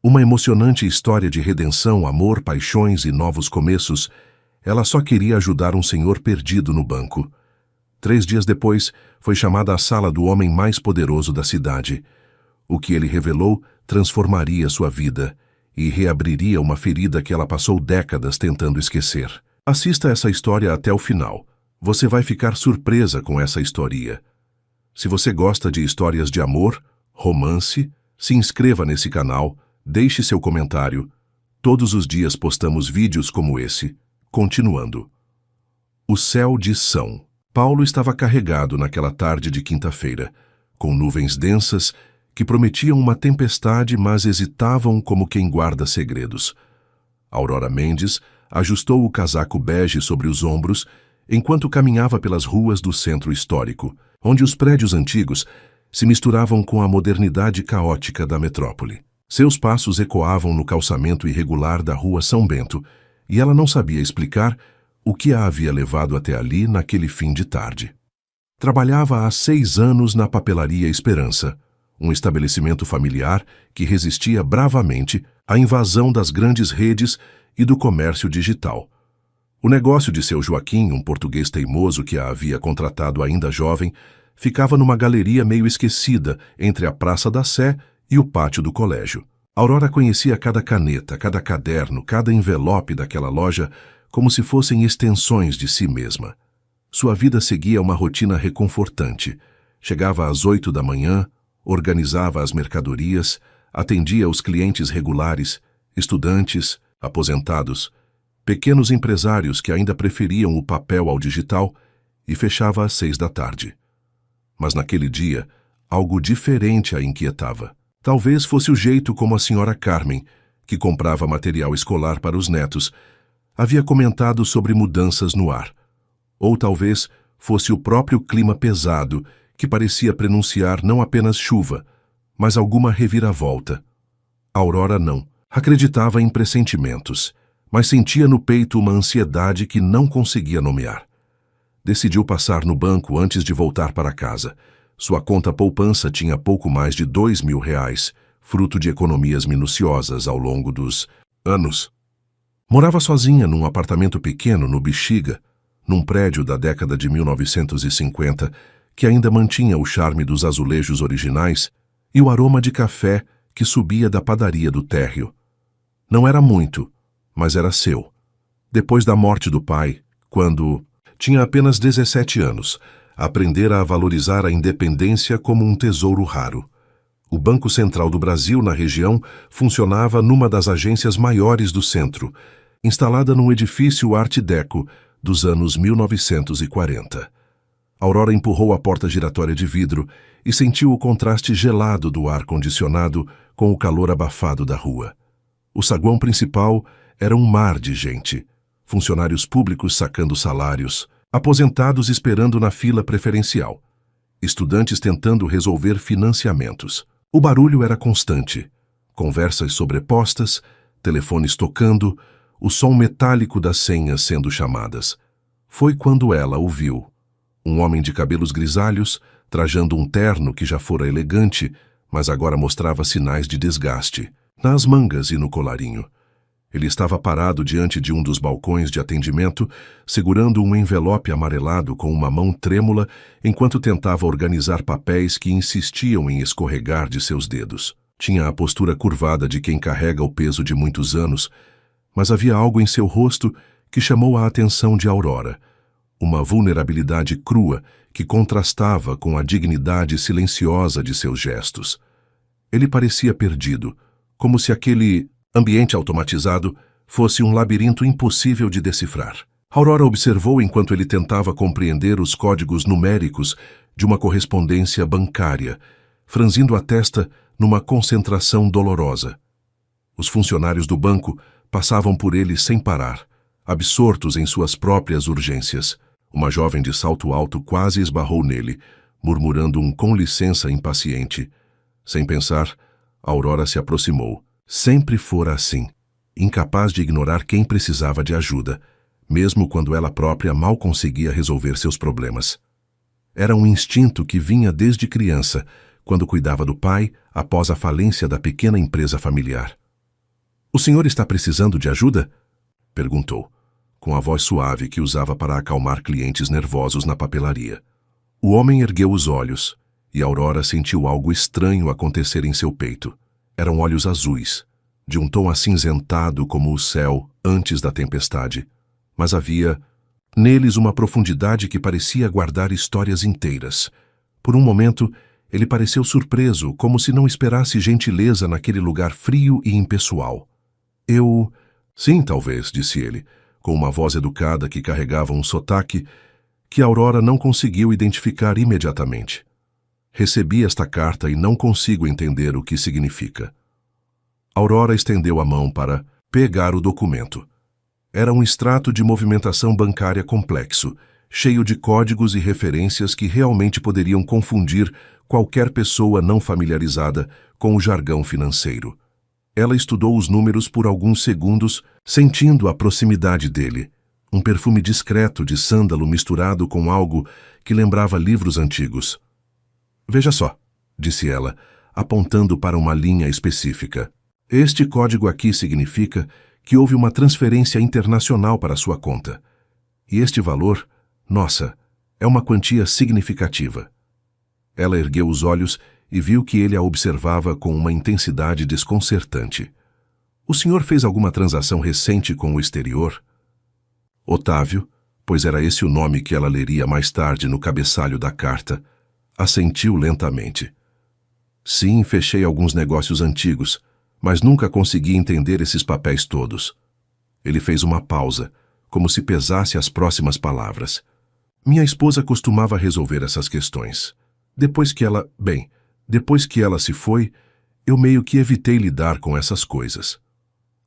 Uma emocionante história de redenção, amor, paixões e novos começos. Ela só queria ajudar um senhor perdido no banco. 3 dias depois, foi chamada à sala do homem mais poderoso da cidade. O que ele revelou transformaria sua vida e reabriria uma ferida que ela passou décadas tentando esquecer. Assista essa história até o final. Você vai ficar surpresa com essa historinha. Se você gosta de histórias de amor, romance, se inscreva nesse canal, deixe seu comentário. Todos os dias postamos vídeos como esse. Continuando. O céu de São Paulo estava carregado naquela tarde de quinta-feira, com nuvens densas que prometiam uma tempestade, mas hesitavam como quem guarda segredos. Aurora Mendes ajustou o casaco bege sobre os ombros enquanto caminhava pelas ruas do centro histórico, onde os prédios antigos se misturavam com a modernidade caótica da metrópole. Seus passos ecoavam no calçamento irregular da rua São Bento, e ela não sabia explicar o que a havia levado até ali naquele fim de tarde. Trabalhava há 6 anos na papelaria Esperança, um estabelecimento familiar que resistia bravamente à invasão das grandes redes e do comércio digital. O negócio de seu Joaquim, um português teimoso que a havia contratado ainda jovem, ficava numa galeria meio esquecida entre a Praça da Sé e o pátio do colégio. Aurora conhecia cada caneta, cada caderno, cada envelope daquela loja como se fossem extensões de si mesma. Sua vida seguia uma rotina reconfortante. Chegava às 8 da manhã, organizava as mercadorias, atendia os clientes regulares, estudantes, aposentados, pequenos empresários que ainda preferiam o papel ao digital, e fechava às 6 da tarde. Mas naquele dia, algo diferente a inquietava. Talvez fosse o jeito como a senhora Carmen, que comprava material escolar para os netos, havia comentado sobre mudanças no ar. Ou talvez fosse o próprio clima pesado que parecia prenunciar não apenas chuva, mas alguma reviravolta. Aurora não. Acreditava em pressentimentos, mas sentia no peito uma ansiedade que não conseguia nomear. Decidiu passar no banco antes de voltar para casa. Sua conta poupança tinha pouco mais de R$ 2.000, fruto de economias minuciosas ao longo dos anos. Morava sozinha num apartamento pequeno no Bexiga, num prédio da década de 1950, que ainda mantinha o charme dos azulejos originais e o aroma de café que subia da padaria do térreo. Não era muito, mas era seu. Depois da morte do pai, quando tinha apenas 17 anos, aprendera a valorizar a independência como um tesouro raro. O Banco Central do Brasil, na região, funcionava numa das agências maiores do centro, instalada num edifício Art Deco dos anos 1940. Aurora empurrou a porta giratória de vidro e sentiu o contraste gelado do ar-condicionado com o calor abafado da rua. O saguão principal era um mar de gente, funcionários públicos sacando salários, aposentados esperando na fila preferencial, estudantes tentando resolver financiamentos. O barulho era constante, conversas sobrepostas, telefones tocando, o som metálico das senhas sendo chamadas. Foi quando ela o viu. Um homem de cabelos grisalhos, trajando um terno que já fora elegante, mas agora mostrava sinais de desgaste, nas mangas e no colarinho. Ele estava parado diante de um dos balcões de atendimento, segurando um envelope amarelado com uma mão trêmula, enquanto tentava organizar papéis que insistiam em escorregar de seus dedos. Tinha a postura curvada de quem carrega o peso de muitos anos, mas havia algo em seu rosto que chamou a atenção de Aurora. Uma vulnerabilidade crua que contrastava com a dignidade silenciosa de seus gestos. Ele parecia perdido, como se aquele ambiente automatizado fosse um labirinto impossível de decifrar. Aurora observou enquanto ele tentava compreender os códigos numéricos de uma correspondência bancária, franzindo a testa numa concentração dolorosa. Os funcionários do banco passavam por ele sem parar, absortos em suas próprias urgências. Uma jovem de salto alto quase esbarrou nele, murmurando um com licença impaciente. Sem pensar, Aurora se aproximou. Sempre fora assim, incapaz de ignorar quem precisava de ajuda, mesmo quando ela própria mal conseguia resolver seus problemas. Era um instinto que vinha desde criança, quando cuidava do pai após a falência da pequena empresa familiar. O senhor está precisando de ajuda? Perguntou, com a voz suave que usava para acalmar clientes nervosos na papelaria. O homem ergueu os olhos, e Aurora sentiu algo estranho acontecer em seu peito. Eram olhos azuis, de um tom acinzentado como o céu antes da tempestade, mas havia neles uma profundidade que parecia guardar histórias inteiras. Por um momento, ele pareceu surpreso, como se não esperasse gentileza naquele lugar frio e impessoal. Sim, talvez, disse ele, com uma voz educada que carregava um sotaque que Aurora não conseguiu identificar imediatamente. Recebi esta carta e não consigo entender o que significa. Aurora estendeu a mão para pegar o documento. Era um extrato de movimentação bancária complexo, cheio de códigos e referências que realmente poderiam confundir qualquer pessoa não familiarizada com o jargão financeiro. Ela estudou os números por alguns segundos, sentindo a proximidade dele. Um perfume discreto de sândalo misturado com algo que lembrava livros antigos. Veja só, disse ela, apontando para uma linha específica. Este código aqui significa que houve uma transferência internacional para sua conta. E este valor, nossa, é uma quantia significativa. Ela ergueu os olhos e viu que ele a observava com uma intensidade desconcertante. O senhor fez alguma transação recente com o exterior? Otávio, pois era esse o nome que ela leria mais tarde no cabeçalho da carta, assentiu lentamente. Sim, fechei alguns negócios antigos, mas nunca consegui entender esses papéis todos. Ele fez uma pausa, como se pesasse as próximas palavras. Minha esposa costumava resolver essas questões. Depois que ela se foi, eu meio que evitei lidar com essas coisas.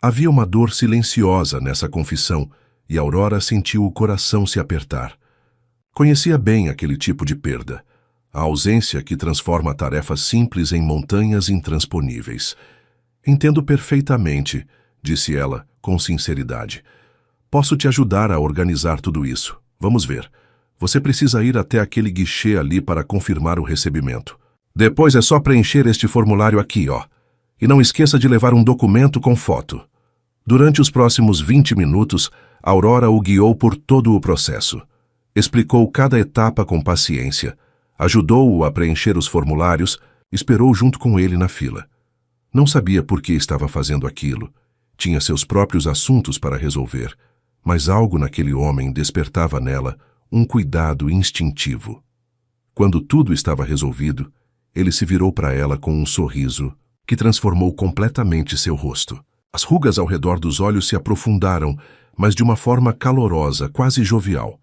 Havia uma dor silenciosa nessa confissão e Aurora sentiu o coração se apertar. Conhecia bem aquele tipo de perda, a ausência que transforma tarefas simples em montanhas intransponíveis. Entendo perfeitamente, disse ela, com sinceridade. Posso te ajudar a organizar tudo isso. Vamos ver. Você precisa ir até aquele guichê ali para confirmar o recebimento. Depois é só preencher este formulário aqui, ó. E não esqueça de levar um documento com foto. Durante os próximos 20 minutos, Aurora o guiou por todo o processo. Explicou cada etapa com paciência. Ajudou-o a preencher os formulários, esperou junto com ele na fila. Não sabia por que estava fazendo aquilo. Tinha seus próprios assuntos para resolver, mas algo naquele homem despertava nela um cuidado instintivo. Quando tudo estava resolvido, ele se virou para ela com um sorriso que transformou completamente seu rosto. As rugas ao redor dos olhos se aprofundaram, mas de uma forma calorosa, quase jovial.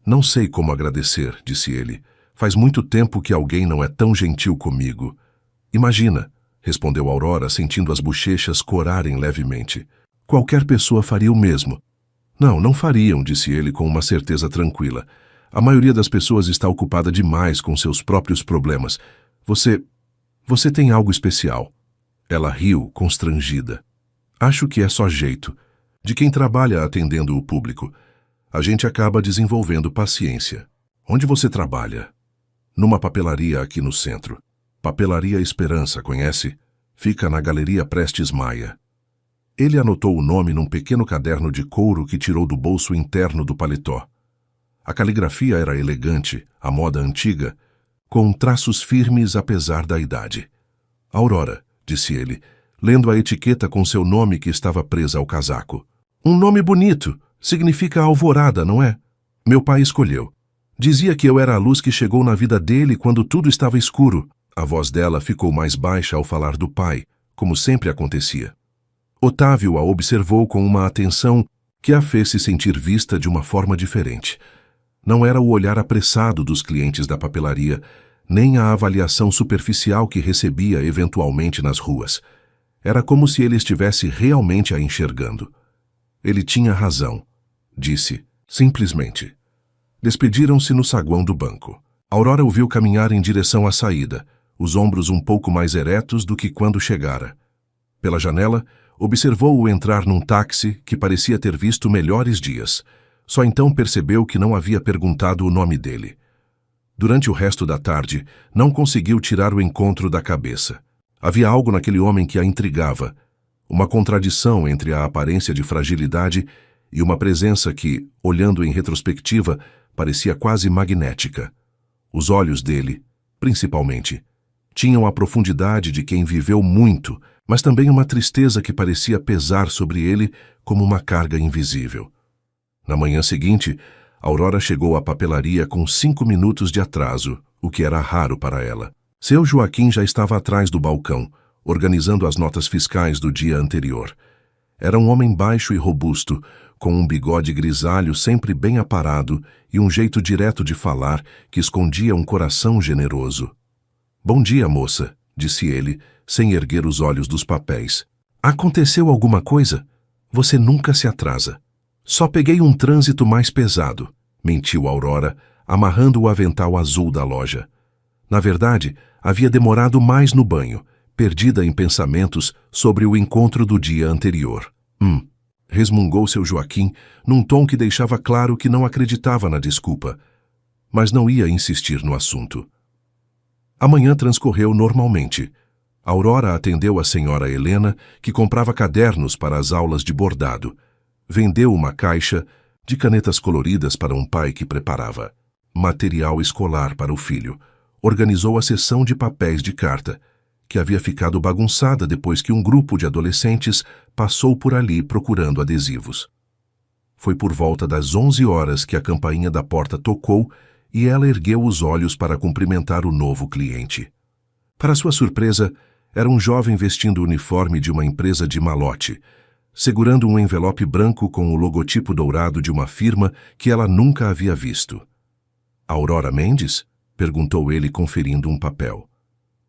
Não sei como agradecer, disse ele. Faz muito tempo que alguém não é tão gentil comigo. Imagina, respondeu Aurora, sentindo as bochechas corarem levemente. Qualquer pessoa faria o mesmo. Não fariam, disse ele com uma certeza tranquila. A maioria das pessoas está ocupada demais com seus próprios problemas. Você tem algo especial. Ela riu, constrangida. Acho que é só jeito. De quem trabalha atendendo o público. A gente acaba desenvolvendo paciência. Onde você trabalha? Numa papelaria aqui no centro. Papelaria Esperança, conhece? Fica na Galeria Prestes Maia. Ele anotou o nome num pequeno caderno de couro que tirou do bolso interno do paletó. A caligrafia era elegante, à moda antiga, com traços firmes apesar da idade. Aurora, disse ele, lendo a etiqueta com seu nome que estava presa ao casaco. Um nome bonito, significa alvorada, não é? Meu pai escolheu. Dizia que eu era a luz que chegou na vida dele quando tudo estava escuro. A voz dela ficou mais baixa ao falar do pai, como sempre acontecia. Otávio a observou com uma atenção que a fez se sentir vista de uma forma diferente. Não era o olhar apressado dos clientes da papelaria, nem a avaliação superficial que recebia eventualmente nas ruas. Era como se ele estivesse realmente a enxergando. Ele tinha razão, disse, simplesmente. Despediram-se no saguão do banco. Aurora o viu caminhar em direção à saída, os ombros um pouco mais eretos do que quando chegara. Pela janela, observou-o entrar num táxi que parecia ter visto melhores dias. Só então percebeu que não havia perguntado o nome dele. Durante o resto da tarde, não conseguiu tirar o encontro da cabeça. Havia algo naquele homem que a intrigava. Uma contradição entre a aparência de fragilidade e uma presença que, olhando em retrospectiva, parecia quase magnética. Os olhos dele, principalmente, tinham a profundidade de quem viveu muito, mas também uma tristeza que parecia pesar sobre ele como uma carga invisível. Na manhã seguinte, Aurora chegou à papelaria com 5 minutos de atraso, o que era raro para ela. Seu Joaquim já estava atrás do balcão, organizando as notas fiscais do dia anterior. Era um homem baixo e robusto, com um bigode grisalho sempre bem aparado e um jeito direto de falar que escondia um coração generoso. "Bom dia, moça", disse ele, sem erguer os olhos dos papéis. "Aconteceu alguma coisa? Você nunca se atrasa." "Só peguei um trânsito mais pesado", mentiu Aurora, amarrando o avental azul da loja. Na verdade, havia demorado mais no banho, perdida em pensamentos sobre o encontro do dia anterior. Resmungou seu Joaquim, num tom que deixava claro que não acreditava na desculpa, mas não ia insistir no assunto. A manhã transcorreu normalmente. Aurora atendeu a senhora Helena, que comprava cadernos para as aulas de bordado. Vendeu uma caixa de canetas coloridas para um pai que preparava material escolar para o filho. Organizou a sessão de papéis de carta, que havia ficado bagunçada depois que um grupo de adolescentes passou por ali procurando adesivos. Foi por volta das 11 horas que a campainha da porta tocou e ela ergueu os olhos para cumprimentar o novo cliente. Para sua surpresa, era um jovem vestindo o uniforme de uma empresa de malote, segurando um envelope branco com o logotipo dourado de uma firma que ela nunca havia visto. "Aurora Mendes?" perguntou ele, conferindo um papel.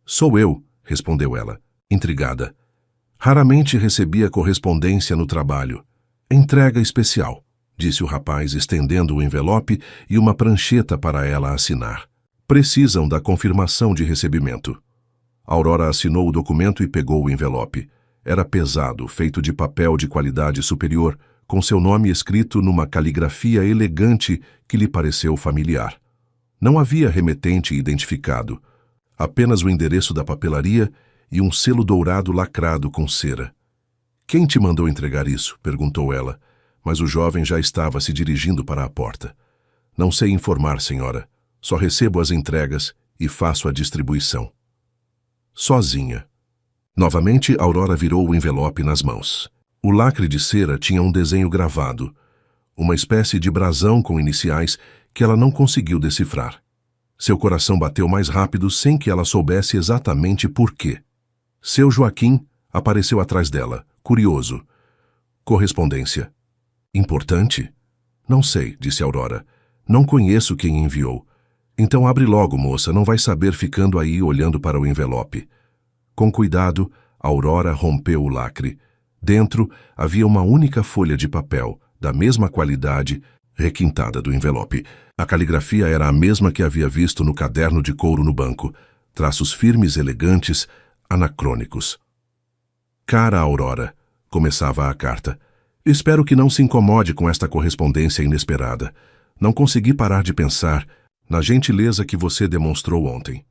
"Sou eu", respondeu ela, intrigada. "Raramente recebia correspondência no trabalho. Entrega especial", disse o rapaz, estendendo o envelope e uma prancheta para ela assinar. "Precisam da confirmação de recebimento." Aurora assinou o documento e pegou o envelope. Era pesado, feito de papel de qualidade superior, com seu nome escrito numa caligrafia elegante que lhe pareceu familiar. Não havia remetente identificado, apenas o endereço da papelaria e um selo dourado lacrado com cera. "Quem te mandou entregar isso?" perguntou ela, mas o jovem já estava se dirigindo para a porta. "Não sei informar, senhora. Só recebo as entregas e faço a distribuição." Sozinha. Novamente, Aurora virou o envelope nas mãos. O lacre de cera tinha um desenho gravado, uma espécie de brasão com iniciais que ela não conseguiu decifrar. Seu coração bateu mais rápido sem que ela soubesse exatamente por quê. Seu Joaquim apareceu atrás dela, curioso. "Correspondência. Importante?" "Não sei", disse Aurora. "Não conheço quem enviou. Então abre logo, moça, não vai saber ficando aí olhando para o envelope." Com cuidado, Aurora rompeu o lacre. Dentro havia uma única folha de papel, da mesma qualidade, requintada do envelope. A caligrafia era a mesma que havia visto no caderno de couro no banco. Traços firmes, elegantes, anacrônicos. "Cara Aurora", começava a carta. "Espero que não se incomode com esta correspondência inesperada. Não consegui parar de pensar na gentileza que você demonstrou ontem.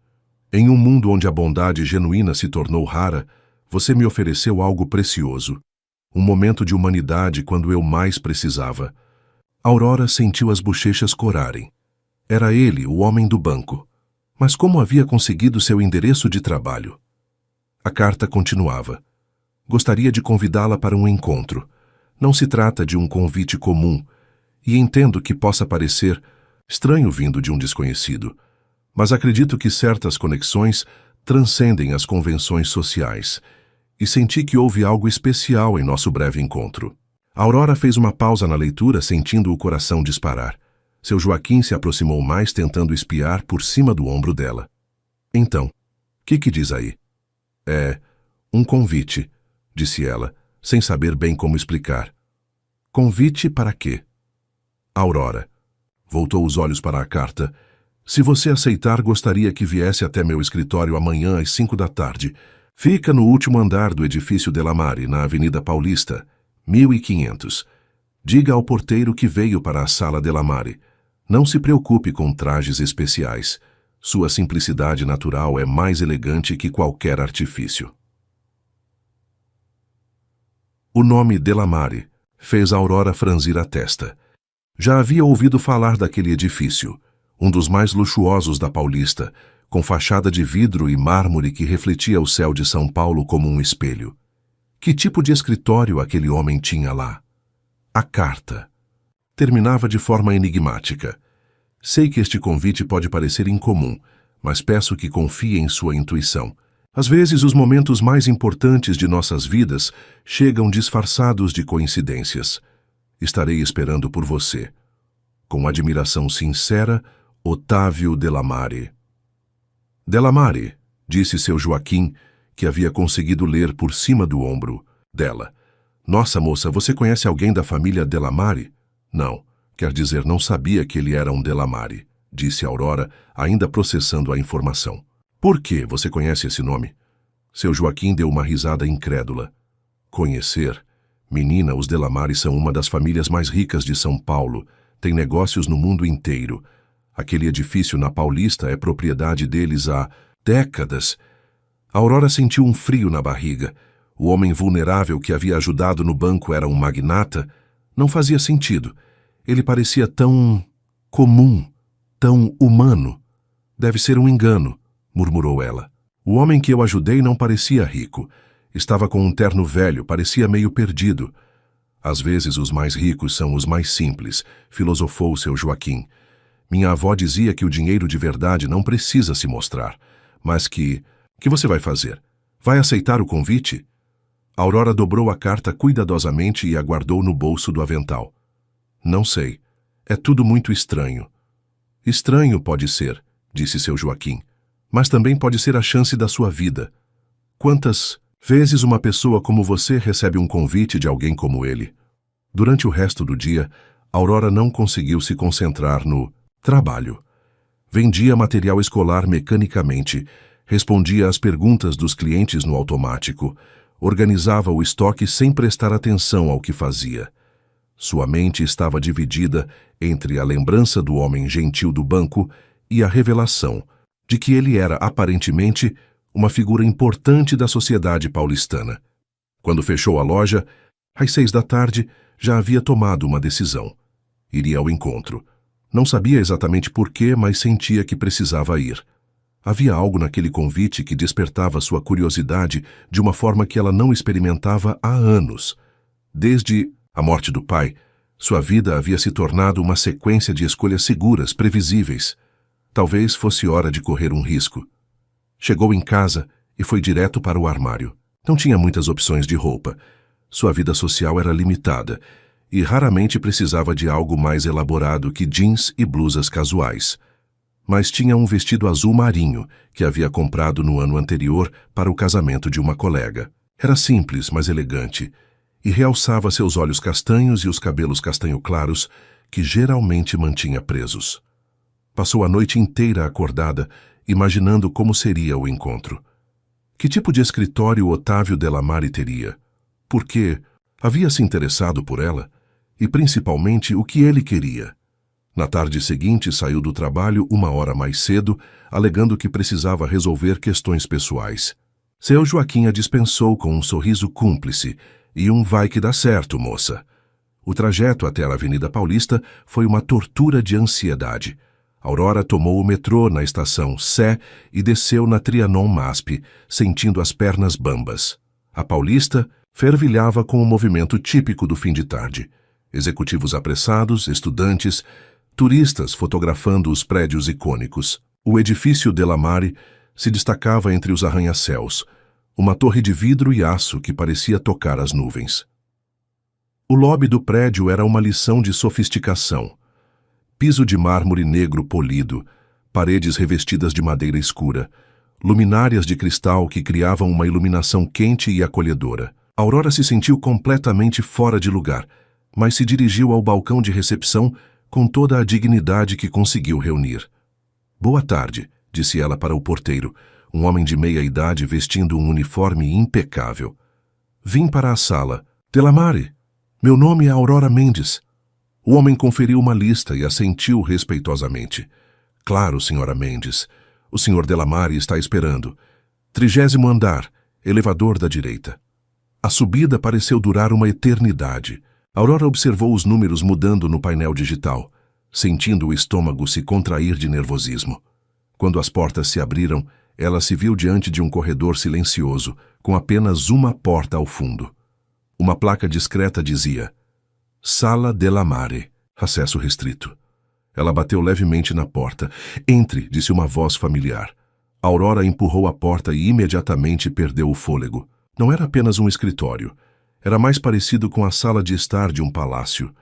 Em um mundo onde a bondade genuína se tornou rara, você me ofereceu algo precioso. Um momento de humanidade quando eu mais precisava." Aurora sentiu as bochechas corarem. Era ele, o homem do banco. Mas como havia conseguido seu endereço de trabalho? A carta continuava. "Gostaria de convidá-la para um encontro. Não se trata de um convite comum, e entendo que possa parecer estranho vindo de um desconhecido, mas acredito que certas conexões transcendem as convenções sociais, e senti que houve algo especial em nosso breve encontro." Aurora fez uma pausa na leitura, sentindo o coração disparar. Seu Joaquim se aproximou mais, tentando espiar por cima do ombro dela. "Então, que diz aí?" "É um convite", disse ela, sem saber bem como explicar. "Convite para quê?" "Aurora." Voltou os olhos para a carta. "Se você aceitar, gostaria que viesse até meu escritório amanhã às 5 da tarde. Fica no último andar do edifício Delamare, na Avenida Paulista, 1500. Diga ao porteiro que veio para a sala Delamare. Não se preocupe com trajes especiais. Sua simplicidade natural é mais elegante que qualquer artifício." O nome Delamare fez Aurora franzir a testa. Já havia ouvido falar daquele edifício, um dos mais luxuosos da Paulista, com fachada de vidro e mármore que refletia o céu de São Paulo como um espelho. Que tipo de escritório aquele homem tinha lá? A carta terminava de forma enigmática. Sei que este convite pode parecer incomum, mas peço que confie em sua intuição. Às vezes, os momentos mais importantes de nossas vidas chegam disfarçados de coincidências. Estarei esperando por você. Com admiração sincera, Otávio Delamare. Delamare, disse seu Joaquim, que havia conseguido ler por cima do ombro dela. Nossa, moça, você conhece alguém da família Delamare? Não, quer dizer, não sabia que ele era um Delamare, disse Aurora, ainda processando a informação. Por que você conhece esse nome? Seu Joaquim deu uma risada incrédula. Conhecer? Menina, os Delamare são uma das famílias mais ricas de São Paulo. Tem negócios no mundo inteiro. Aquele edifício na Paulista é propriedade deles há décadas. Aurora sentiu um frio na barriga. O homem vulnerável que havia ajudado no banco era um magnata? Não fazia sentido. Ele parecia tão comum, tão humano. Deve ser um engano, murmurou ela. O homem que eu ajudei não parecia rico. Estava com um terno velho, parecia meio perdido. Às vezes os mais ricos são os mais simples, filosofou seu Joaquim. Minha avó dizia que o dinheiro de verdade não precisa se mostrar, mas que você vai fazer? Vai aceitar o convite? Aurora dobrou a carta cuidadosamente e a guardou no bolso do avental. Não sei. É tudo muito estranho. Estranho pode ser, disse seu Joaquim, mas também pode ser a chance da sua vida. Quantas vezes uma pessoa como você recebe um convite de alguém como ele? Durante o resto do dia, Aurora não conseguiu se concentrar no trabalho. Vendia material escolar mecanicamente, respondia às perguntas dos clientes no automático, organizava o estoque sem prestar atenção ao que fazia. Sua mente estava dividida entre a lembrança do homem gentil do banco e a revelação de que ele era, aparentemente, uma figura importante da sociedade paulistana. Quando fechou a loja, às 6 da tarde, já havia tomado uma decisão. Iria ao encontro. Não sabia exatamente por quê, mas sentia que precisava ir. Havia algo naquele convite que despertava sua curiosidade de uma forma que ela não experimentava há anos. Desde a morte do pai, sua vida havia se tornado uma sequência de escolhas seguras, previsíveis. Talvez fosse hora de correr um risco. Chegou em casa e foi direto para o armário. Não tinha muitas opções de roupa. Sua vida social era limitada e raramente precisava de algo mais elaborado que jeans e blusas casuais. Mas tinha um vestido azul marinho que havia comprado no ano anterior para o casamento de uma colega. Era simples, mas elegante, e realçava seus olhos castanhos e os cabelos castanho claros que geralmente mantinha presos. Passou a noite inteira acordada, imaginando como seria o encontro. Que tipo de escritório Otávio Delamare teria? Por que havia se interessado por ela? E principalmente o que ele queria. Na tarde seguinte saiu do trabalho 1 hora mais cedo, alegando que precisava resolver questões pessoais. Seu Joaquim a dispensou com um sorriso cúmplice e um vai que dá certo, moça. O trajeto até a Avenida Paulista foi uma tortura de ansiedade. Aurora tomou o metrô na estação Sé e desceu na Trianon MASP, sentindo as pernas bambas. A Paulista fervilhava com o movimento típico do fim de tarde. Executivos apressados, estudantes, turistas fotografando os prédios icônicos. O edifício Delamare se destacava entre os arranha-céus, uma torre de vidro e aço que parecia tocar as nuvens. O lobby do prédio era uma lição de sofisticação. Piso de mármore negro polido, paredes revestidas de madeira escura, luminárias de cristal que criavam uma iluminação quente e acolhedora. Aurora se sentiu completamente fora de lugar, mas se dirigiu ao balcão de recepção com toda a dignidade que conseguiu reunir. «Boa tarde», disse ela para o porteiro, um homem de meia idade vestindo um uniforme impecável. «Vim para a sala. Delamare, meu nome é Aurora Mendes». O homem conferiu uma lista e assentiu respeitosamente. «Claro, senhora Mendes. O senhor Delamare está esperando. 30º andar, elevador da direita». A subida pareceu durar uma eternidade. Aurora observou os números mudando no painel digital, sentindo o estômago se contrair de nervosismo. Quando as portas se abriram, ela se viu diante de um corredor silencioso, com apenas uma porta ao fundo. Uma placa discreta dizia: Sala della Mare, acesso restrito. Ela bateu levemente na porta. Entre, disse uma voz familiar. Aurora empurrou a porta e imediatamente perdeu o fôlego. Não era apenas um escritório. Era mais parecido com a sala de estar de um palácio.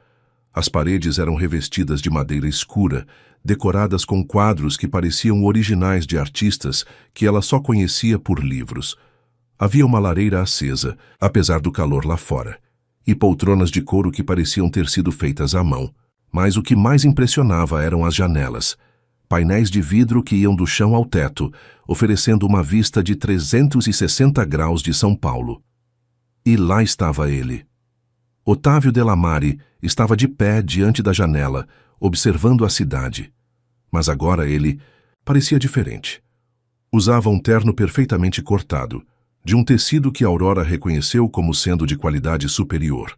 As paredes eram revestidas de madeira escura, decoradas com quadros que pareciam originais de artistas que ela só conhecia por livros. Havia uma lareira acesa, apesar do calor lá fora, e poltronas de couro que pareciam ter sido feitas à mão. Mas o que mais impressionava eram as janelas. Painéis de vidro que iam do chão ao teto, oferecendo uma vista de 360 graus de São Paulo. E lá estava ele. Otávio della Mare estava de pé diante da janela, observando a cidade. Mas agora ele parecia diferente. Usava um terno perfeitamente cortado, de um tecido que Aurora reconheceu como sendo de qualidade superior.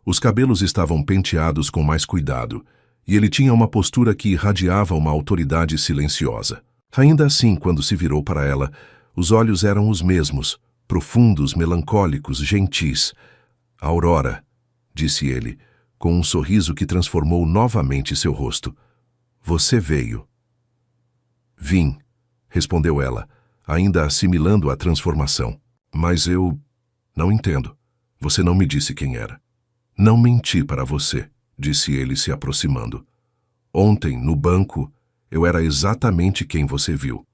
Os cabelos estavam penteados com mais cuidado, e ele tinha uma postura que irradiava uma autoridade silenciosa. Ainda assim, quando se virou para ela, os olhos eram os mesmos, profundos, melancólicos, gentis. Aurora, disse ele, com um sorriso que transformou novamente seu rosto. Você veio. Vim, respondeu ela, ainda assimilando a transformação. Mas eu não entendo. Você não me disse quem era. Não menti para você, disse ele se aproximando. Ontem, no banco, eu era exatamente quem você viu.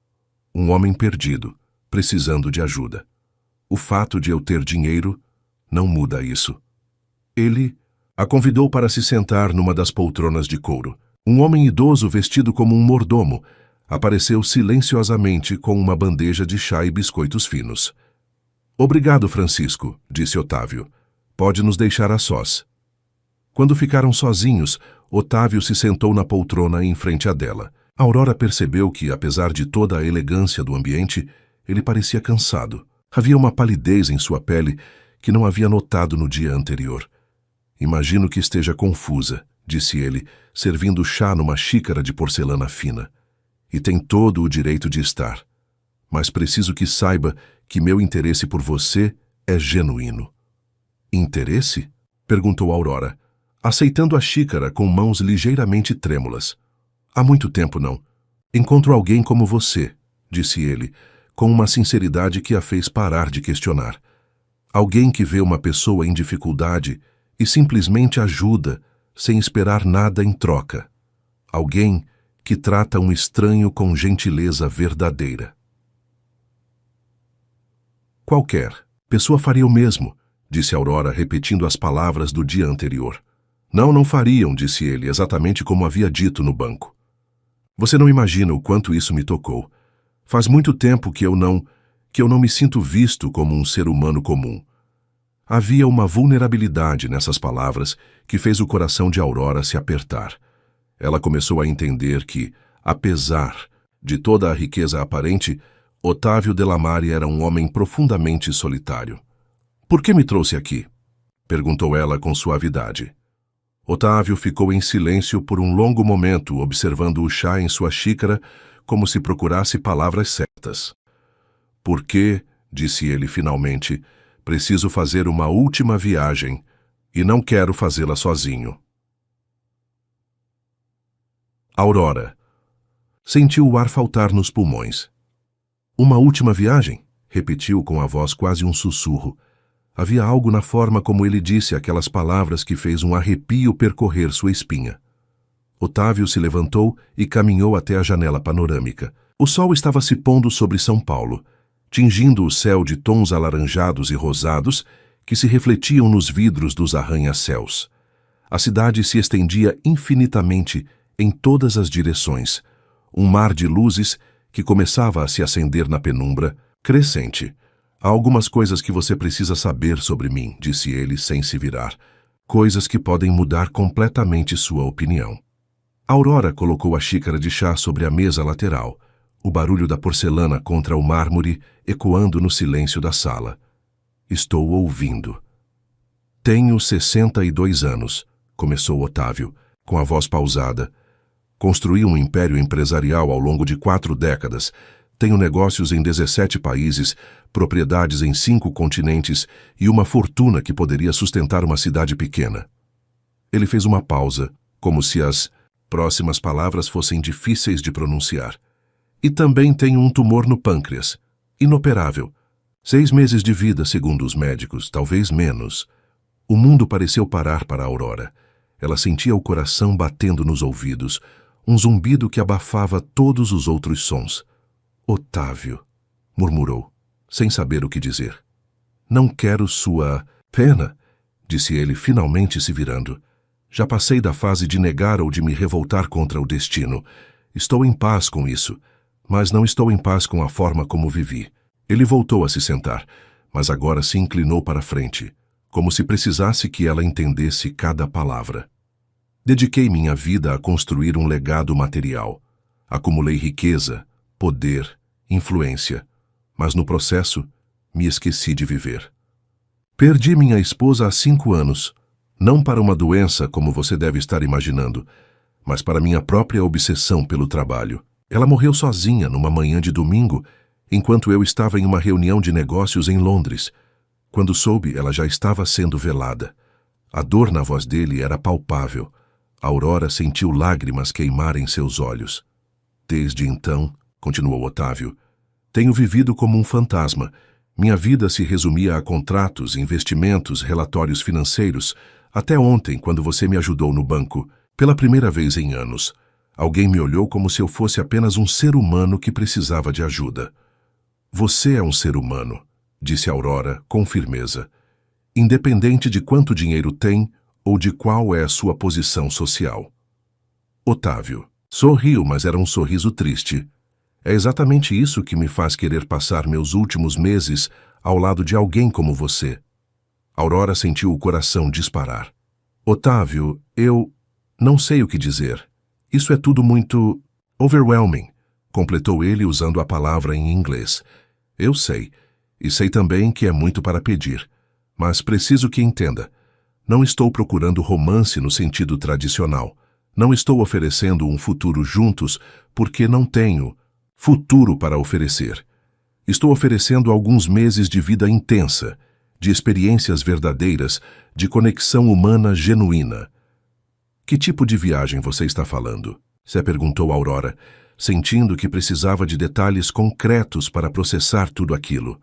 Um homem perdido, precisando de ajuda. O fato de eu ter dinheiro não muda isso. Ele a convidou para se sentar numa das poltronas de couro. Um homem idoso vestido como um mordomo apareceu silenciosamente com uma bandeja de chá e biscoitos finos. Obrigado, Francisco, disse Otávio. Pode nos deixar a sós. Quando ficaram sozinhos, Otávio se sentou na poltrona em frente à dela. Aurora percebeu que, apesar de toda a elegância do ambiente, ele parecia cansado. Havia uma palidez em sua pele que não havia notado no dia anterior. Imagino que esteja confusa, disse ele, servindo chá numa xícara de porcelana fina. E tem todo o direito de estar. Mas preciso que saiba que meu interesse por você é genuíno. Interesse? Perguntou Aurora, aceitando a xícara com mãos ligeiramente trêmulas. Há muito tempo não. Encontro alguém como você, disse ele, com uma sinceridade que a fez parar de questionar. Alguém que vê uma pessoa em dificuldade e simplesmente ajuda, sem esperar nada em troca. Alguém que trata um estranho com gentileza verdadeira. Qualquer pessoa faria o mesmo, disse Aurora, repetindo as palavras do dia anterior. Não fariam, disse ele, exatamente como havia dito no banco. Você não imagina o quanto isso me tocou. Faz muito tempo que eu não me sinto visto como um ser humano comum. Havia uma vulnerabilidade nessas palavras que fez o coração de Aurora se apertar. Ela começou a entender que, apesar de toda a riqueza aparente, Otávio della Mare era um homem profundamente solitário. Por que me trouxe aqui? Perguntou ela com suavidade. Otávio ficou em silêncio por um longo momento, observando o chá em sua xícara, como se procurasse palavras certas. Porque, disse ele finalmente, preciso fazer uma última viagem e não quero fazê-la sozinho. Aurora sentiu o ar faltar nos pulmões. Uma última viagem? Repetiu com a voz quase um sussurro. Havia algo na forma como ele disse aquelas palavras que fez um arrepio percorrer sua espinha. Otávio se levantou e caminhou até a janela panorâmica. O sol estava se pondo sobre São Paulo, tingindo o céu de tons alaranjados e rosados que se refletiam nos vidros dos arranha-céus. A cidade se estendia infinitamente em todas as direções, um mar de luzes que começava a se acender na penumbra crescente. Há algumas coisas que você precisa saber sobre mim, disse ele sem se virar. Coisas que podem mudar completamente sua opinião. Aurora colocou a xícara de chá sobre a mesa lateral, o barulho da porcelana contra o mármore ecoando no silêncio da sala. Estou ouvindo. Tenho 62 anos, começou Otávio, com a voz pausada. Construí um império empresarial ao longo de 4 décadas. Tenho negócios em 17 países, propriedades em 5 continentes e uma fortuna que poderia sustentar uma cidade pequena. Ele fez uma pausa, como se as próximas palavras fossem difíceis de pronunciar. E também tenho um tumor no pâncreas, inoperável. 6 meses de vida, segundo os médicos, talvez menos. O mundo pareceu parar para Aurora. Ela sentia o coração batendo nos ouvidos, um zumbido que abafava todos os outros sons. Otávio, murmurou, sem saber o que dizer. Não quero sua pena, disse ele, finalmente se virando. Já passei da fase de negar ou de me revoltar contra o destino. Estou em paz com isso, mas não estou em paz com a forma como vivi. Ele voltou a se sentar, mas agora se inclinou para frente, como se precisasse que ela entendesse cada palavra. Dediquei minha vida a construir um legado material. Acumulei riqueza, poder, influência, mas no processo me esqueci de viver. Perdi minha esposa há 5 anos, não para uma doença como você deve estar imaginando, mas para minha própria obsessão pelo trabalho. Ela morreu sozinha numa manhã de domingo, enquanto eu estava em uma reunião de negócios em Londres. Quando soube, ela já estava sendo velada. A dor na voz dele era palpável. Aurora sentiu lágrimas queimar em seus olhos. Desde então, continuou Otávio, tenho vivido como um fantasma. Minha vida se resumia a contratos, investimentos, relatórios financeiros. Até ontem, quando você me ajudou no banco, pela primeira vez em anos, alguém me olhou como se eu fosse apenas um ser humano que precisava de ajuda. Você é um ser humano, disse Aurora com firmeza, independente de quanto dinheiro tem ou de qual é a sua posição social. Otávio sorriu, mas era um sorriso triste. É exatamente isso que me faz querer passar meus últimos meses ao lado de alguém como você. Aurora sentiu o coração disparar. Otávio, eu não sei o que dizer. Isso é tudo muito overwhelming, completou ele usando a palavra em inglês. Eu sei, e sei também que é muito para pedir, mas preciso que entenda. Não estou procurando romance no sentido tradicional. Não estou oferecendo um futuro juntos porque não tenho futuro para oferecer. Estou oferecendo alguns meses de vida intensa, de experiências verdadeiras, de conexão humana genuína. Que tipo de viagem você está falando? Se perguntou Aurora, sentindo que precisava de detalhes concretos para processar tudo aquilo.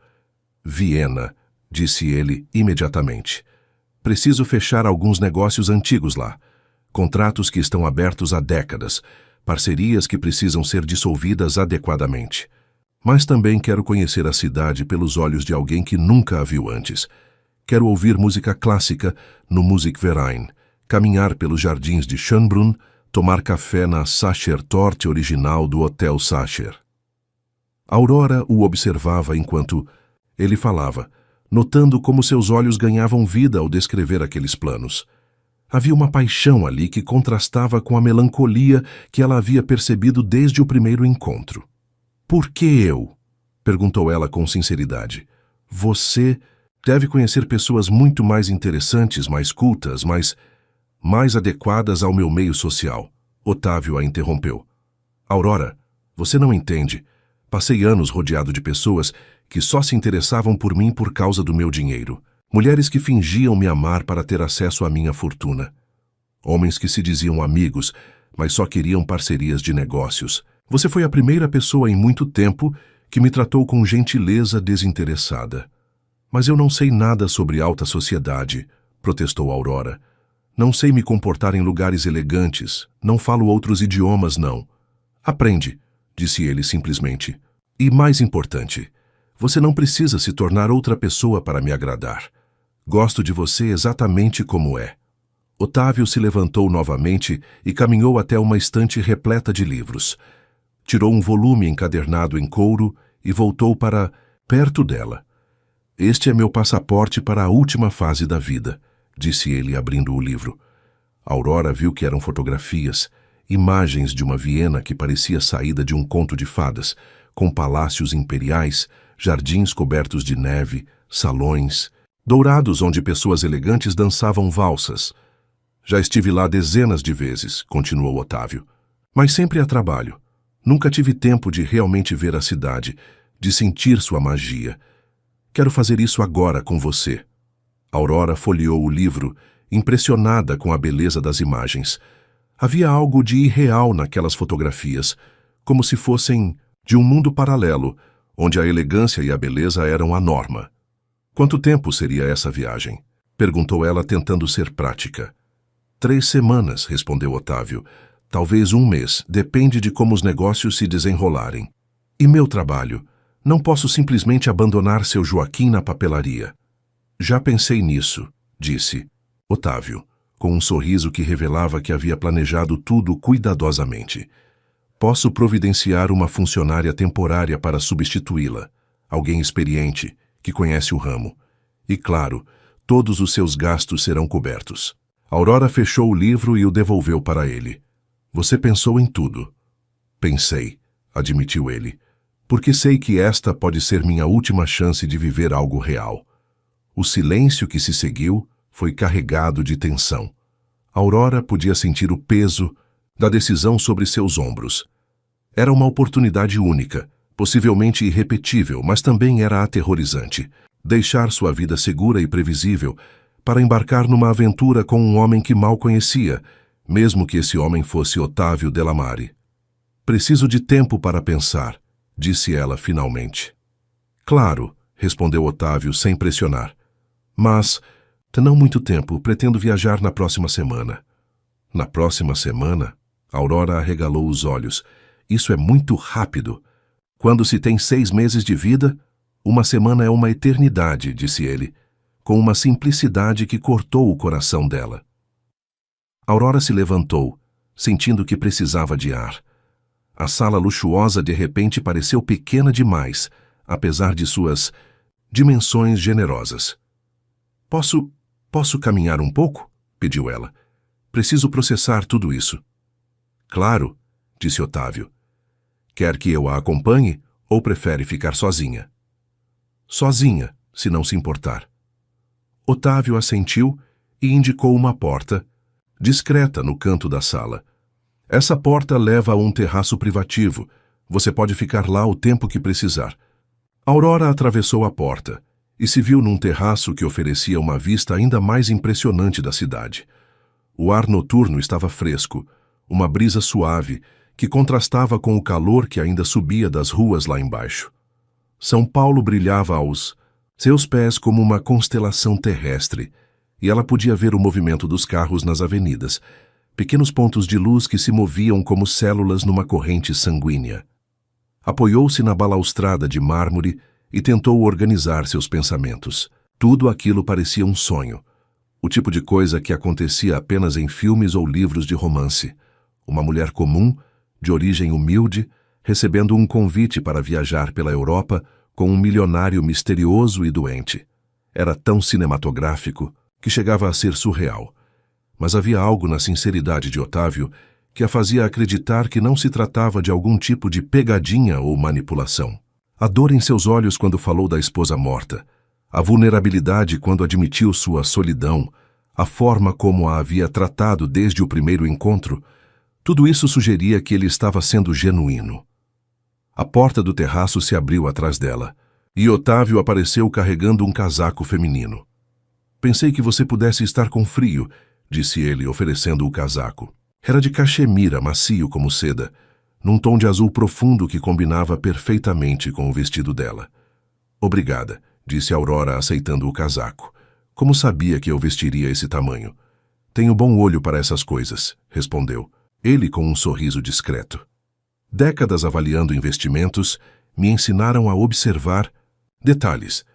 Viena, disse ele imediatamente. Preciso fechar alguns negócios antigos lá. Contratos que estão abertos há décadas, parcerias que precisam ser dissolvidas adequadamente. Mas também quero conhecer a cidade pelos olhos de alguém que nunca a viu antes. Quero ouvir música clássica no Musikverein, caminhar pelos jardins de Schönbrunn, tomar café na Sacher Torte original do Hotel Sacher. Aurora o observava enquanto ele falava, notando como seus olhos ganhavam vida ao descrever aqueles planos. Havia uma paixão ali que contrastava com a melancolia que ela havia percebido desde o primeiro encontro. Por que eu? Perguntou ela com sinceridade. Você deve conhecer pessoas muito mais interessantes, mais cultas, mais adequadas ao meu meio social. Otávio a interrompeu. Aurora, você não entende. Passei anos rodeado de pessoas que só se interessavam por mim por causa do meu dinheiro. Mulheres que fingiam me amar para ter acesso à minha fortuna. Homens que se diziam amigos, mas só queriam parcerias de negócios. Você foi a primeira pessoa em muito tempo que me tratou com gentileza desinteressada. Mas eu não sei nada sobre alta sociedade, protestou Aurora. Não sei me comportar em lugares elegantes, não falo outros idiomas, não. Aprende, disse ele simplesmente. E mais importante, você não precisa se tornar outra pessoa para me agradar. Gosto de você exatamente como é. Otávio se levantou novamente e caminhou até uma estante repleta de livros. Tirou um volume encadernado em couro e voltou para perto dela. Este é meu passaporte para a última fase da vida, disse ele abrindo o livro. Aurora viu que eram fotografias, imagens de uma Viena que parecia saída de um conto de fadas, com palácios imperiais, jardins cobertos de neve, salões, Dourados, onde pessoas elegantes dançavam valsas. Já estive lá dezenas de vezes, continuou Otávio. Mas sempre a trabalho. Nunca tive tempo de realmente ver a cidade, de sentir sua magia. Quero fazer isso agora com você. Aurora folheou o livro, impressionada com a beleza das imagens. Havia algo de irreal naquelas fotografias, como se fossem de um mundo paralelo, onde a elegância e a beleza eram a norma. Quanto tempo seria essa viagem? Perguntou ela, tentando ser prática. 3 semanas, respondeu Otávio. Talvez 1 mês, depende de como os negócios se desenrolarem. E meu trabalho? Não posso simplesmente abandonar seu Joaquim na papelaria. Já pensei nisso, disse Otávio, com um sorriso que revelava que havia planejado tudo cuidadosamente. Posso providenciar uma funcionária temporária para substituí-la, alguém experiente, que conhece o ramo. E, claro, todos os seus gastos serão cobertos. Aurora fechou o livro e o devolveu para ele. Você pensou em tudo. Pensei, admitiu ele, porque sei que esta pode ser minha última chance de viver algo real. O silêncio que se seguiu foi carregado de tensão. Aurora podia sentir o peso da decisão sobre seus ombros. Era uma oportunidade única, possivelmente irrepetível, mas também era aterrorizante. Deixar sua vida segura e previsível para embarcar numa aventura com um homem que mal conhecia, mesmo que esse homem fosse Otávio Delamare. Preciso de tempo para pensar, disse ela finalmente. Claro, respondeu Otávio sem pressionar. Mas, não muito tempo, pretendo viajar na próxima semana. Na próxima semana? Aurora arregalou os olhos. Isso é muito rápido. Quando se tem 6 meses de vida, 1 semana é uma eternidade, disse ele, com uma simplicidade que cortou o coração dela. Aurora se levantou, sentindo que precisava de ar. A sala luxuosa de repente pareceu pequena demais, apesar de suas dimensões generosas. Posso caminhar um pouco? Pediu ela. Preciso processar tudo isso. Claro, disse Otávio. Quer que eu a acompanhe ou prefere ficar sozinha? Sozinha, se não se importar. Otávio assentiu e indicou uma porta, discreta no canto da sala. Essa porta leva a um terraço privativo. Você pode ficar lá o tempo que precisar. Aurora atravessou a porta e se viu num terraço que oferecia uma vista ainda mais impressionante da cidade. O ar noturno estava fresco, uma brisa suave que contrastava com o calor que ainda subia das ruas lá embaixo. São Paulo brilhava aos seus pés como uma constelação terrestre, e ela podia ver o movimento dos carros nas avenidas, pequenos pontos de luz que se moviam como células numa corrente sanguínea. Apoiou-se na balaustrada de mármore e tentou organizar seus pensamentos. Tudo aquilo parecia um sonho, o tipo de coisa que acontecia apenas em filmes ou livros de romance. Uma mulher comum, de origem humilde, recebendo um convite para viajar pela Europa com um milionário misterioso e doente. Era tão cinematográfico que chegava a ser surreal. Mas havia algo na sinceridade de Otávio que a fazia acreditar que não se tratava de algum tipo de pegadinha ou manipulação. A dor em seus olhos quando falou da esposa morta, a vulnerabilidade quando admitiu sua solidão, a forma como a havia tratado desde o primeiro encontro, tudo isso sugeria que ele estava sendo genuíno. A porta do terraço se abriu atrás dela, e Otávio apareceu carregando um casaco feminino. Pensei que você pudesse estar com frio, disse ele, oferecendo o casaco. Era de cachemira, macio como seda, num tom de azul profundo que combinava perfeitamente com o vestido dela. Obrigada, disse Aurora, aceitando o casaco. Como sabia que eu vestiria esse tamanho? Tenho bom olho para essas coisas, respondeu, ele com um sorriso discreto. Décadas avaliando investimentos me ensinaram a observar detalhes.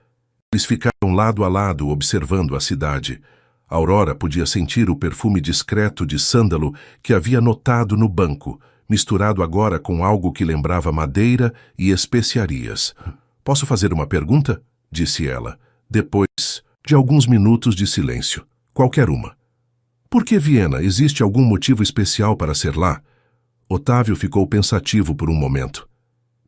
Eles ficaram lado a lado observando a cidade. Aurora podia sentir o perfume discreto de sândalo que havia notado no banco, misturado agora com algo que lembrava madeira e especiarias. Posso fazer uma pergunta? Disse ela, depois de alguns minutos de silêncio. Qualquer uma. Por que Viena? Existe algum motivo especial para ser lá? Otávio ficou pensativo por um momento.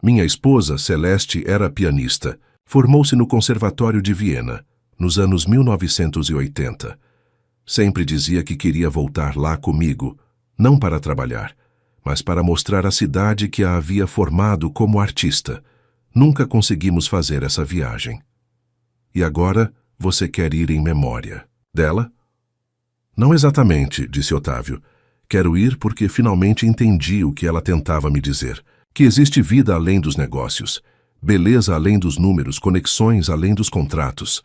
Minha esposa, Celeste, era pianista. Formou-se no Conservatório de Viena, nos anos 1980. Sempre dizia que queria voltar lá comigo, não para trabalhar, mas para mostrar a cidade que a havia formado como artista. Nunca conseguimos fazer essa viagem. E agora você quer ir em memória dela? Não exatamente, disse Otávio. Quero ir porque finalmente entendi o que ela tentava me dizer. Que existe vida além dos negócios, beleza além dos números, conexões além dos contratos.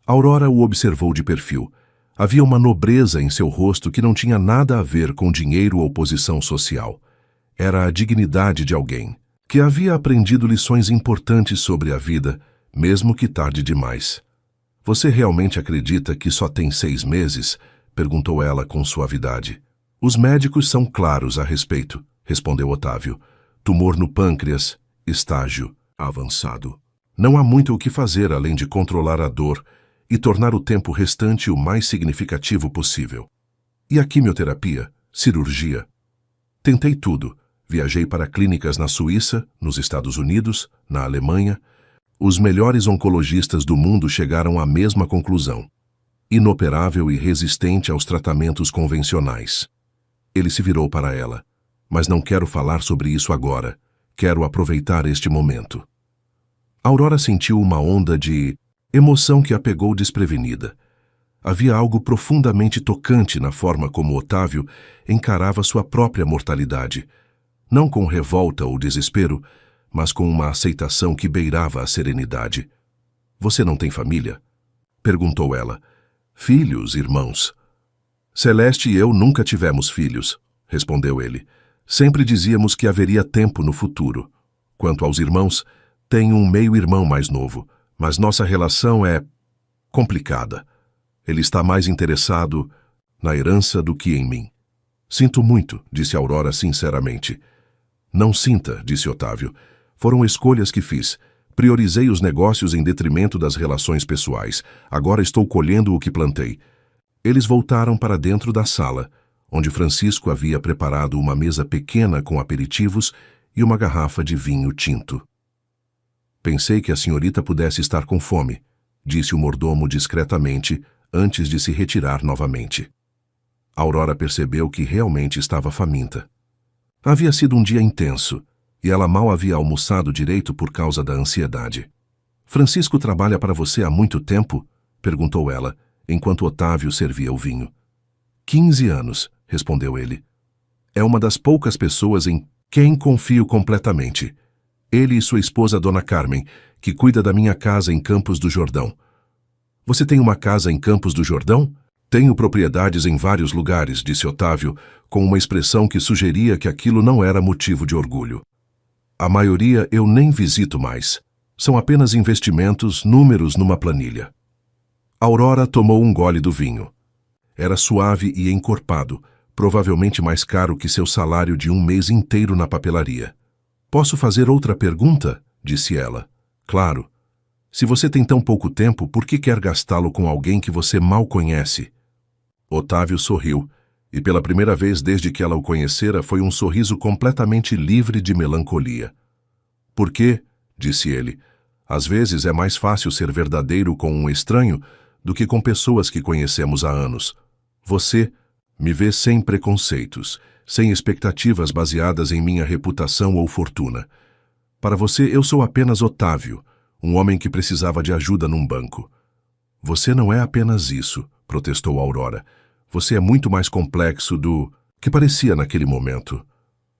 Aurora o observou de perfil. Havia uma nobreza em seu rosto que não tinha nada a ver com dinheiro ou posição social. Era a dignidade de alguém, que havia aprendido lições importantes sobre a vida, mesmo que tarde demais. Você realmente acredita que só tem 6 meses? Perguntou ela com suavidade. Os médicos são claros a respeito, respondeu Otávio. Tumor no pâncreas, estágio avançado. Não há muito o que fazer além de controlar a dor e tornar o tempo restante o mais significativo possível. E a quimioterapia? Cirurgia? Tentei tudo. Viajei para clínicas na Suíça, nos Estados Unidos, na Alemanha. Os melhores oncologistas do mundo chegaram à mesma conclusão. Inoperável e resistente aos tratamentos convencionais. Ele se virou para ela. Mas não quero falar sobre isso agora. Quero aproveitar este momento. Aurora sentiu uma onda de emoção que a pegou desprevenida. Havia algo profundamente tocante na forma como Otávio encarava sua própria mortalidade. Não com revolta ou desespero, mas com uma aceitação que beirava a serenidade. Você não tem família? Perguntou ela. Filhos, irmãos? Celeste e eu nunca tivemos filhos, respondeu ele. Sempre dizíamos que haveria tempo no futuro. Quanto aos irmãos, tenho um meio-irmão mais novo, mas nossa relação é complicada. Ele está mais interessado na herança do que em mim. Sinto muito, disse Aurora sinceramente. Não sinta, disse Otávio. Foram escolhas que fiz. Priorizei os negócios em detrimento das relações pessoais. Agora estou colhendo o que plantei. Eles voltaram para dentro da sala, onde Francisco havia preparado uma mesa pequena com aperitivos e uma garrafa de vinho tinto. Pensei que a senhorita pudesse estar com fome, disse o mordomo discretamente, antes de se retirar novamente. Aurora percebeu que realmente estava faminta. Havia sido um dia intenso, e ela mal havia almoçado direito por causa da ansiedade. Francisco trabalha para você há muito tempo? Perguntou ela, enquanto Otávio servia o vinho. 15 anos, respondeu ele. É uma das poucas pessoas em quem confio completamente. Ele e sua esposa, Dona Carmen, que cuida da minha casa em Campos do Jordão. Você tem uma casa em Campos do Jordão? Tenho propriedades em vários lugares, disse Otávio, com uma expressão que sugeria que aquilo não era motivo de orgulho. A maioria eu nem visito mais. São apenas investimentos, números numa planilha. Aurora tomou um gole do vinho. Era suave e encorpado, provavelmente mais caro que seu salário de um mês inteiro na papelaria. Posso fazer outra pergunta? Disse ela. Claro. Se você tem tão pouco tempo, por que quer gastá-lo com alguém que você mal conhece? Otávio sorriu, e pela primeira vez desde que ela o conhecera foi um sorriso completamente livre de melancolia. Por quê? Disse ele. Às vezes é mais fácil ser verdadeiro com um estranho do que com pessoas que conhecemos há anos. Você me vê sem preconceitos, sem expectativas baseadas em minha reputação ou fortuna. Para você, eu sou apenas Otávio, um homem que precisava de ajuda num banco. Você não é apenas isso, protestou Aurora. Você é muito mais complexo do que parecia naquele momento.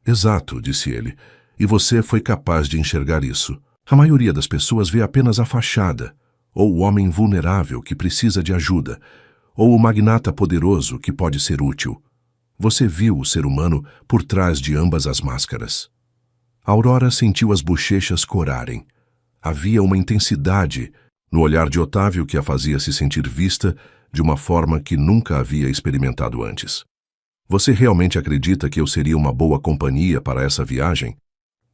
Exato, disse ele, e você foi capaz de enxergar isso. A maioria das pessoas vê apenas a fachada, ou o homem vulnerável que precisa de ajuda, ou o magnata poderoso que pode ser útil. Você viu o ser humano por trás de ambas as máscaras. Aurora sentiu as bochechas corarem. Havia uma intensidade no olhar de Otávio que a fazia se sentir vista de uma forma que nunca havia experimentado antes. Você realmente acredita que eu seria uma boa companhia para essa viagem?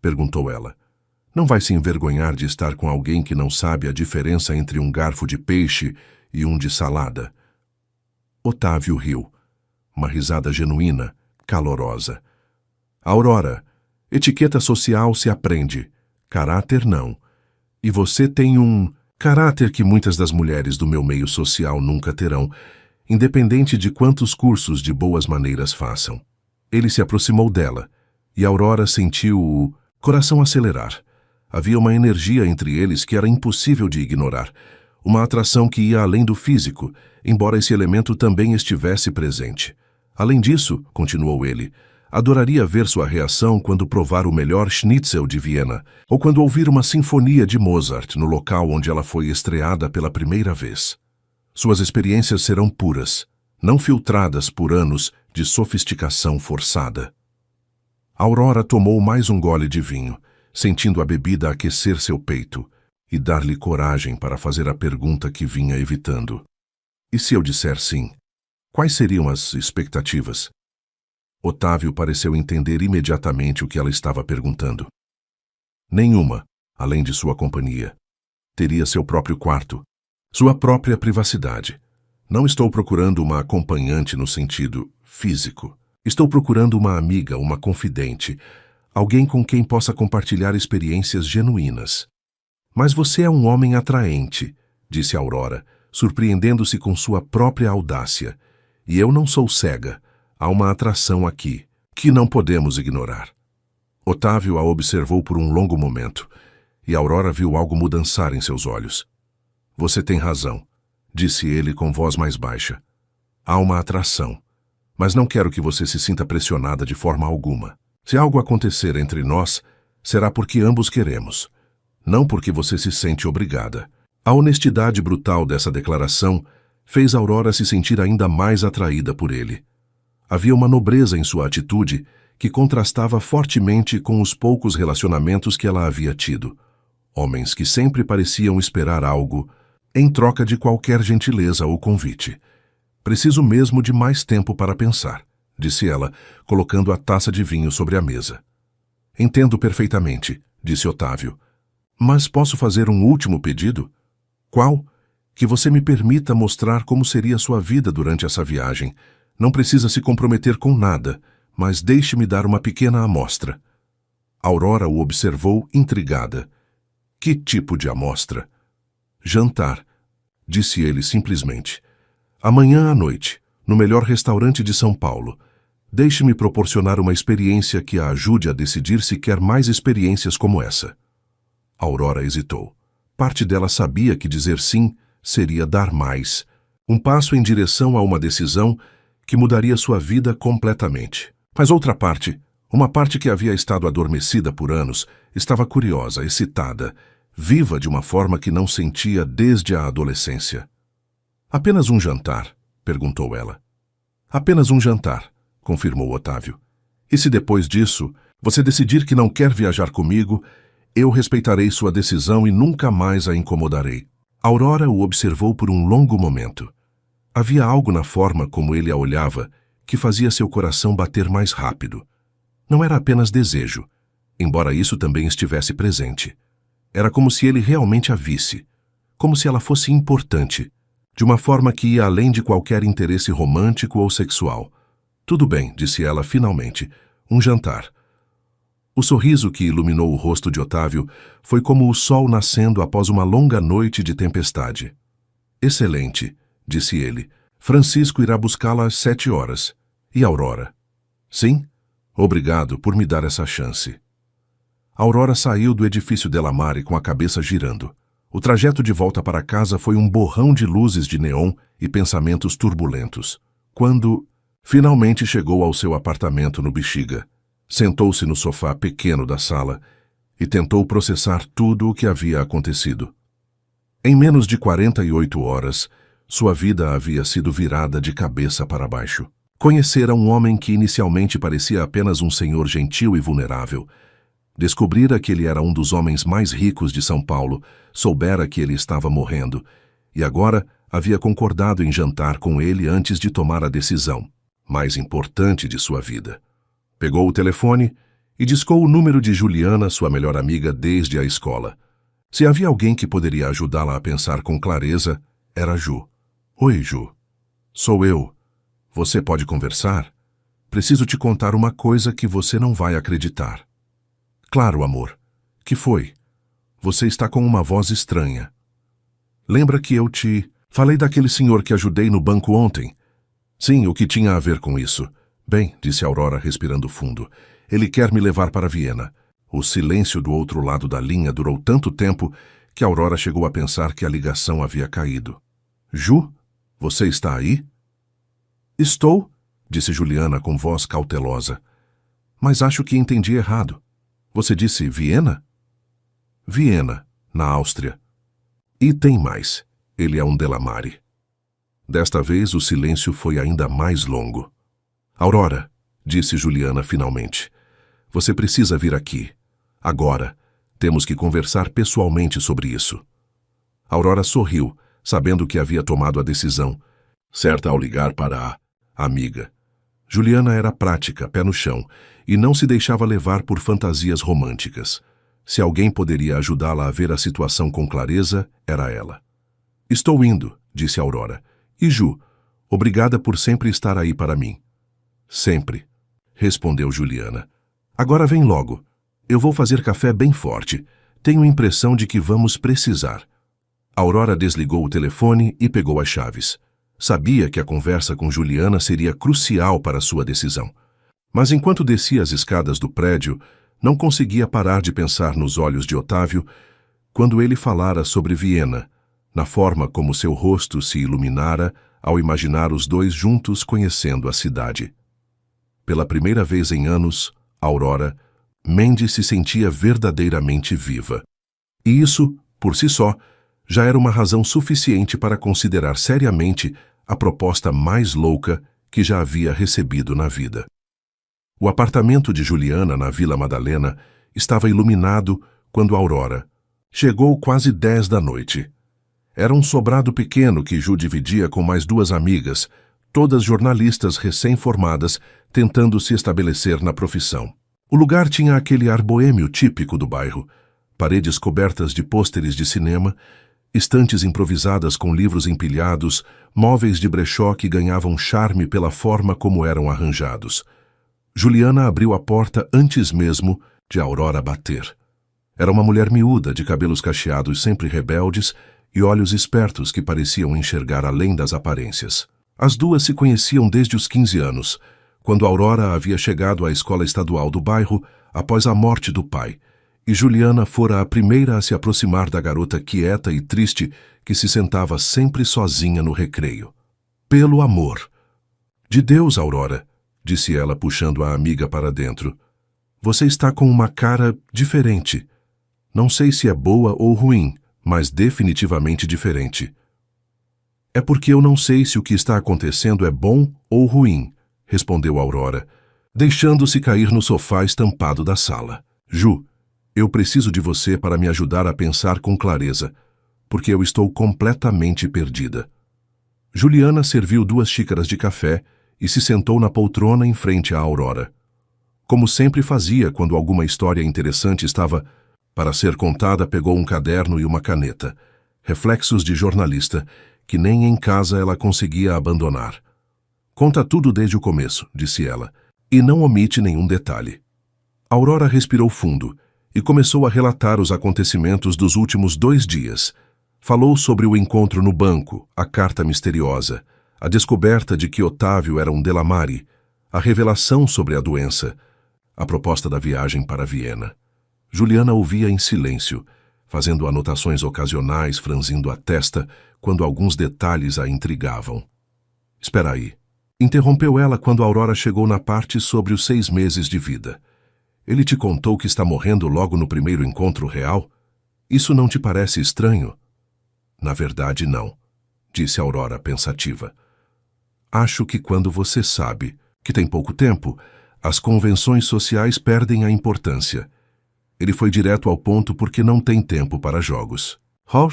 Perguntou ela. Não vai se envergonhar de estar com alguém que não sabe a diferença entre um garfo de peixe e um de salada? Otávio riu. Uma risada genuína, calorosa. Aurora, etiqueta social se aprende, caráter não. E você tem um Caráter que muitas das mulheres do meu meio social nunca terão, independente de quantos cursos de boas maneiras façam. Ele se aproximou dela, e Aurora sentiu o coração acelerar. Havia uma energia entre eles que era impossível de ignorar, uma atração que ia além do físico, embora esse elemento também estivesse presente. Além disso, continuou ele, adoraria ver sua reação quando provar o melhor schnitzel de Viena, ou quando ouvir uma sinfonia de Mozart no local onde ela foi estreada pela primeira vez. Suas experiências serão puras, não filtradas por anos de sofisticação forçada. Aurora tomou mais um gole de vinho, sentindo a bebida aquecer seu peito e dar-lhe coragem para fazer a pergunta que vinha evitando. E se eu disser sim? Quais seriam as expectativas? Otávio pareceu entender imediatamente o que ela estava perguntando. Nenhuma, além de sua companhia. Teria seu próprio quarto, sua própria privacidade. Não estou procurando uma acompanhante no sentido físico. Estou procurando uma amiga, uma confidente, alguém com quem possa compartilhar experiências genuínas. Mas você é um homem atraente, disse Aurora, surpreendendo-se com sua própria audácia. E eu não sou cega. Há uma atração aqui, que não podemos ignorar. Otávio a observou por um longo momento, e Aurora viu algo mudançar em seus olhos. Você tem razão, disse ele com voz mais baixa. Há uma atração, mas não quero que você se sinta pressionada de forma alguma. Se algo acontecer entre nós, será porque ambos queremos, não porque você se sente obrigada. A honestidade brutal dessa declaração fez Aurora se sentir ainda mais atraída por ele. Havia uma nobreza em sua atitude que contrastava fortemente com os poucos relacionamentos que ela havia tido. Homens que sempre pareciam esperar algo em troca de qualquer gentileza ou convite. Preciso mesmo de mais tempo para pensar, disse ela, colocando a taça de vinho sobre a mesa. Entendo perfeitamente, disse Otávio. Mas posso fazer um último pedido? Qual? Que você me permita mostrar como seria sua vida durante essa viagem. Não precisa se comprometer com nada, mas deixe-me dar uma pequena amostra. Aurora o observou intrigada. Que tipo de amostra? Jantar, disse ele simplesmente. Amanhã à noite, no melhor restaurante de São Paulo. Deixe-me proporcionar uma experiência que a ajude a decidir se quer mais experiências como essa. Aurora hesitou. Parte dela sabia que dizer sim seria dar mais. Um passo em direção a uma decisão que mudaria sua vida completamente. Mas outra parte, uma parte que havia estado adormecida por anos, estava curiosa, excitada, viva de uma forma que não sentia desde a adolescência. Apenas um jantar? Perguntou ela. Apenas um jantar, confirmou Otávio. E se depois disso você decidir que não quer viajar comigo, eu respeitarei sua decisão e nunca mais a incomodarei. Aurora o observou por um longo momento. Havia algo na forma como ele a olhava que fazia seu coração bater mais rápido. Não era apenas desejo, embora isso também estivesse presente. Era como se ele realmente a visse, como se ela fosse importante, de uma forma que ia além de qualquer interesse romântico ou sexual. Tudo bem, disse ela finalmente, um jantar. O sorriso que iluminou o rosto de Otávio foi como o sol nascendo após uma longa noite de tempestade. Excelente, disse ele. Francisco irá buscá-la às 7 horas. E Aurora? Sim? Obrigado por me dar essa chance. Aurora saiu do edifício Delamare com a cabeça girando. O trajeto de volta para casa foi um borrão de luzes de neon e pensamentos turbulentos. Quando finalmente chegou ao seu apartamento no Bexiga, sentou-se no sofá pequeno da sala e tentou processar tudo o que havia acontecido. Em menos de 48 horas, sua vida havia sido virada de cabeça para baixo. Conhecera um homem que inicialmente parecia apenas um senhor gentil e vulnerável. Descobrira que ele era um dos homens mais ricos de São Paulo, soubera que ele estava morrendo, e agora havia concordado em jantar com ele antes de tomar a decisão mais importante de sua vida. Pegou o telefone e discou o número de Juliana, sua melhor amiga desde a escola. Se havia alguém que poderia ajudá-la a pensar com clareza, era Ju. Oi, Ju. Sou eu. Você pode conversar? Preciso te contar uma coisa que você não vai acreditar. Claro, amor. Que foi? Você está com uma voz estranha. Lembra que eu te falei daquele senhor que ajudei no banco ontem? Sim, o que tinha a ver com isso? Bem, disse Aurora respirando fundo, ele quer me levar para Viena. O silêncio do outro lado da linha durou tanto tempo que Aurora chegou a pensar que a ligação havia caído. Ju, você está aí? Estou, disse Juliana com voz cautelosa. Mas acho que entendi errado. Você disse Viena? Viena, na Áustria. E tem mais. Ele é um Delamare. Desta vez o silêncio foi ainda mais longo. Aurora, disse Juliana finalmente, você precisa vir aqui. Agora, temos que conversar pessoalmente sobre isso. Aurora sorriu, sabendo que havia tomado a decisão, certa ao ligar para a amiga. Juliana era prática, pé no chão, e não se deixava levar por fantasias românticas. Se alguém poderia ajudá-la a ver a situação com clareza, era ela. Estou indo, disse Aurora. E Ju, obrigada por sempre estar aí para mim. Sempre, respondeu Juliana. Agora vem logo. Eu vou fazer café bem forte. Tenho a impressão de que vamos precisar. Aurora desligou o telefone e pegou as chaves. Sabia que a conversa com Juliana seria crucial para sua decisão. Mas enquanto descia as escadas do prédio, não conseguia parar de pensar nos olhos de Otávio quando ele falara sobre Viena, na forma como seu rosto se iluminara ao imaginar os dois juntos conhecendo a cidade. Pela primeira vez em anos, Aurora, Mandy se sentia verdadeiramente viva. E isso, por si só, já era uma razão suficiente para considerar seriamente a proposta mais louca que já havia recebido na vida. O apartamento de Juliana na Vila Madalena estava iluminado quando Aurora chegou quase 10 da noite. Era um sobrado pequeno que Ju dividia com mais duas amigas, todas jornalistas recém-formadas, tentando se estabelecer na profissão. O lugar tinha aquele ar boêmio típico do bairro, paredes cobertas de pôsteres de cinema, estantes improvisadas com livros empilhados, móveis de brechó que ganhavam charme pela forma como eram arranjados. Juliana abriu a porta antes mesmo de Aurora bater. Era uma mulher miúda, de cabelos cacheados sempre rebeldes e olhos espertos que pareciam enxergar além das aparências. As duas se conheciam desde os 15 anos, quando Aurora havia chegado à escola estadual do bairro após a morte do pai, e Juliana fora a primeira a se aproximar da garota quieta e triste que se sentava sempre sozinha no recreio. Pelo amor! De Deus, Aurora, disse ela puxando a amiga para dentro. Você está com uma cara diferente. Não sei se é boa ou ruim, mas definitivamente diferente. É porque eu não sei se o que está acontecendo é bom ou ruim, respondeu Aurora, deixando-se cair no sofá estampado da sala. Ju, eu preciso de você para me ajudar a pensar com clareza, porque eu estou completamente perdida. Juliana serviu 2 xícaras de café e se sentou na poltrona em frente à Aurora. Como sempre fazia quando alguma história interessante estava para ser contada, pegou um caderno e uma caneta, reflexos de jornalista, que nem em casa ela conseguia abandonar. Conta tudo desde o começo, disse ela, e não omite nenhum detalhe. Aurora respirou fundo e começou a relatar os acontecimentos dos últimos 2 dias. Falou sobre o encontro no banco, a carta misteriosa, a descoberta de que Otávio era um Delamare, a revelação sobre a doença, a proposta da viagem para Viena. Juliana ouvia em silêncio, fazendo anotações ocasionais, franzindo a testa, quando alguns detalhes a intrigavam. Espera aí. Interrompeu ela quando Aurora chegou na parte sobre os 6 meses de vida. Ele te contou que está morrendo logo no primeiro encontro real? Isso não te parece estranho? Na verdade, não, disse Aurora pensativa. Acho que quando você sabe que tem pouco tempo, as convenções sociais perdem a importância. Ele foi direto ao ponto porque não tem tempo para jogos.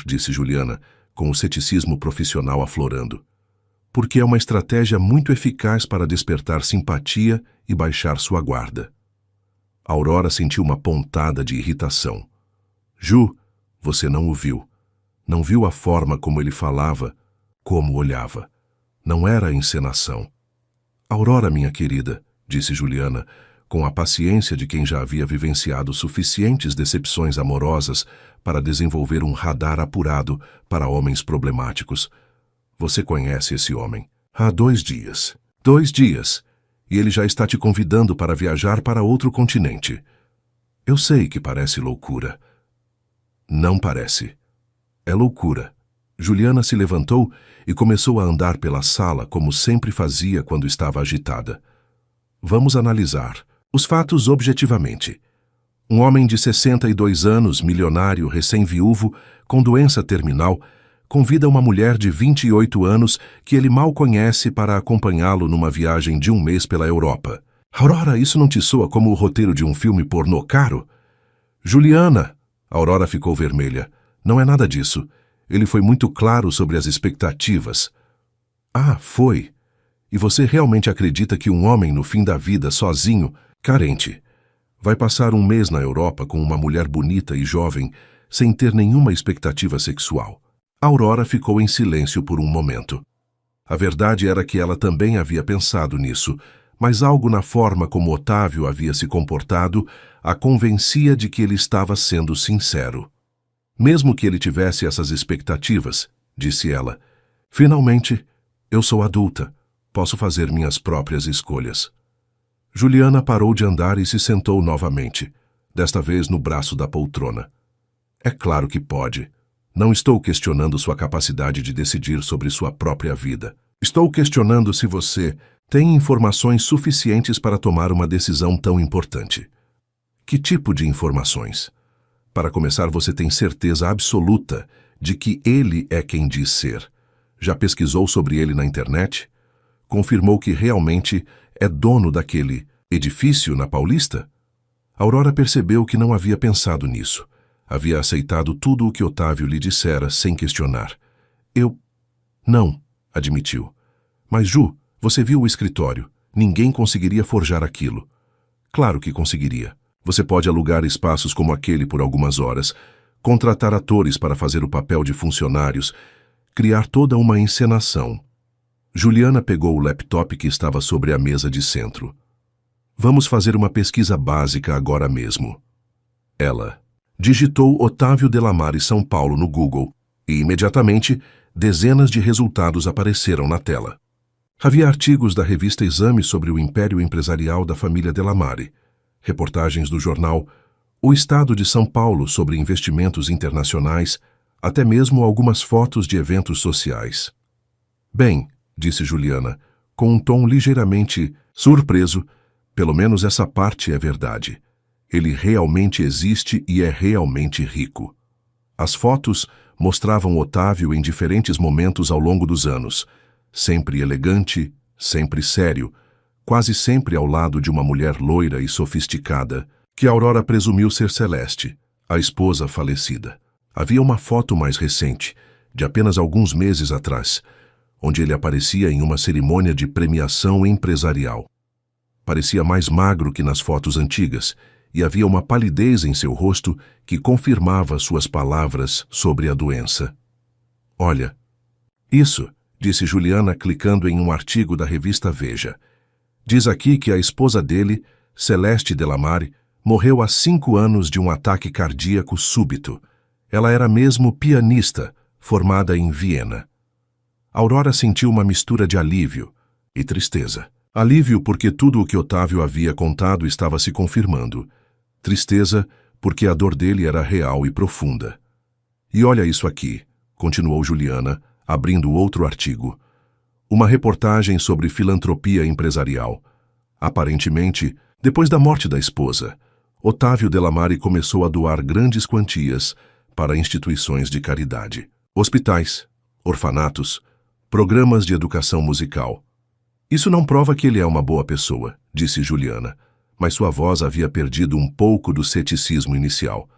Disse Juliana, com o ceticismo profissional aflorando. Porque é uma estratégia muito eficaz para despertar simpatia e baixar sua guarda. Aurora sentiu uma pontada de irritação. Ju, você não o viu. Não viu a forma como ele falava, como olhava. Não era encenação. Aurora, minha querida, disse Juliana, com a paciência de quem já havia vivenciado suficientes decepções amorosas para desenvolver um radar apurado para homens problemáticos. Você conhece esse homem. Há 2 dias. 2 dias. E ele já está te convidando para viajar para outro continente. Eu sei que parece loucura. Não parece. É loucura. Juliana se levantou e começou a andar pela sala como sempre fazia quando estava agitada. Vamos analisar os fatos objetivamente. Um homem de 62 anos, milionário, recém-viúvo, com doença terminal, convida uma mulher de 28 anos que ele mal conhece para acompanhá-lo numa viagem de 1 mês pela Europa. Aurora, isso não te soa como o roteiro de um filme pornô caro? Juliana! Aurora ficou vermelha. Não é nada disso. Ele foi muito claro sobre as expectativas. Ah, foi. E você realmente acredita que um homem no fim da vida, sozinho, carente, vai passar 1 mês na Europa com uma mulher bonita e jovem, sem ter nenhuma expectativa sexual? Aurora ficou em silêncio por um momento. A verdade era que ela também havia pensado nisso, mas algo na forma como Otávio havia se comportado a convencia de que ele estava sendo sincero. Mesmo que ele tivesse essas expectativas, disse ela, finalmente, eu sou adulta, posso fazer minhas próprias escolhas. Juliana parou de andar e se sentou novamente, desta vez no braço da poltrona. É claro que pode. Não estou questionando sua capacidade de decidir sobre sua própria vida. Estou questionando se você tem informações suficientes para tomar uma decisão tão importante. Que tipo de informações? Para começar, você tem certeza absoluta de que ele é quem diz ser. Já pesquisou sobre ele na internet? Confirmou que realmente é dono daquele edifício na Paulista? Aurora percebeu que não havia pensado nisso. Havia aceitado tudo o que Otávio lhe dissera sem questionar. Não, admitiu. Mas, Ju, você viu o escritório. Ninguém conseguiria forjar aquilo. Claro que conseguiria. Você pode alugar espaços como aquele por algumas horas, contratar atores para fazer o papel de funcionários, criar toda uma encenação. Juliana pegou o laptop que estava sobre a mesa de centro. Vamos fazer uma pesquisa básica agora mesmo. Ela digitou Otávio Delamare São Paulo no Google e, imediatamente, dezenas de resultados apareceram na tela. Havia artigos da revista Exame sobre o império empresarial da família Delamare, reportagens do jornal O Estado de São Paulo sobre investimentos internacionais, até mesmo algumas fotos de eventos sociais. Bem, disse Juliana, com um tom ligeiramente surpreso, pelo menos essa parte é verdade. Ele realmente existe e é realmente rico. As fotos mostravam Otávio em diferentes momentos ao longo dos anos, sempre elegante, sempre sério, quase sempre ao lado de uma mulher loira e sofisticada, que Aurora presumiu ser Celeste, a esposa falecida. Havia uma foto mais recente, de apenas alguns meses atrás, onde ele aparecia em uma cerimônia de premiação empresarial. Parecia mais magro que nas fotos antigas, e havia uma palidez em seu rosto que confirmava suas palavras sobre a doença. Olha, isso, disse Juliana clicando em um artigo da revista Veja. Diz aqui que a esposa dele, Celeste Delamare, morreu há 5 anos de um ataque cardíaco súbito. Ela era mesmo pianista, formada em Viena. Aurora sentiu uma mistura de alívio e tristeza. Alívio porque tudo o que Otávio havia contado estava se confirmando. Tristeza porque a dor dele era real e profunda. E olha isso aqui, continuou Juliana, abrindo outro artigo. Uma reportagem sobre filantropia empresarial. Aparentemente, depois da morte da esposa, Otávio Delamare começou a doar grandes quantias para instituições de caridade, hospitais, orfanatos, programas de educação musical. Isso não prova que ele é uma boa pessoa, disse Juliana, mas sua voz havia perdido um pouco do ceticismo inicial.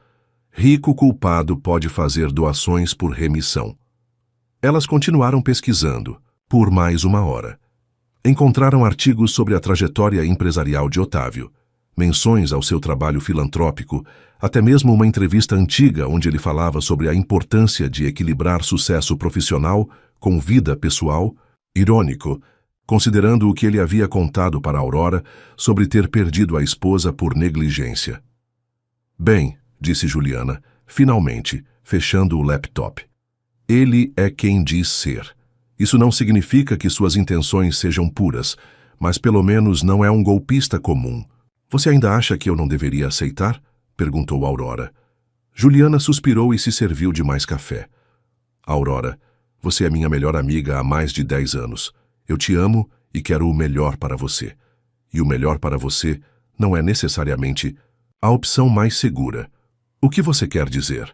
Rico culpado pode fazer doações por remissão. Elas continuaram pesquisando, por mais 1 hora. Encontraram artigos sobre a trajetória empresarial de Otávio, menções ao seu trabalho filantrópico, até mesmo uma entrevista antiga onde ele falava sobre a importância de equilibrar sucesso profissional com vida pessoal. Irônico, considerando o que ele havia contado para Aurora sobre ter perdido a esposa por negligência. Bem, disse Juliana, finalmente, fechando o laptop. Ele é quem diz ser. Isso não significa que suas intenções sejam puras, mas pelo menos não é um golpista comum. Você ainda acha que eu não deveria aceitar? Perguntou Aurora. Juliana suspirou e se serviu de mais café. Aurora, você é minha melhor amiga há mais de 10 anos. Eu te amo e quero o melhor para você. E o melhor para você não é necessariamente a opção mais segura. O que você quer dizer?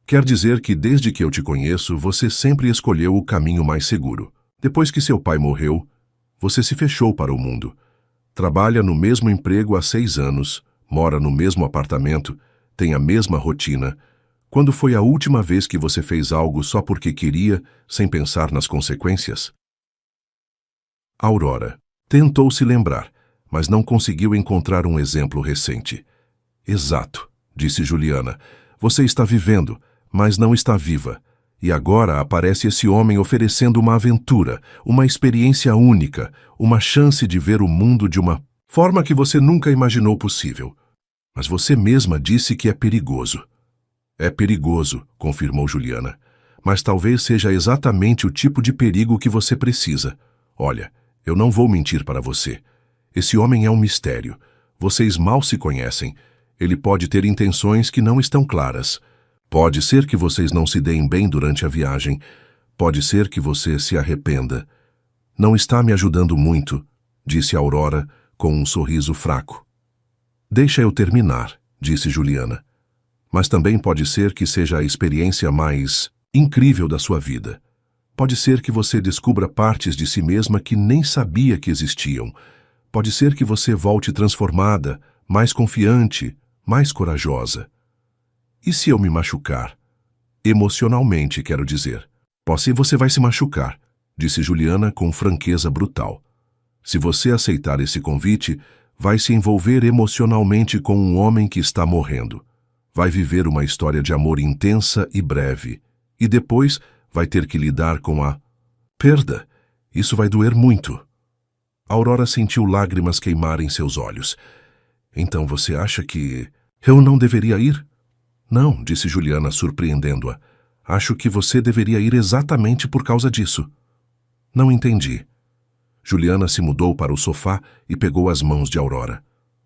Quer dizer que desde que eu te conheço, você sempre escolheu o caminho mais seguro. Depois que seu pai morreu, você se fechou para o mundo. Trabalha no mesmo emprego há 6 anos, mora no mesmo apartamento, tem a mesma rotina. Quando foi a última vez que você fez algo só porque queria, sem pensar nas consequências? Aurora tentou se lembrar, mas não conseguiu encontrar um exemplo recente. Exato, disse Juliana. Você está vivendo, mas não está viva. E agora aparece esse homem oferecendo uma aventura, uma experiência única, uma chance de ver o mundo de uma forma que você nunca imaginou possível. Mas você mesma disse que é perigoso. É perigoso, confirmou Juliana. Mas talvez seja exatamente o tipo de perigo que você precisa. Olha, eu não vou mentir para você. Esse homem é um mistério. Vocês mal se conhecem. Ele pode ter intenções que não estão claras. Pode ser que vocês não se deem bem durante a viagem. Pode ser que você se arrependa. Não está me ajudando muito, disse Aurora com um sorriso fraco. Deixa eu terminar, disse Juliana. Mas também pode ser que seja a experiência mais incrível da sua vida. Pode ser que você descubra partes de si mesma que nem sabia que existiam. Pode ser que você volte transformada, mais confiante, mais corajosa. E se eu me machucar? Emocionalmente, quero dizer. Você vai se machucar, disse Juliana com franqueza brutal. Se você aceitar esse convite, vai se envolver emocionalmente com um homem que está morrendo. Vai viver uma história de amor intensa e breve. E depois vai ter que lidar com a perda. Isso vai doer muito. Aurora sentiu lágrimas queimarem seus olhos. Então você acha que eu não deveria ir? Não, disse Juliana, surpreendendo-a. Acho que você deveria ir exatamente por causa disso. Não entendi. Juliana se mudou para o sofá e pegou as mãos de Aurora.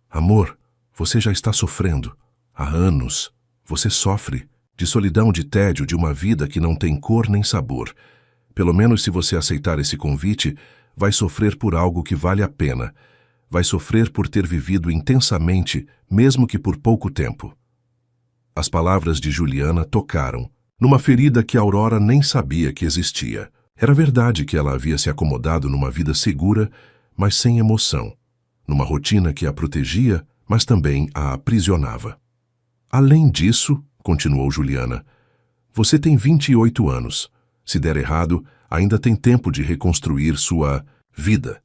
Amor, você já está sofrendo. Há anos. Você sofre de solidão, de tédio, de uma vida que não tem cor nem sabor. Pelo menos se você aceitar esse convite, vai sofrer por algo que vale a pena. Vai sofrer por ter vivido intensamente, mesmo que por pouco tempo. As palavras de Juliana tocaram, numa ferida que Aurora nem sabia que existia. Era verdade que ela havia se acomodado numa vida segura, mas sem emoção, numa rotina que a protegia, mas também a aprisionava. Além disso, continuou Juliana, você tem 28 anos. Se der errado, ainda tem tempo de reconstruir sua vida.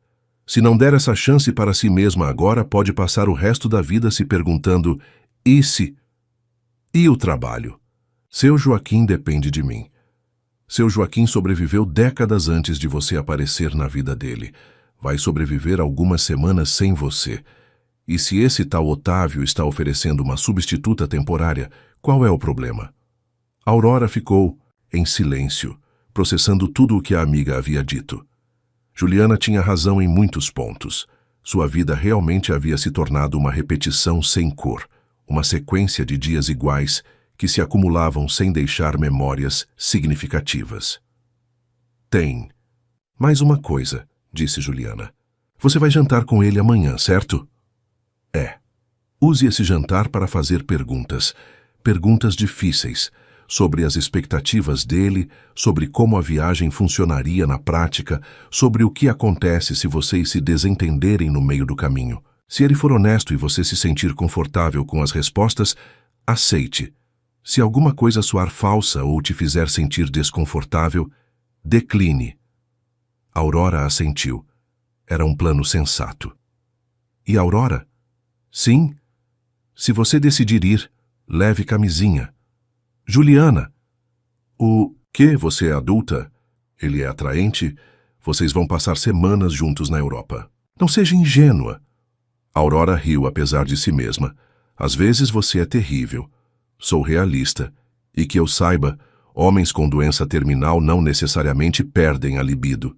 Se não der essa chance para si mesma agora, pode passar o resto da vida se perguntando, e se? E o trabalho? Seu Joaquim depende de mim. Seu Joaquim sobreviveu décadas antes de você aparecer na vida dele. Vai sobreviver algumas semanas sem você. E se esse tal Otávio está oferecendo uma substituta temporária, qual é o problema? Aurora ficou em silêncio, processando tudo o que a amiga havia dito. Juliana tinha razão em muitos pontos. Sua vida realmente havia se tornado uma repetição sem cor, uma sequência de dias iguais que se acumulavam sem deixar memórias significativas. Tem mais uma coisa, disse Juliana. Você vai jantar com ele amanhã, certo? É. Use esse jantar para fazer perguntas difíceis, sobre as expectativas dele, sobre como a viagem funcionaria na prática, sobre o que acontece se vocês se desentenderem no meio do caminho. Se ele for honesto e você se sentir confortável com as respostas, aceite. Se alguma coisa soar falsa ou te fizer sentir desconfortável, decline. Aurora assentiu. Era um plano sensato. E Aurora? Sim. Se você decidir ir, leve camisinha. Juliana! O que? Você é adulta? Ele é atraente? Vocês vão passar semanas juntos na Europa. Não seja ingênua. Aurora riu apesar de si mesma. Às vezes você é terrível. Sou realista. E que eu saiba, homens com doença terminal não necessariamente perdem a libido.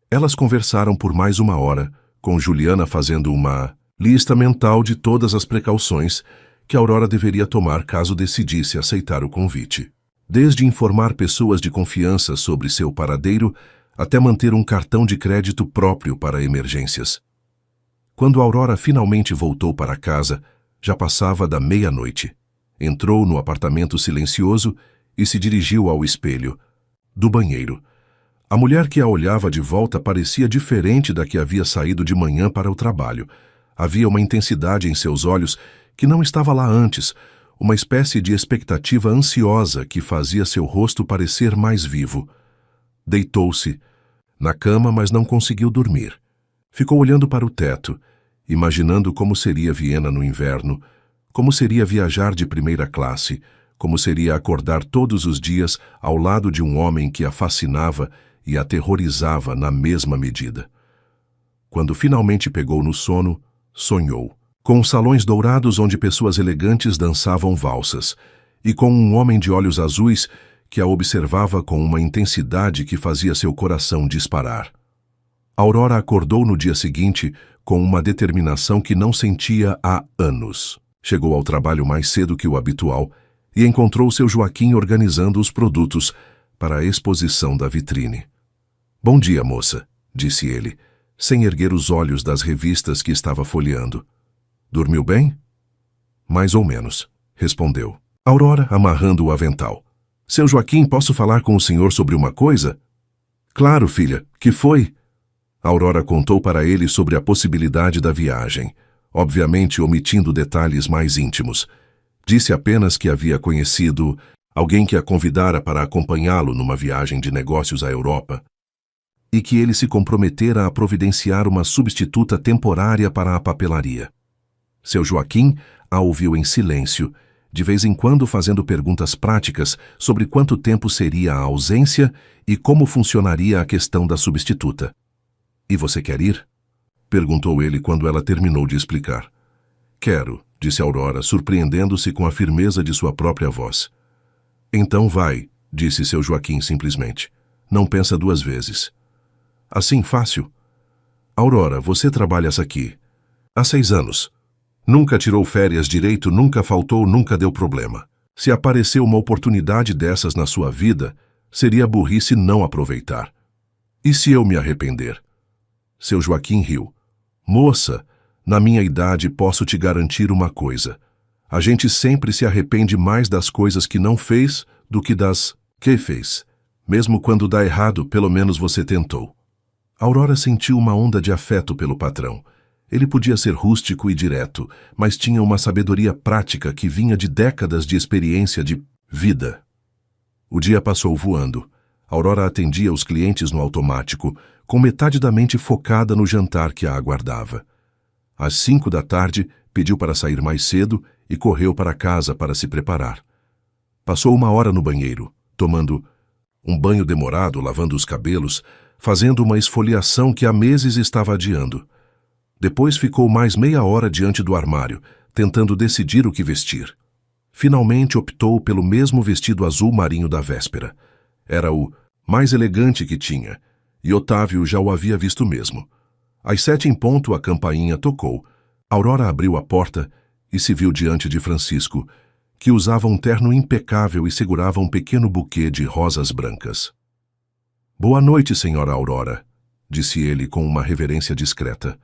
Elas conversaram por mais 1 hora, com Juliana fazendo uma lista mental de todas as precauções que Aurora deveria tomar caso decidisse aceitar o convite. Desde informar pessoas de confiança sobre seu paradeiro, até manter um cartão de crédito próprio para emergências. Quando Aurora finalmente voltou para casa, já passava da meia-noite. Entrou no apartamento silencioso e se dirigiu ao espelho do banheiro. A mulher que a olhava de volta parecia diferente da que havia saído de manhã para o trabalho. Havia uma intensidade em seus olhos que não estava lá antes, uma espécie de expectativa ansiosa que fazia seu rosto parecer mais vivo. Deitou-se na cama, mas não conseguiu dormir. Ficou olhando para o teto, imaginando como seria Viena no inverno, como seria viajar de primeira classe, como seria acordar todos os dias ao lado de um homem que a fascinava e aterrorizava na mesma medida. Quando finalmente pegou no sono, sonhou, com salões dourados onde pessoas elegantes dançavam valsas, e com um homem de olhos azuis que a observava com uma intensidade que fazia seu coração disparar. Aurora acordou no dia seguinte com uma determinação que não sentia há anos. Chegou ao trabalho mais cedo que o habitual e encontrou seu Joaquim organizando os produtos para a exposição da vitrine. "Bom dia, moça", disse ele, sem erguer os olhos das revistas que estava folheando. "Dormiu bem?" "Mais ou menos", respondeu Aurora, amarrando o avental. "Seu Joaquim, posso falar com o senhor sobre uma coisa?" "Claro, filha. Que foi?" Aurora contou para ele sobre a possibilidade da viagem, obviamente omitindo detalhes mais íntimos. Disse apenas que havia conhecido alguém que a convidara para acompanhá-lo numa viagem de negócios à Europa e que ele se comprometera a providenciar uma substituta temporária para a papelaria. Seu Joaquim a ouviu em silêncio, de vez em quando fazendo perguntas práticas sobre quanto tempo seria a ausência e como funcionaria a questão da substituta. "E você quer ir?" perguntou ele quando ela terminou de explicar. "Quero", disse Aurora, surpreendendo-se com a firmeza de sua própria voz. "Então vai", disse seu Joaquim simplesmente. "Não pensa 2 vezes." "Assim fácil?" "Aurora, você trabalha aqui há 6 anos. Nunca tirou férias direito, nunca faltou, nunca deu problema. Se apareceu uma oportunidade dessas na sua vida, seria burrice não aproveitar. E se eu me arrepender?" Seu Joaquim riu. "Moça, na minha idade posso te garantir uma coisa. A gente sempre se arrepende mais das coisas que não fez do que das que fez. Mesmo quando dá errado, pelo menos você tentou." Aurora sentiu uma onda de afeto pelo patrão. Ele podia ser rústico e direto, mas tinha uma sabedoria prática que vinha de décadas de experiência de vida. O dia passou voando. Aurora atendia os clientes no automático, com metade da mente focada no jantar que a aguardava. Às 5 da tarde, pediu para sair mais cedo e correu para casa para se preparar. Passou 1 hora no banheiro, tomando um banho demorado, lavando os cabelos, fazendo uma esfoliação que há meses estava adiando. Depois ficou mais meia hora diante do armário, tentando decidir o que vestir. Finalmente optou pelo mesmo vestido azul marinho da véspera. Era o mais elegante que tinha, e Otávio já o havia visto mesmo. Às 7 em ponto a campainha tocou. Aurora abriu a porta e se viu diante de Francisco, que usava um terno impecável e segurava um pequeno buquê de rosas brancas. "Boa noite, senhora Aurora", disse ele com uma reverência discreta.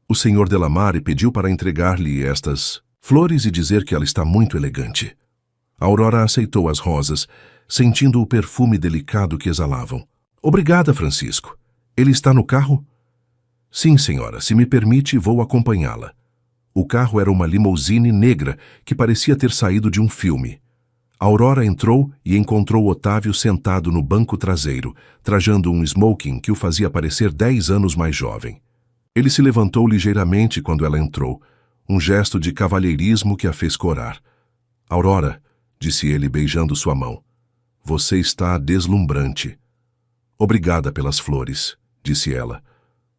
"O senhor Delamare pediu para entregar-lhe estas flores e dizer que ela está muito elegante." Aurora aceitou as rosas, sentindo o perfume delicado que exalavam. "Obrigada, Francisco. Ele está no carro?" "Sim, senhora. Se me permite, vou acompanhá-la." O carro era uma limousine negra que parecia ter saído de um filme. Aurora entrou e encontrou Otávio sentado no banco traseiro, trajando um smoking que o fazia parecer 10 anos mais jovem. Ele se levantou ligeiramente quando ela entrou, um gesto de cavalheirismo que a fez corar. "Aurora", disse ele beijando sua mão, "você está deslumbrante." Obrigada pelas flores, disse ela.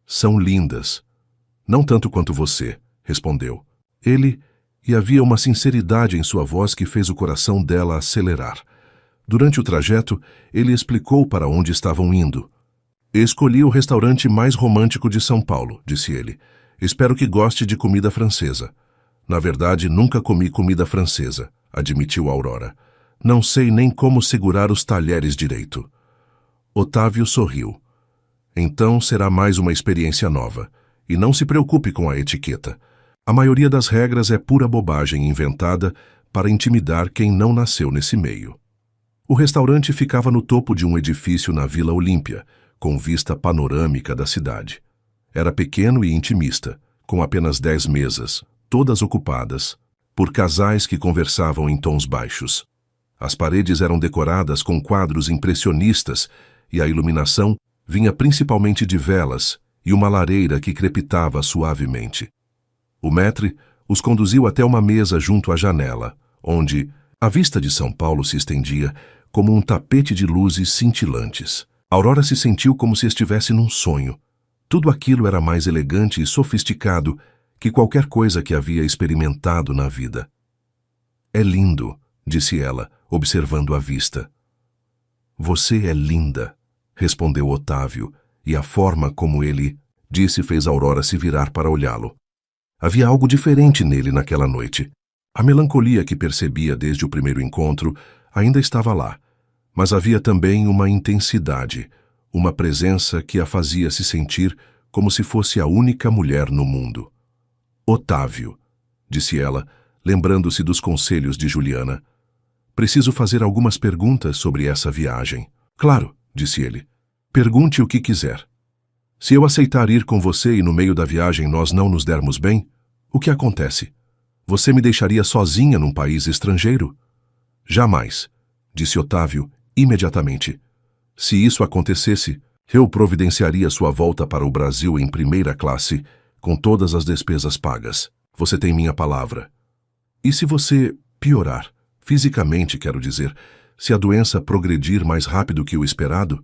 São lindas. Não tanto quanto você, respondeu. E havia uma sinceridade em sua voz que fez o coração dela acelerar. Durante o trajeto, ele explicou para onde estavam indo. Escolhi o restaurante mais romântico de São Paulo, disse ele. Espero que goste de comida francesa. Na verdade, nunca comi comida francesa, admitiu Aurora. Não sei nem como segurar os talheres direito. Otávio sorriu. Então será mais uma experiência nova. E não se preocupe com a etiqueta. A maioria das regras é pura bobagem inventada para intimidar quem não nasceu nesse meio. O restaurante ficava no topo de um edifício na Vila Olímpia, com vista panorâmica da cidade. Era pequeno e intimista, com apenas 10 mesas, todas ocupadas, por casais que conversavam em tons baixos. As paredes eram decoradas com quadros impressionistas e a iluminação vinha principalmente de velas e uma lareira que crepitava suavemente. O maître os conduziu até uma mesa junto à janela, onde a vista de São Paulo se estendia como um tapete de luzes cintilantes. Aurora se sentiu como se estivesse num sonho. Tudo aquilo era mais elegante e sofisticado que qualquer coisa que havia experimentado na vida. É lindo, disse ela, observando a vista. Você é linda, respondeu Otávio, e a forma como ele disse fez Aurora se virar para olhá-lo. Havia algo diferente nele naquela noite. A melancolia que percebia desde o primeiro encontro ainda estava lá, mas havia também uma intensidade, uma presença que a fazia se sentir como se fosse a única mulher no mundo. Otávio, disse ela, lembrando-se dos conselhos de Juliana. Preciso fazer algumas perguntas sobre essa viagem. Claro, disse ele. Pergunte o que quiser. Se eu aceitar ir com você e no meio da viagem nós não nos dermos bem, o que acontece? Você me deixaria sozinha num país estrangeiro? Jamais, disse Otávio imediatamente. Se isso acontecesse, eu providenciaria sua volta para o Brasil em primeira classe, com todas as despesas pagas. Você tem minha palavra. E se você piorar, fisicamente quero dizer, se a doença progredir mais rápido que o esperado?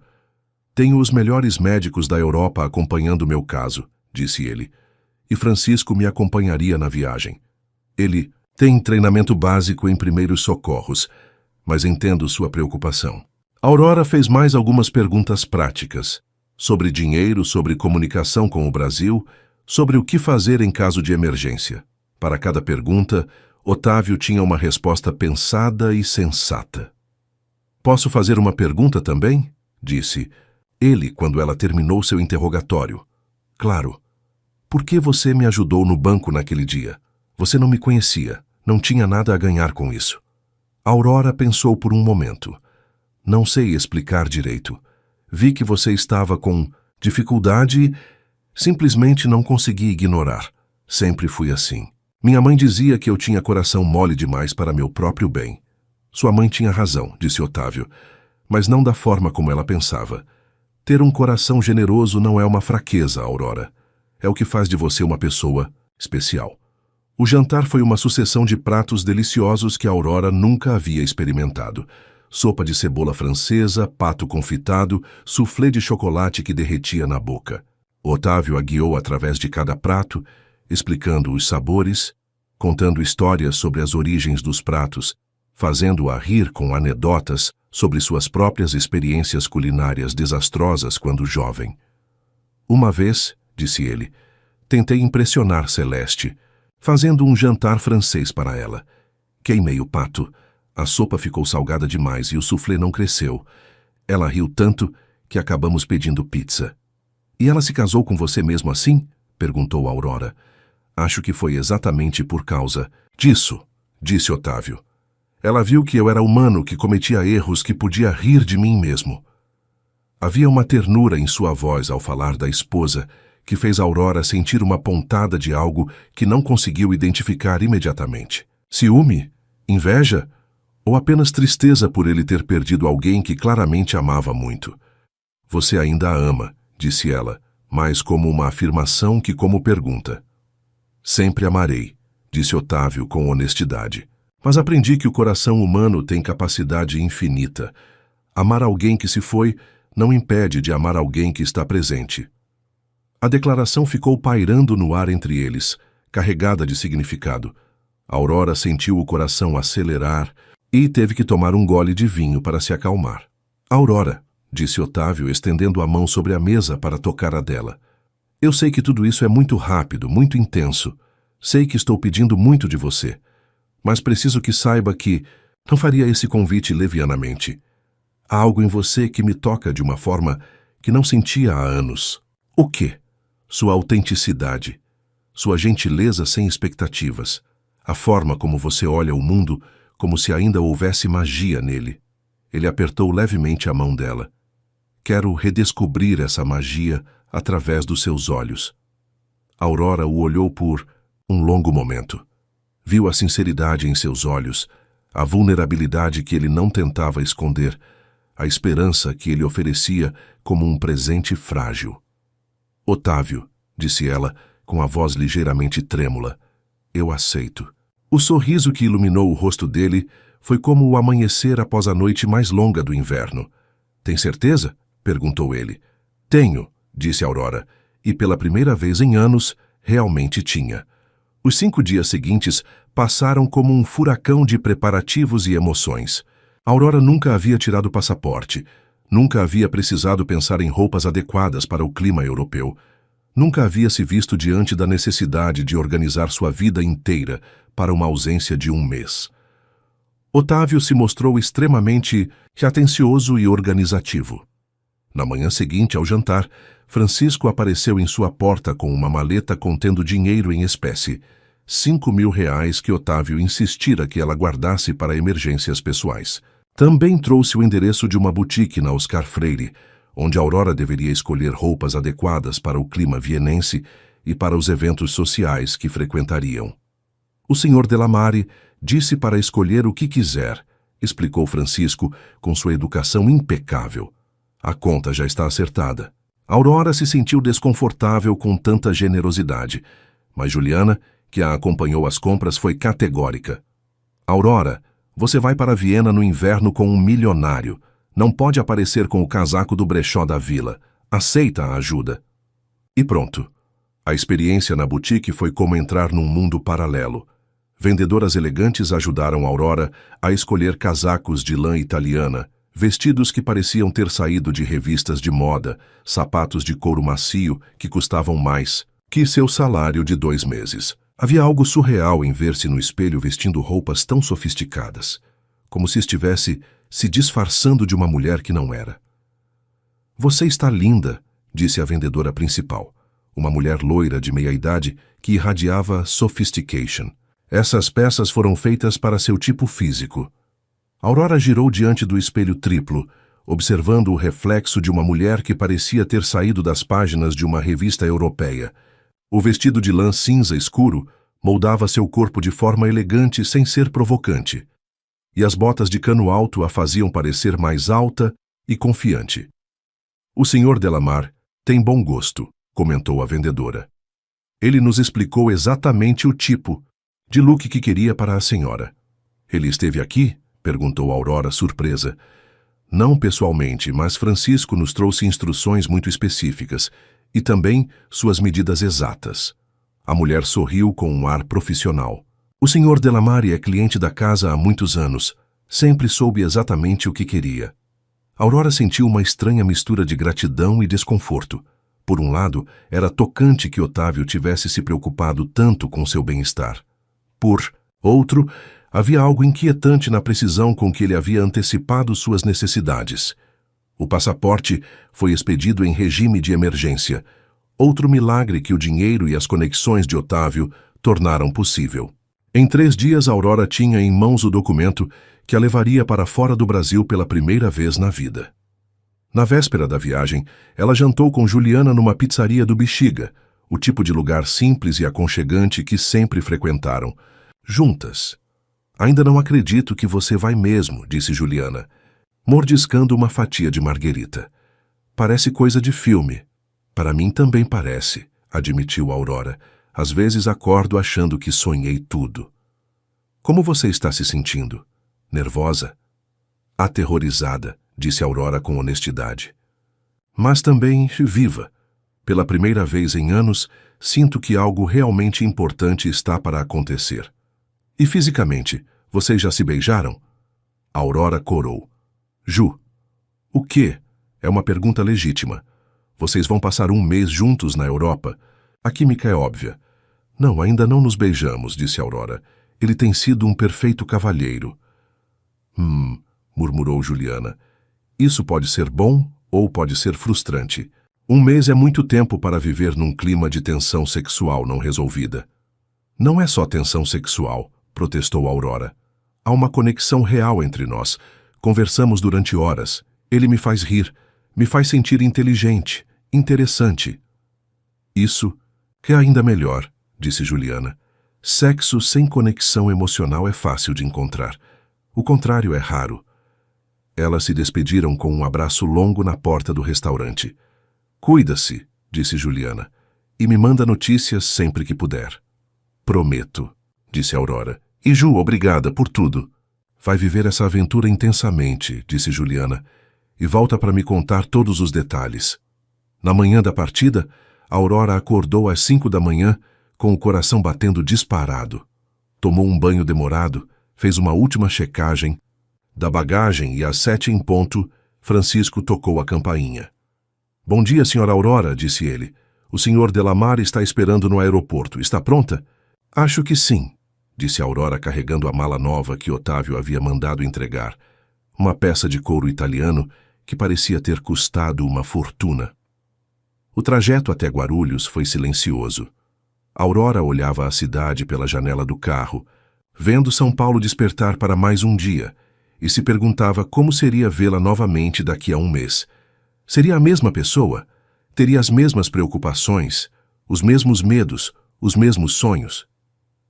Tenho os melhores médicos da Europa acompanhando meu caso, disse ele, e Francisco me acompanharia na viagem. Ele tem treinamento básico em primeiros socorros, mas entendo sua preocupação. Aurora fez mais algumas perguntas práticas, sobre dinheiro, sobre comunicação com o Brasil, sobre o que fazer em caso de emergência. Para cada pergunta, Otávio tinha uma resposta pensada e sensata. Posso fazer uma pergunta também? Disse ele quando ela terminou seu interrogatório. Claro. Por que você me ajudou no banco naquele dia? Você não me conhecia, não tinha nada a ganhar com isso. Aurora pensou por um momento. Não sei explicar direito. Vi que você estava com dificuldade e simplesmente não consegui ignorar. Sempre fui assim. Minha mãe dizia que eu tinha coração mole demais para meu próprio bem. Sua mãe tinha razão, disse Otávio, mas não da forma como ela pensava. Ter um coração generoso não é uma fraqueza, Aurora. É o que faz de você uma pessoa especial. O jantar foi uma sucessão de pratos deliciosos que a Aurora nunca havia experimentado. Sopa de cebola francesa, pato confitado, soufflé de chocolate que derretia na boca. Otávio a guiou através de cada prato, explicando os sabores, contando histórias sobre as origens dos pratos, fazendo-a rir com anedotas sobre suas próprias experiências culinárias desastrosas quando jovem. Uma vez, disse ele, tentei impressionar Celeste, fazendo um jantar francês para ela. Queimei o pato. A sopa ficou salgada demais e o soufflé não cresceu. Ela riu tanto que acabamos pedindo pizza. E ela se casou com você mesmo assim? Perguntou Aurora. Acho que foi exatamente por causa disso, disse Otávio. Ela viu que eu era humano, que cometia erros, que podia rir de mim mesmo. Havia uma ternura em sua voz ao falar da esposa, que fez Aurora sentir uma pontada de algo que não conseguiu identificar imediatamente. Ciúme? Inveja? Ou apenas tristeza por ele ter perdido alguém que claramente amava muito? Você ainda a ama, disse ela, mais como uma afirmação que como pergunta. Sempre amarei, disse Otávio com honestidade. Mas aprendi que o coração humano tem capacidade infinita. Amar alguém que se foi não impede de amar alguém que está presente. A declaração ficou pairando no ar entre eles, carregada de significado. Aurora sentiu o coração acelerar e teve que tomar um gole de vinho para se acalmar. Aurora, disse Otávio, estendendo a mão sobre a mesa para tocar a dela. Eu sei que tudo isso é muito rápido, muito intenso. Sei que estou pedindo muito de você. Mas preciso que saiba que não faria esse convite levianamente. Há algo em você que me toca de uma forma que não sentia há anos. O quê? Sua autenticidade. Sua gentileza sem expectativas. A forma como você olha o mundo como se ainda houvesse magia nele. Ele apertou levemente a mão dela. Quero redescobrir essa magia através dos seus olhos. Aurora o olhou por um longo momento. Viu a sinceridade em seus olhos, a vulnerabilidade que ele não tentava esconder, a esperança que ele oferecia como um presente frágil. Otávio, disse ela, com a voz ligeiramente trêmula, eu aceito. O sorriso que iluminou o rosto dele foi como o amanhecer após a noite mais longa do inverno. Tem certeza? Perguntou ele. Tenho, disse Aurora, e pela primeira vez em anos, realmente tinha. Os 5 dias seguintes passaram como um furacão de preparativos e emoções. Aurora nunca havia tirado o passaporte, nunca havia precisado pensar em roupas adequadas para o clima europeu, nunca havia se visto diante da necessidade de organizar sua vida inteira para uma ausência de 1 mês. Otávio se mostrou extremamente atencioso e organizativo. Na manhã seguinte, ao jantar, Francisco apareceu em sua porta com uma maleta contendo dinheiro em espécie, R$ 5.000 que Otávio insistira que ela guardasse para emergências pessoais. Também trouxe o endereço de uma boutique na Oscar Freire, onde Aurora deveria escolher roupas adequadas para o clima vienense e para os eventos sociais que frequentariam. O Sr. Delamare disse para escolher o que quiser, explicou Francisco com sua educação impecável. A conta já está acertada. Aurora se sentiu desconfortável com tanta generosidade, mas Juliana, que a acompanhou às compras, foi categórica. Aurora, você vai para Viena no inverno com um milionário. Não pode aparecer com o casaco do brechó da vila. Aceita a ajuda. E pronto. A experiência na boutique foi como entrar num mundo paralelo. Vendedoras elegantes ajudaram Aurora a escolher casacos de lã italiana, vestidos que pareciam ter saído de revistas de moda, sapatos de couro macio que custavam mais que seu salário de 2 meses. Havia algo surreal em ver-se no espelho vestindo roupas tão sofisticadas, como se estivesse se disfarçando de uma mulher que não era. Você está linda, disse a vendedora principal, uma mulher loira de meia-idade que irradiava sophistication. Essas peças foram feitas para seu tipo físico. Aurora girou diante do espelho triplo, observando o reflexo de uma mulher que parecia ter saído das páginas de uma revista europeia. O vestido de lã cinza escuro moldava seu corpo de forma elegante sem ser provocante, e as botas de cano alto a faziam parecer mais alta e confiante. O Sr. Delamare tem bom gosto, comentou a vendedora. Ele nos explicou exatamente o tipo de look que queria para a senhora. Ele esteve aqui? Perguntou Aurora, surpresa. Não pessoalmente, mas Francisco nos trouxe instruções muito específicas e também suas medidas exatas. A mulher sorriu com um ar profissional. O Sr. Delamare é cliente da casa há muitos anos. Sempre soube exatamente o que queria. Aurora sentiu uma estranha mistura de gratidão e desconforto. Por um lado, era tocante que Otávio tivesse se preocupado tanto com seu bem-estar. Por outro, havia algo inquietante na precisão com que ele havia antecipado suas necessidades. O passaporte foi expedido em regime de emergência, outro milagre que o dinheiro e as conexões de Otávio tornaram possível. Em 3 dias, Aurora tinha em mãos o documento que a levaria para fora do Brasil pela primeira vez na vida. Na véspera da viagem, ela jantou com Juliana numa pizzaria do Bexiga, o tipo de lugar simples e aconchegante que sempre frequentaram, juntas. Ainda não acredito que você vai mesmo, disse Juliana, mordiscando uma fatia de marguerita. Parece coisa de filme. Para mim também parece, admitiu Aurora. Às vezes acordo achando que sonhei tudo. Como você está se sentindo? Nervosa? Aterrorizada, disse Aurora com honestidade. mas também viva. Pela primeira vez em anos, sinto que algo realmente importante está para acontecer. E fisicamente, vocês já se beijaram? Aurora corou. Ju. O quê? É uma pergunta legítima. Vocês vão passar um mês juntos na Europa. A química é óbvia. Não, ainda não nos beijamos, disse Aurora. Ele tem sido um perfeito cavalheiro. Murmurou Juliana. Isso pode ser bom ou pode ser frustrante. Um mês é muito tempo para viver num clima de tensão sexual não resolvida. Não é só tensão sexual, protestou Aurora. Há uma conexão real entre nós. Conversamos durante horas. Ele me faz rir, me faz sentir inteligente, interessante. Isso é ainda melhor, disse Juliana. Sexo sem conexão emocional é fácil de encontrar. O contrário é raro. Elas se despediram com um abraço longo na porta do restaurante. Cuida-se, disse Juliana, e me manda notícias sempre que puder. Prometo, disse Aurora. E Ju, obrigada por tudo. Vai viver essa aventura intensamente, disse Juliana, e volta para me contar todos os detalhes. Na manhã da partida, Aurora acordou às 5 da manhã, com o coração batendo disparado. Tomou um banho demorado, fez uma última checagem da bagagem e às 7 em ponto, Francisco tocou a campainha. Bom dia, senhora Aurora, disse ele. O senhor Delamar está esperando no aeroporto. Está pronta? Acho que sim, disse Aurora carregando a mala nova que Otávio havia mandado entregar. Uma peça de couro italiano que parecia ter custado uma fortuna. O trajeto até Guarulhos foi silencioso. Aurora olhava a cidade pela janela do carro, vendo São Paulo despertar para mais um dia, e se perguntava como seria vê-la novamente daqui a um mês. Seria a mesma pessoa? Teria as mesmas preocupações, os mesmos medos, os mesmos sonhos?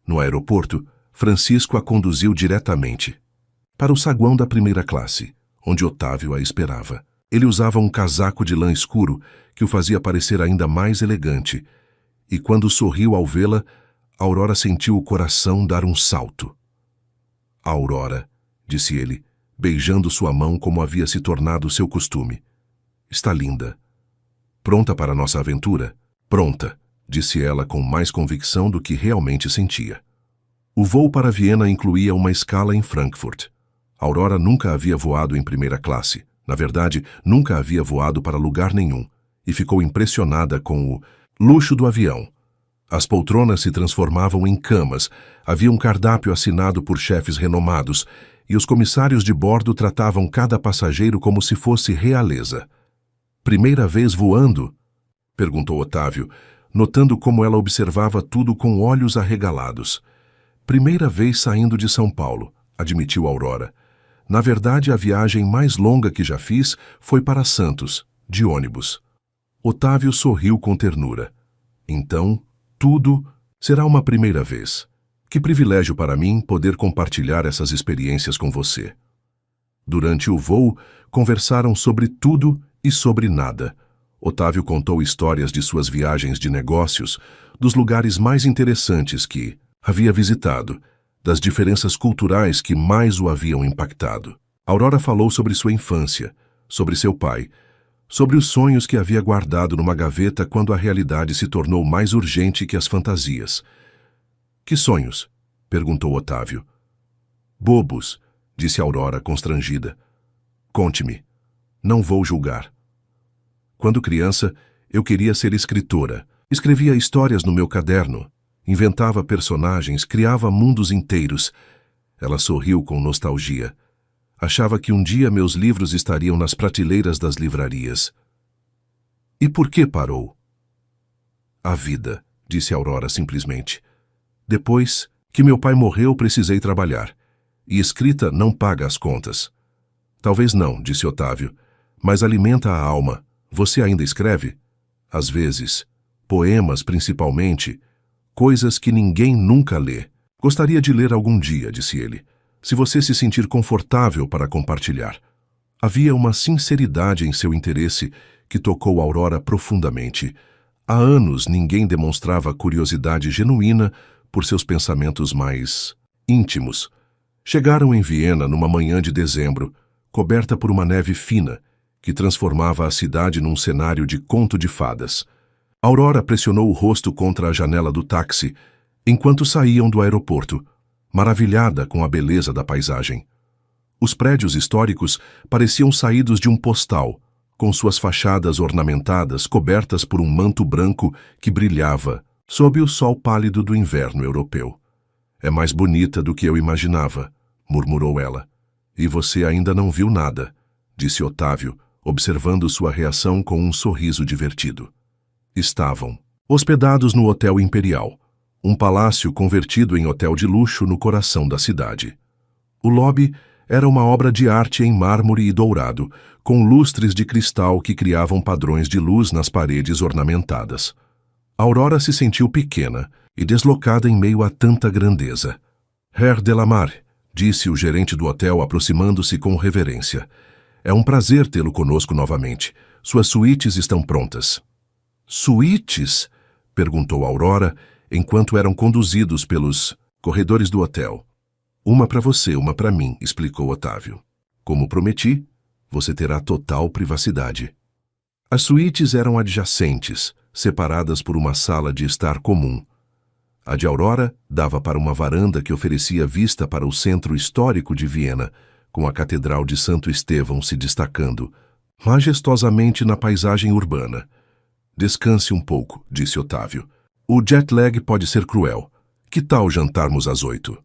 No aeroporto, Francisco a conduziu diretamente para o saguão da primeira classe, onde Otávio a esperava. Ele usava um casaco de lã escuro que o fazia parecer ainda mais elegante, e quando sorriu ao vê-la, Aurora sentiu o coração dar um salto. Aurora, disse ele, beijando sua mão como havia se tornado seu costume. Está linda. Pronta para nossa aventura? Pronta, disse ela com mais convicção do que realmente sentia. O voo para Viena incluía uma escala em Frankfurt. Aurora nunca havia voado em primeira classe. Na verdade, nunca havia voado para lugar nenhum, e ficou impressionada com o luxo do avião. As poltronas se transformavam em camas, havia um cardápio assinado por chefes renomados, e os comissários de bordo tratavam cada passageiro como se fosse realeza. Primeira vez voando? Perguntou Otávio, notando como ela observava tudo com olhos arregalados. Primeira vez saindo de São Paulo, admitiu Aurora. Na verdade, a viagem mais longa que já fiz foi para Santos, de ônibus. Otávio sorriu com ternura. Então, tudo será uma primeira vez. Que privilégio para mim poder compartilhar essas experiências com você. Durante o voo, conversaram sobre tudo e sobre nada. Otávio contou histórias de suas viagens de negócios, dos lugares mais interessantes que havia visitado, das diferenças culturais que mais o haviam impactado. Aurora falou sobre sua infância, sobre seu pai, sobre os sonhos que havia guardado numa gaveta quando a realidade se tornou mais urgente que as fantasias. Que sonhos? Perguntou Otávio. Bobos, disse Aurora constrangida. Conte-me. Não vou julgar. Quando criança, eu queria ser escritora. Escrevia histórias no meu caderno. Inventava personagens, criava mundos inteiros. Ela sorriu com nostalgia. Achava que um dia meus livros estariam nas prateleiras das livrarias. E por que parou? A vida, disse Aurora simplesmente. Depois que meu pai morreu, precisei trabalhar. E escrita não paga as contas. Talvez não, disse Otávio, mas alimenta a alma. Você ainda escreve? Às vezes. Poemas, principalmente. Coisas que ninguém nunca lê. Gostaria de ler algum dia, disse ele, se você se sentir confortável para compartilhar. Havia uma sinceridade em seu interesse que tocou Aurora profundamente. Há anos ninguém demonstrava curiosidade genuína por seus pensamentos mais íntimos. Chegaram em Viena numa manhã de dezembro, coberta por uma neve fina, que transformava a cidade num cenário de conto de fadas. Aurora pressionou o rosto contra a janela do táxi enquanto saíam do aeroporto, maravilhada com a beleza da paisagem. Os prédios históricos pareciam saídos de um postal, com suas fachadas ornamentadas cobertas por um manto branco que brilhava sob o sol pálido do inverno europeu. "É mais bonita do que eu imaginava", murmurou ela. "E você ainda não viu nada", disse Otávio, observando sua reação com um sorriso divertido. Estavam hospedados no Hotel Imperial, um palácio convertido em hotel de luxo no coração da cidade. O lobby era uma obra de arte em mármore e dourado, com lustres de cristal que criavam padrões de luz nas paredes ornamentadas. Aurora se sentiu pequena e deslocada em meio a tanta grandeza. "Herr Delamar", disse o gerente do hotel aproximando-se com reverência. "É um prazer tê-lo conosco novamente. Suas suítes estão prontas." "Suítes?" perguntou Aurora, enquanto eram conduzidos pelos corredores do hotel. "Uma para você, uma para mim", explicou Otávio. "Como prometi, você terá total privacidade." As suítes eram adjacentes, separadas por uma sala de estar comum. A de Aurora dava para uma varanda que oferecia vista para o centro histórico de Viena, com a Catedral de Santo Estevão se destacando majestosamente na paisagem urbana. "Descanse um pouco", disse Otávio. "O jet lag pode ser cruel. Que tal jantarmos às 8?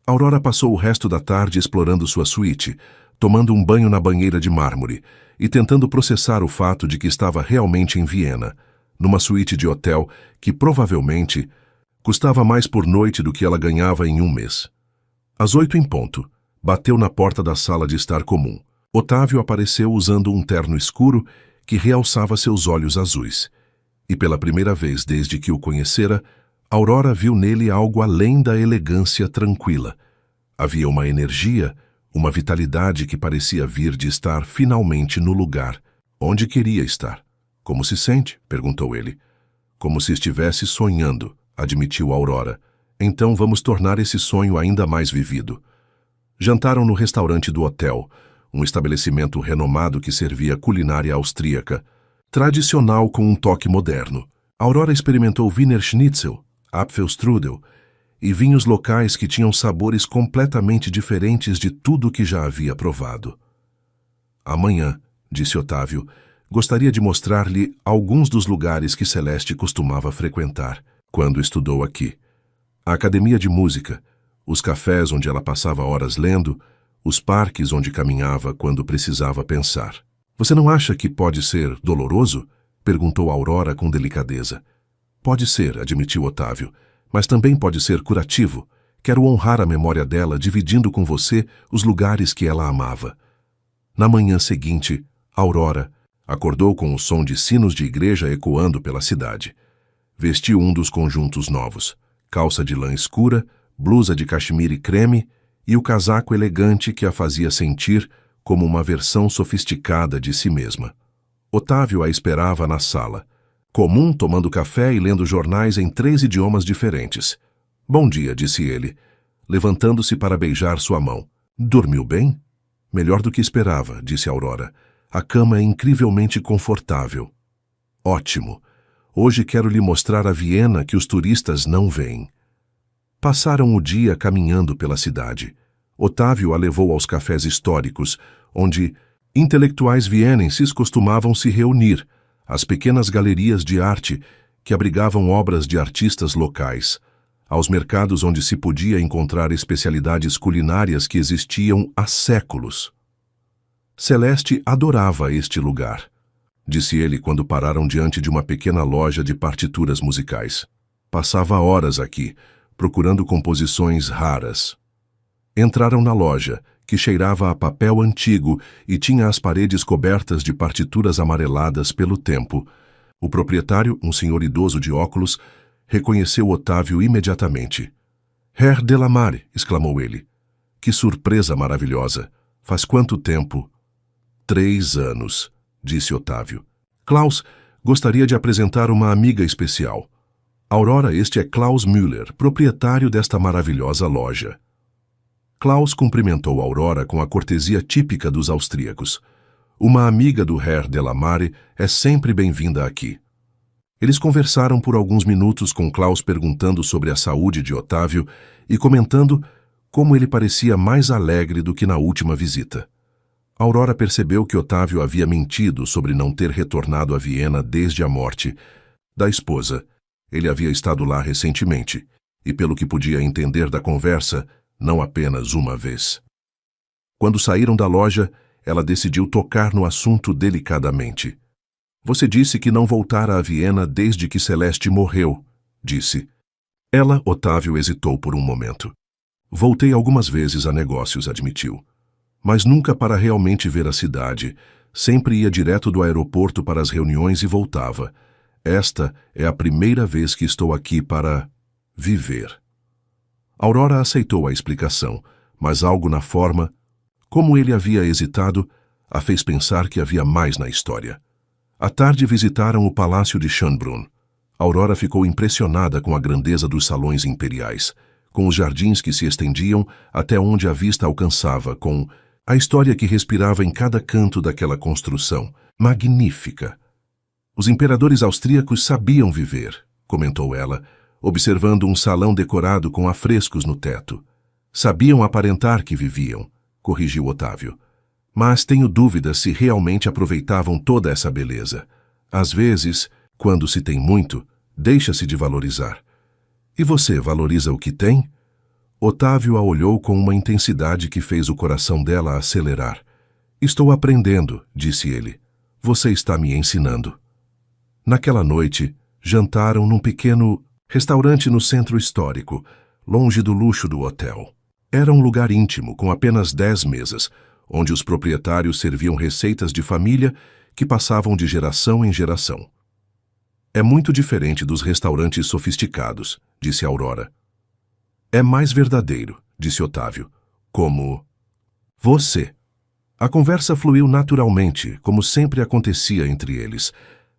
Aurora passou o resto da tarde explorando sua suíte, tomando um banho na banheira de mármore e tentando processar o fato de que estava realmente em Viena, numa suíte de hotel que provavelmente custava mais por noite do que ela ganhava em um mês. Às 8 em ponto, bateu na porta da sala de estar comum. Otávio apareceu usando um terno escuro que realçava seus olhos azuis. E pela primeira vez desde que o conhecera, Aurora viu nele algo além da elegância tranquila. Havia uma energia, uma vitalidade que parecia vir de estar finalmente no lugar onde queria estar. "Como se sente?", perguntou ele. "Como se estivesse sonhando", admitiu Aurora. "Então vamos tornar esse sonho ainda mais vivido." Jantaram no restaurante do hotel, um estabelecimento renomado que servia culinária austríaca, tradicional com um toque moderno. Aurora experimentou Wiener Schnitzel, Apfelstrudel e vinhos locais que tinham sabores completamente diferentes de tudo que já havia provado. "Amanhã", disse Otávio, "gostaria de mostrar-lhe alguns dos lugares que Celeste costumava frequentar quando estudou aqui. A academia de música, os cafés onde ela passava horas lendo, os parques onde caminhava quando precisava pensar." "Você não acha que pode ser doloroso?", perguntou Aurora com delicadeza. "Pode ser", admitiu Otávio, "mas também pode ser curativo. Quero honrar a memória dela dividindo com você os lugares que ela amava." Na manhã seguinte, Aurora acordou com o som de sinos de igreja ecoando pela cidade. Vestiu um dos conjuntos novos, calça de lã escura, blusa de cachemire creme e o casaco elegante que a fazia sentir como uma versão sofisticada de si mesma. Otávio a esperava na sala, comum tomando café e lendo jornais em 3 idiomas diferentes. "Bom dia", disse ele, levantando-se para beijar sua mão. "Dormiu bem?" "Melhor do que esperava", disse Aurora. "A cama é incrivelmente confortável." "Ótimo. Hoje quero lhe mostrar a Viena que os turistas não veem." Passaram o dia caminhando pela cidade. Otávio a levou aos cafés históricos, onde intelectuais vienenses costumavam se reunir, às pequenas galerias de arte que abrigavam obras de artistas locais, aos mercados onde se podia encontrar especialidades culinárias que existiam há séculos. Celeste adorava este lugar, disse ele quando pararam diante de uma pequena loja de partituras musicais. Passava horas aqui, procurando composições raras. Entraram na loja, que cheirava a papel antigo e tinha as paredes cobertas de partituras amareladas pelo tempo. O proprietário, um senhor idoso de óculos, reconheceu Otávio imediatamente. "Herr Delamar", exclamou ele. "Que surpresa maravilhosa! Faz quanto tempo?" 3 anos, disse Otávio. "Klaus, gostaria de apresentar uma amiga especial. Aurora, este é Klaus Müller, proprietário desta maravilhosa loja." Klaus cumprimentou Aurora com a cortesia típica dos austríacos. Uma amiga do Herr Delamare é sempre bem-vinda aqui. Eles conversaram por alguns minutos com Klaus perguntando sobre a saúde de Otávio e comentando como ele parecia mais alegre do que na última visita. Aurora percebeu que Otávio havia mentido sobre não ter retornado a Viena desde a morte da esposa. Ele havia estado lá recentemente e, pelo que podia entender da conversa, não apenas uma vez. Quando saíram da loja, ela decidiu tocar no assunto delicadamente. Você disse que não voltara a Viena desde que Celeste morreu, disse. Otávio hesitou por um momento. Voltei algumas vezes a negócios, admitiu. Mas nunca para realmente ver a cidade. Sempre ia direto do aeroporto para as reuniões e voltava. Esta é a primeira vez que estou aqui para viver. Aurora aceitou a explicação, mas algo na forma, como ele havia hesitado, a fez pensar que havia mais na história. À tarde visitaram o Palácio de Schönbrunn. Aurora ficou impressionada com a grandeza dos salões imperiais, com os jardins que se estendiam até onde a vista alcançava, com a história que respirava em cada canto daquela construção, magnífica. Os imperadores austríacos sabiam viver, comentou ela, observando um salão decorado com afrescos no teto. Sabiam aparentar que viviam, corrigiu Otávio. Mas tenho dúvidas se realmente aproveitavam toda essa beleza. Às vezes, quando se tem muito, deixa-se de valorizar. E você valoriza o que tem? Otávio a olhou com uma intensidade que fez o coração dela acelerar. Estou aprendendo, disse ele. Você está me ensinando. Naquela noite, jantaram num pequeno restaurante no centro histórico, longe do luxo do hotel. Era um lugar íntimo, com apenas 10 mesas, onde os proprietários serviam receitas de família que passavam de geração em geração. É muito diferente dos restaurantes sofisticados, disse Aurora. É mais verdadeiro, disse Otávio, como você. A conversa fluiu naturalmente, como sempre acontecia entre eles.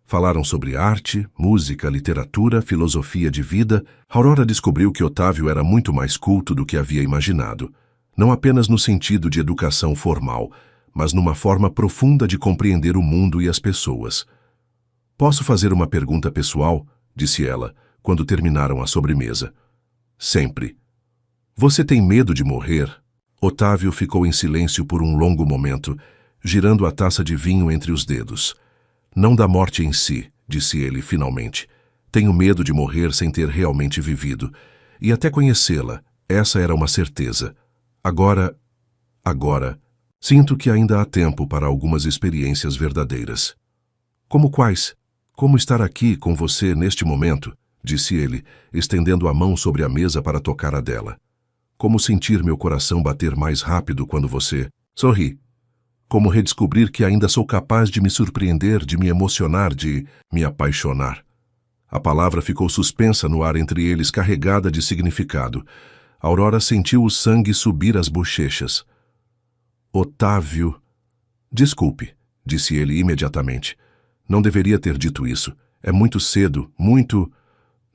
Falaram sobre arte, música, literatura, filosofia de vida. Aurora descobriu que Otávio era muito mais culto do que havia imaginado. Não apenas no sentido de educação formal, mas numa forma profunda de compreender o mundo e as pessoas. Posso fazer uma pergunta pessoal? Disse ela, quando terminaram a sobremesa. Sempre. Você tem medo de morrer? Otávio ficou em silêncio por um longo momento, girando a taça de vinho entre os dedos. Não da morte em si, disse ele finalmente. Tenho medo de morrer sem ter realmente vivido. E até conhecê-la, essa era uma certeza. Agora, sinto que ainda há tempo para algumas experiências verdadeiras. Como quais? Como estar aqui com você neste momento? Disse ele, estendendo a mão sobre a mesa para tocar a dela. Como sentir meu coração bater mais rápido quando você sorri. Como redescobrir que ainda sou capaz de me surpreender, de me emocionar, de me apaixonar. A palavra ficou suspensa no ar entre eles, carregada de significado. Aurora sentiu o sangue subir às bochechas. Otávio... Desculpe, disse ele imediatamente. Não deveria ter dito isso. É muito cedo, muito...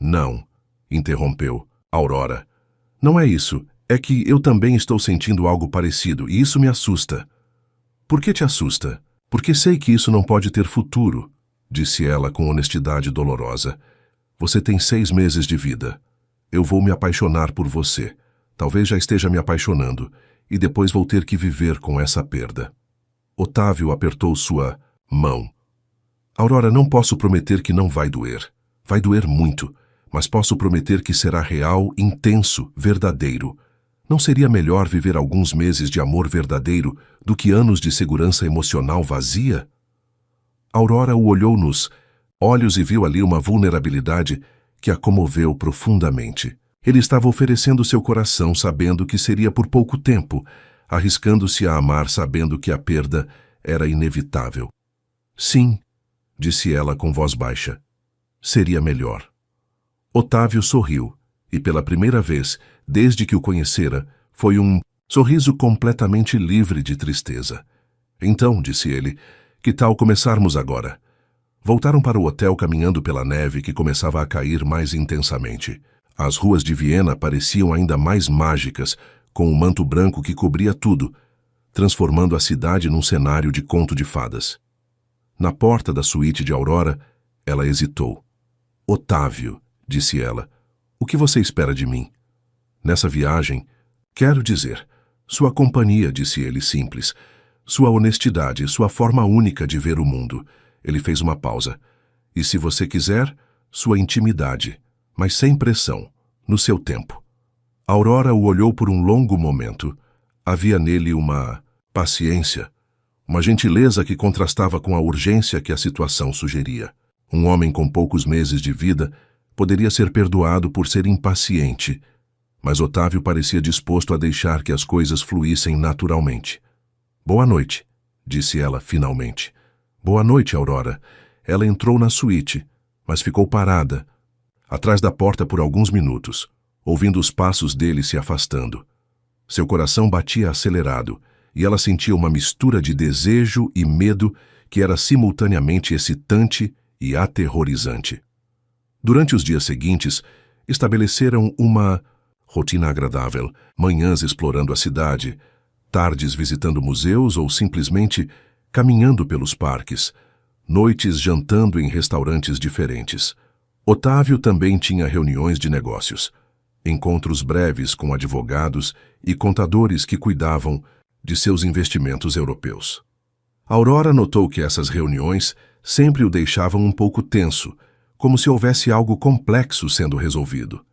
Não, interrompeu Aurora. Não é isso. É que eu também estou sentindo algo parecido e isso me assusta. Por que te assusta? Porque sei que isso não pode ter futuro, disse ela com honestidade dolorosa. Você tem 6 meses de vida. Eu vou me apaixonar por você. Talvez já esteja me apaixonando, e depois vou ter que viver com essa perda. Otávio apertou sua mão. Aurora, não posso prometer que não vai doer. Vai doer muito, mas posso prometer que será real, intenso, verdadeiro. Não seria melhor viver alguns meses de amor verdadeiro do que anos de segurança emocional vazia? Aurora o olhou nos olhos e viu ali uma vulnerabilidade que a comoveu profundamente. Ele estava oferecendo seu coração sabendo que seria por pouco tempo, arriscando-se a amar sabendo que a perda era inevitável. Sim, disse ela com voz baixa. Seria melhor. Otávio sorriu, e pela primeira vez, desde que o conhecera, foi um sorriso completamente livre de tristeza. Então, disse ele, que tal começarmos agora? Voltaram para o hotel caminhando pela neve que começava a cair mais intensamente. As ruas de Viena pareciam ainda mais mágicas, com o manto branco que cobria tudo. transformando a cidade num cenário de conto de fadas. Na porta da suíte de Aurora, ela hesitou. "Otávio", disse ela, "o que você espera de mim?" "Nessa viagem, quero dizer, sua companhia", disse ele simples, "sua honestidade, sua forma única de ver o mundo." Ele fez uma pausa. "E se você quiser, sua intimidade, mas sem pressão, no seu tempo." Aurora o olhou por um longo momento. Havia nele uma paciência, uma gentileza que contrastava com a urgência que a situação sugeria. Um homem com poucos meses de vida poderia ser perdoado por ser impaciente, mas Otávio parecia disposto a deixar que as coisas fluíssem naturalmente. "Boa noite", disse ela finalmente. "Boa noite, Aurora." Ela entrou na suíte, mas ficou parada, atrás da porta por alguns minutos, ouvindo os passos dele se afastando. Seu coração batia acelerado, e ela sentia uma mistura de desejo e medo que era simultaneamente excitante e aterrorizante. Durante os dias seguintes, estabeleceram uma rotina agradável, manhãs explorando a cidade, tardes visitando museus ou simplesmente caminhando pelos parques, noites jantando em restaurantes diferentes. Otávio também tinha reuniões de negócios, encontros breves com advogados e contadores que cuidavam de seus investimentos europeus. Aurora notou que essas reuniões sempre o deixavam um pouco tenso, como se houvesse algo complexo sendo resolvido.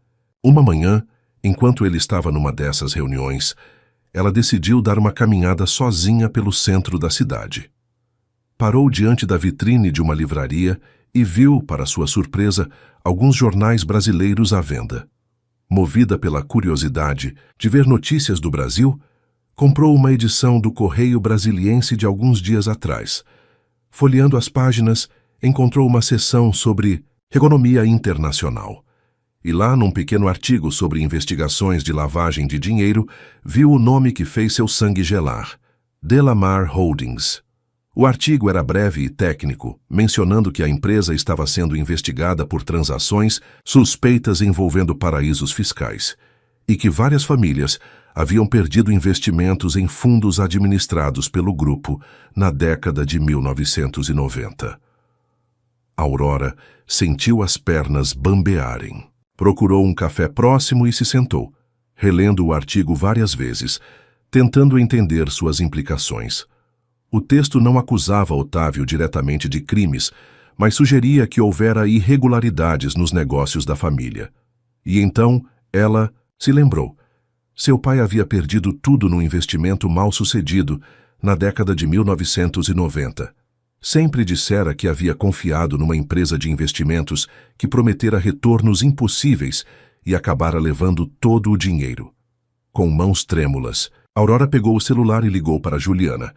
Uma manhã, enquanto ele estava numa dessas reuniões, ela decidiu dar uma caminhada sozinha pelo centro da cidade. Parou diante da vitrine de uma livraria e viu, para sua surpresa, alguns jornais brasileiros à venda. Movida pela curiosidade de ver notícias do Brasil, comprou uma edição do Correio Brasiliense de alguns dias atrás. Folheando as páginas, encontrou uma seção sobre economia internacional. E lá, num pequeno artigo sobre investigações de lavagem de dinheiro, viu o nome que fez seu sangue gelar: Delamar Holdings. O artigo era breve e técnico, mencionando que a empresa estava sendo investigada por transações suspeitas envolvendo paraísos fiscais e que várias famílias haviam perdido investimentos em fundos administrados pelo grupo na década de 1990. Aurora sentiu as pernas bambearem. Procurou um café próximo e se sentou, relendo o artigo várias vezes, tentando entender suas implicações. O texto não acusava Otávio diretamente de crimes, mas sugeria que houvera irregularidades nos negócios da família. E então ela se lembrou. Seu pai havia perdido tudo num investimento mal sucedido na década de 1990. Sempre dissera que havia confiado numa empresa de investimentos que prometera retornos impossíveis e acabara levando todo o dinheiro. Com mãos trêmulas, Aurora pegou o celular e ligou para Juliana.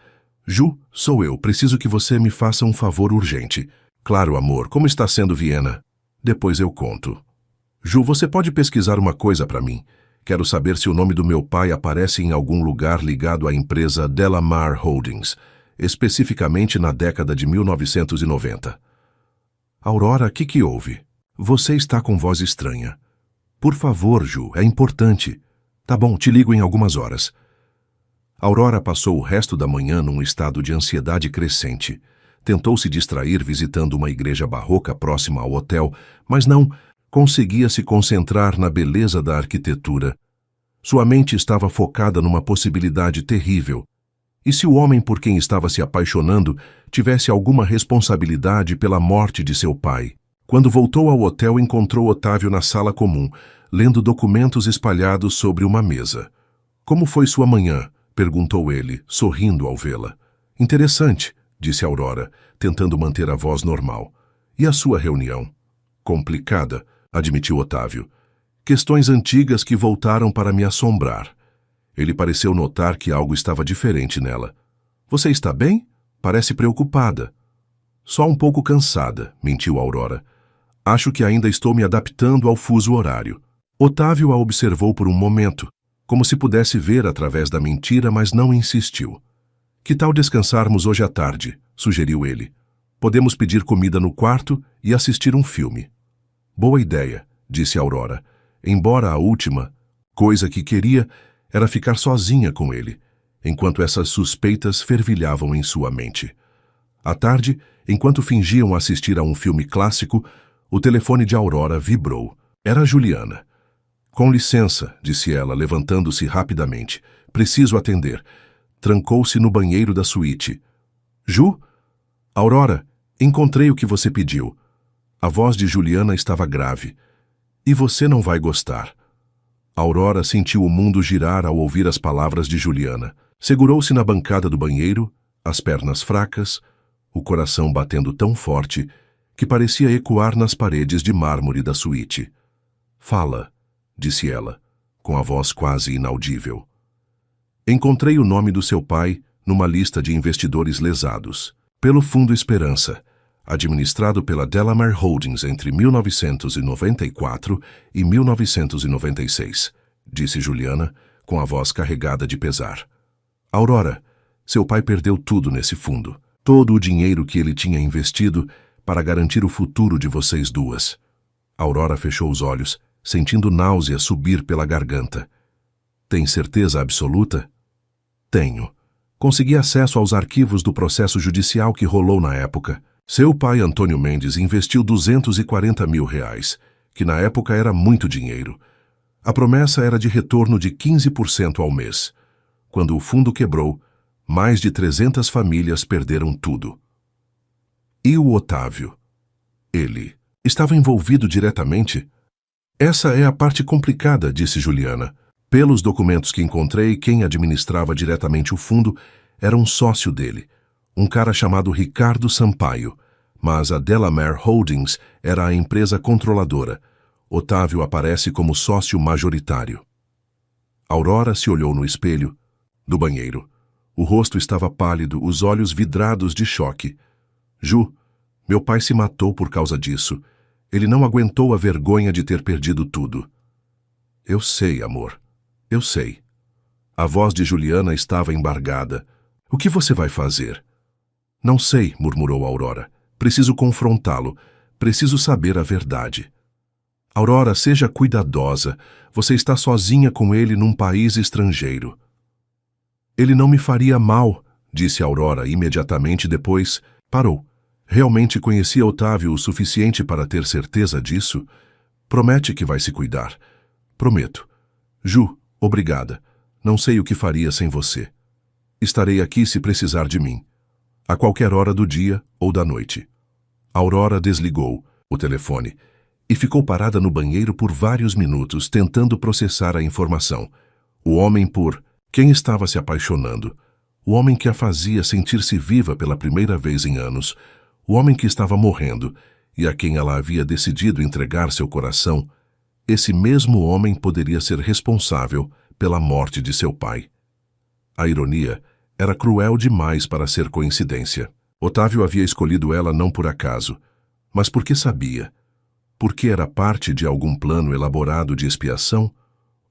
"Ju, sou eu. Preciso que você me faça um favor urgente." "Claro, amor. Como está sendo Viena?" "Depois eu conto." "Ju, você pode pesquisar uma coisa para mim? Quero saber se o nome do meu pai aparece em algum lugar ligado à empresa Delamar Holdings, especificamente na década de 1990. "Aurora, o que houve? Você está com voz estranha." "Por favor, Ju, é importante." "Tá bom, te ligo em algumas horas." Aurora passou o resto da manhã num estado de ansiedade crescente. Tentou se distrair visitando uma igreja barroca próxima ao hotel, mas não conseguia se concentrar na beleza da arquitetura. Sua mente estava focada numa possibilidade terrível. E se o homem por quem estava se apaixonando tivesse alguma responsabilidade pela morte de seu pai? Quando voltou ao hotel, encontrou Otávio na sala comum, lendo documentos espalhados sobre uma mesa. "Como foi sua manhã?" perguntou ele, sorrindo ao vê-la. "Interessante", disse Aurora, tentando manter a voz normal. "E a sua reunião?" "Complicada", admitiu Otávio. "Questões antigas que voltaram para me assombrar." Ele pareceu notar que algo estava diferente nela. "Você está bem? Parece preocupada." "Só um pouco cansada", mentiu Aurora. "Acho que ainda estou me adaptando ao fuso horário." Otávio a observou por um momento, como se pudesse ver através da mentira, mas não insistiu. "Que tal descansarmos hoje à tarde?" sugeriu ele. "Podemos pedir comida no quarto e assistir um filme." "Boa ideia", disse Aurora, embora a última coisa que queria era ficar sozinha com ele. enquanto essas suspeitas fervilhavam em sua mente. À tarde, enquanto fingiam assistir a um filme clássico, o telefone de Aurora vibrou. Era Juliana. Com licença, disse ela, levantando-se rapidamente. Preciso atender. Trancou-se no banheiro da suíte. Ju? Aurora, encontrei o que você pediu. A voz de Juliana estava grave. E você não vai gostar. Aurora sentiu o mundo girar ao ouvir as palavras de Juliana. Segurou-se na bancada do banheiro, as pernas fracas, o coração batendo tão forte que parecia ecoar nas paredes de mármore da suíte. Fala, disse ela, com a voz quase inaudível. Encontrei o nome do seu pai numa lista de investidores lesados, pelo Fundo Esperança, administrado pela Delamere Holdings entre 1994 e 1996, disse Juliana, com a voz carregada de pesar. Aurora, seu pai perdeu tudo nesse fundo, todo o dinheiro que ele tinha investido para garantir o futuro de vocês duas. Aurora fechou os olhos, sentindo náusea subir pela garganta. Tem certeza absoluta? Tenho. Consegui acesso aos arquivos do processo judicial que rolou na época. Seu pai, Antônio Mendes, investiu R$240 mil, que na época era muito dinheiro. A promessa era de retorno de 15% ao mês. Quando o fundo quebrou, mais de 300 famílias perderam tudo. E o Otávio? Ele estava envolvido diretamente? Essa é a parte complicada, disse Juliana. Pelos documentos que encontrei, quem administrava diretamente o fundo era um sócio dele, um cara chamado Ricardo Sampaio, mas a Delamere Holdings era a empresa controladora. Otávio aparece como sócio majoritário. Aurora se olhou no espelho do banheiro. O rosto estava pálido, os olhos vidrados de choque. Ju, meu pai se matou por causa disso. Ele não aguentou a vergonha de ter perdido tudo. Eu sei, amor. Eu sei. A voz de Juliana estava embargada. O que você vai fazer? Não sei, murmurou Aurora. Preciso confrontá-lo. Preciso saber a verdade. Aurora, seja cuidadosa. Você está sozinha com ele num país estrangeiro. Ele não me faria mal, disse Aurora imediatamente depois. Parou. Realmente conhecia Otávio o suficiente para ter certeza disso? Promete que vai se cuidar. Prometo. Ju, obrigada. Não sei o que faria sem você. Estarei aqui se precisar de mim. A qualquer hora do dia ou da noite. Aurora desligou o telefone e ficou parada no banheiro por vários minutos tentando processar a informação. O homem por quem estava se apaixonando. O homem que a fazia sentir-se viva pela primeira vez em anos. O homem que estava morrendo e a quem ela havia decidido entregar seu coração. Esse mesmo homem poderia ser responsável pela morte de seu pai. A ironia era cruel demais para ser coincidência. Otávio havia escolhido ela não por acaso, mas porque sabia. Porque era parte de algum plano elaborado de expiação,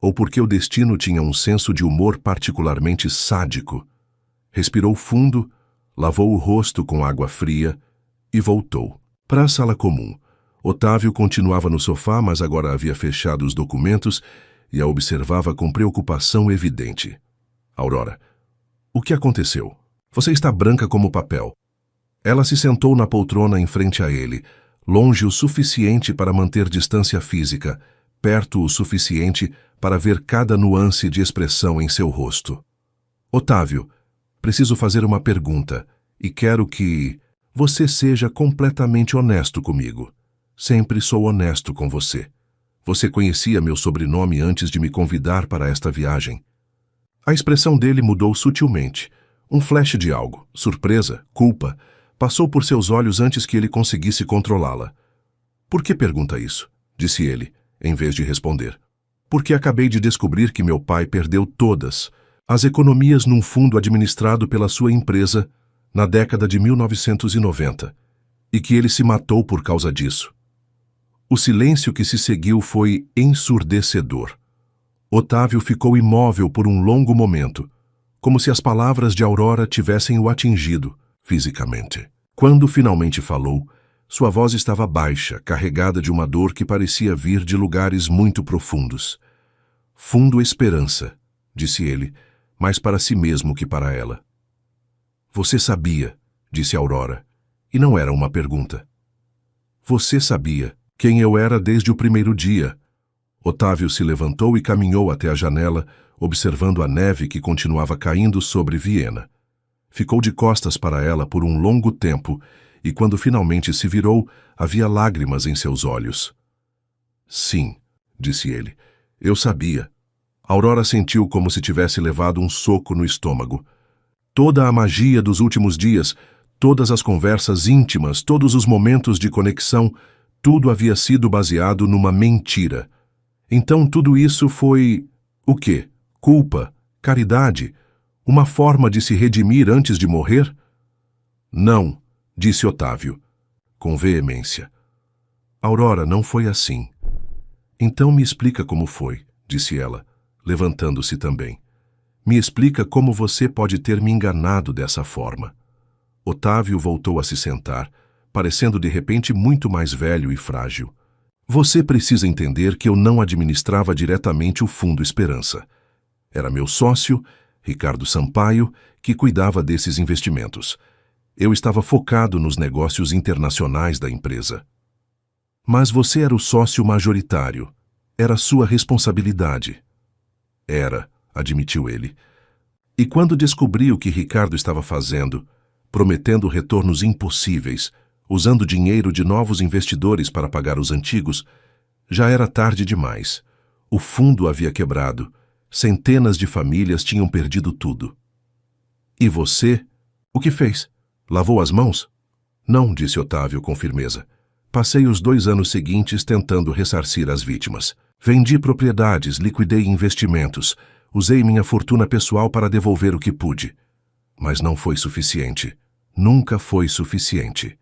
ou porque o destino tinha um senso de humor particularmente sádico. Respirou fundo, lavou o rosto com água fria e voltou para a sala comum. Otávio continuava no sofá, mas agora havia fechado os documentos e a observava com preocupação evidente. Aurora, o que aconteceu? Você está branca como papel. Ela se sentou na poltrona em frente a ele, longe o suficiente para manter distância física, perto o suficiente para ver cada nuance de expressão em seu rosto. Otávio, preciso fazer uma pergunta e quero que você seja completamente honesto comigo. Sempre sou honesto com você. Você conhecia meu sobrenome antes de me convidar para esta viagem? A expressão dele mudou sutilmente. Um flash de algo, surpresa, culpa, passou por seus olhos antes que ele conseguisse controlá-la. Por que pergunta isso? Disse ele, em vez de responder. Porque acabei de descobrir que meu pai perdeu todas as economias num fundo administrado pela sua empresa na década de 1990 e que ele se matou por causa disso. O silêncio que se seguiu foi ensurdecedor. Otávio ficou imóvel por um longo momento, como se as palavras de Aurora tivessem o atingido fisicamente. Quando finalmente falou, sua voz estava baixa, carregada de uma dor que parecia vir de lugares muito profundos. Fundo Esperança, disse ele, mais para si mesmo que para ela. Você sabia, disse Aurora, e não era uma pergunta. Você sabia quem eu era desde o primeiro dia. Otávio se levantou e caminhou até a janela, observando a neve que continuava caindo sobre Viena. Ficou de costas para ela por um longo tempo, e quando finalmente se virou, havia lágrimas em seus olhos. Sim, disse ele, eu sabia. Aurora sentiu como se tivesse levado um soco no estômago. Toda a magia dos últimos dias, todas as conversas íntimas, todos os momentos de conexão, tudo havia sido baseado numa mentira. Então tudo isso foi... o quê? Culpa? Caridade? Uma forma de se redimir antes de morrer? Não, disse Otávio, com veemência. Aurora, não foi assim. Então me explica como foi, disse ela, levantando-se também. Me explica como você pode ter me enganado dessa forma. Otávio voltou a se sentar, parecendo de repente muito mais velho e frágil. Você precisa entender que eu não administrava diretamente o Fundo Esperança. Era meu sócio, Ricardo Sampaio, que cuidava desses investimentos. Eu estava focado nos negócios internacionais da empresa. Mas você era o sócio majoritário. Era sua responsabilidade. Era, admitiu ele. E quando descobri o que Ricardo estava fazendo, prometendo retornos impossíveis, usando dinheiro de novos investidores para pagar os antigos, já era tarde demais. O fundo havia quebrado. Centenas de famílias tinham perdido tudo. E você? O que fez? Lavou as mãos? Não, disse Otávio com firmeza. Passei os 2 anos seguintes tentando ressarcir as vítimas. Vendi propriedades, liquidei investimentos, usei minha fortuna pessoal para devolver o que pude. Mas não foi suficiente. Nunca foi suficiente.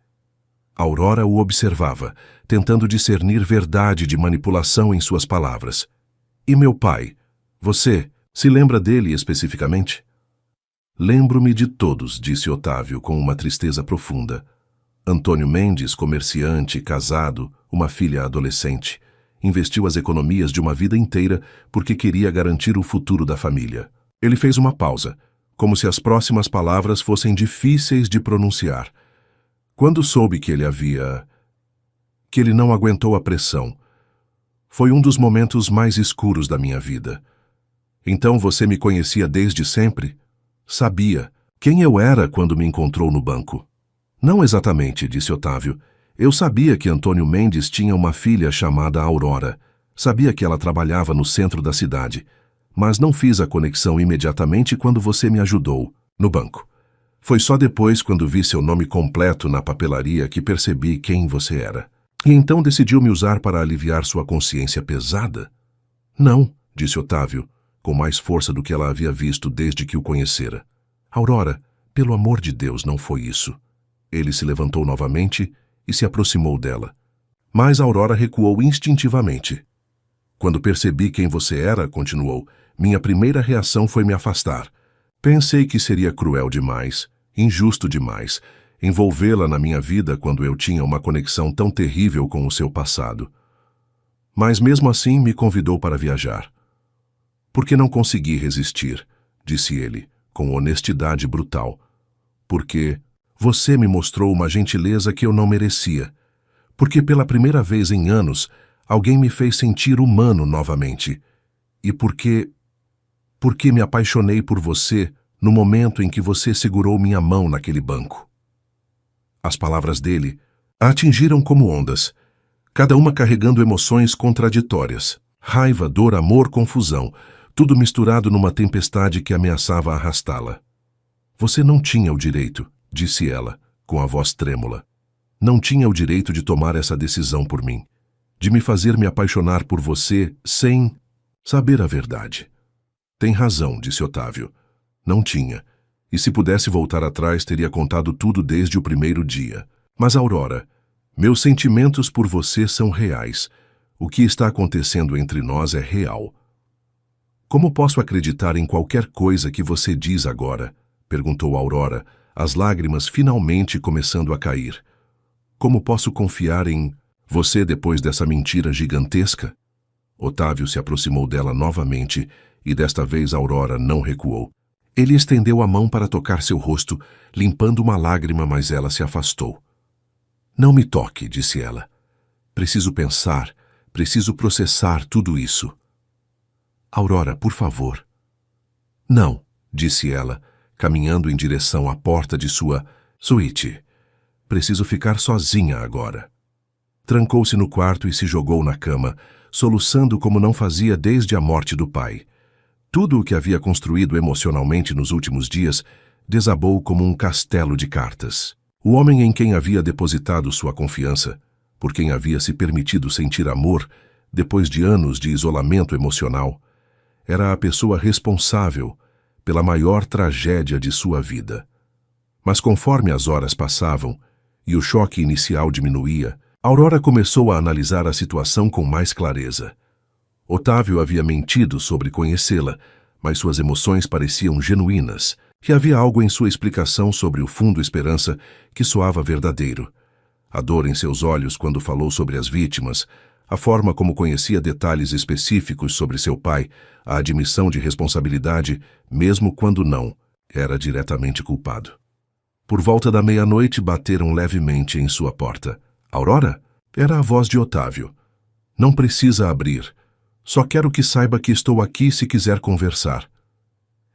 Aurora o observava, tentando discernir verdade de manipulação em suas palavras. E meu pai? Você se lembra dele especificamente? Lembro-me de todos, disse Otávio com uma tristeza profunda. Antônio Mendes, comerciante, casado, uma filha adolescente, investiu as economias de uma vida inteira porque queria garantir o futuro da família. Ele fez uma pausa, como se as próximas palavras fossem difíceis de pronunciar. Quando soube que ele não aguentou a pressão, foi um dos momentos mais escuros da minha vida. Então você me conhecia desde sempre? Sabia quem eu era quando me encontrou no banco. Não exatamente, disse Otávio. Eu sabia que Antônio Mendes tinha uma filha chamada Aurora. Sabia que ela trabalhava no centro da cidade. Mas não fiz a conexão imediatamente quando você me ajudou, no banco. Foi só depois, quando vi seu nome completo na papelaria, que percebi quem você era. E então decidiu me usar para aliviar sua consciência pesada? Não, disse Otávio, com mais força do que ela havia visto desde que o conhecera. Aurora, pelo amor de Deus, não foi isso. Ele se levantou novamente e se aproximou dela. Mas Aurora recuou instintivamente. Quando percebi quem você era, continuou, minha primeira reação foi me afastar. Pensei que seria cruel demais, injusto demais, envolvê-la na minha vida quando eu tinha uma conexão tão terrível com o seu passado. Mas mesmo assim me convidou para viajar. Porque não consegui resistir, disse ele, com honestidade brutal. Porque você me mostrou uma gentileza que eu não merecia. Porque pela primeira vez em anos, alguém me fez sentir humano novamente. E porque me apaixonei por você no momento em que você segurou minha mão naquele banco. As palavras dele a atingiram como ondas, cada uma carregando emoções contraditórias. Raiva, dor, amor, confusão, tudo misturado numa tempestade que ameaçava arrastá-la. Você não tinha o direito, disse ela, com a voz trêmula. Não tinha o direito de tomar essa decisão por mim, de me fazer me apaixonar por você sem saber a verdade. Tem razão, disse Otávio. Não tinha. E se pudesse voltar atrás, teria contado tudo desde o primeiro dia. Mas, Aurora, meus sentimentos por você são reais. O que está acontecendo entre nós é real. Como posso acreditar em qualquer coisa que você diz agora? Perguntou Aurora, as lágrimas finalmente começando a cair. Como posso confiar em você depois dessa mentira gigantesca? Otávio se aproximou dela novamente e desta vez Aurora não recuou. Ele estendeu a mão para tocar seu rosto, limpando uma lágrima, mas ela se afastou. Não me toque, disse ela. Preciso pensar, preciso processar tudo isso. Aurora, por favor. Não, disse ela, caminhando em direção à porta de sua suíte. Preciso ficar sozinha agora. Trancou-se no quarto e se jogou na cama, soluçando como não fazia desde a morte do pai. Tudo o que havia construído emocionalmente nos últimos dias desabou como um castelo de cartas. O homem em quem havia depositado sua confiança, por quem havia se permitido sentir amor depois de anos de isolamento emocional, era a pessoa responsável pela maior tragédia de sua vida. Mas conforme as horas passavam e o choque inicial diminuía, Aurora começou a analisar a situação com mais clareza. Otávio havia mentido sobre conhecê-la, mas suas emoções pareciam genuínas, e havia algo em sua explicação sobre o fundo esperança que soava verdadeiro. A dor em seus olhos quando falou sobre as vítimas, a forma como conhecia detalhes específicos sobre seu pai, a admissão de responsabilidade, mesmo quando não, era diretamente culpado. Por volta da meia-noite bateram levemente em sua porta. Aurora? Era a voz de Otávio. Não precisa abrir. Só quero que saiba que estou aqui se quiser conversar.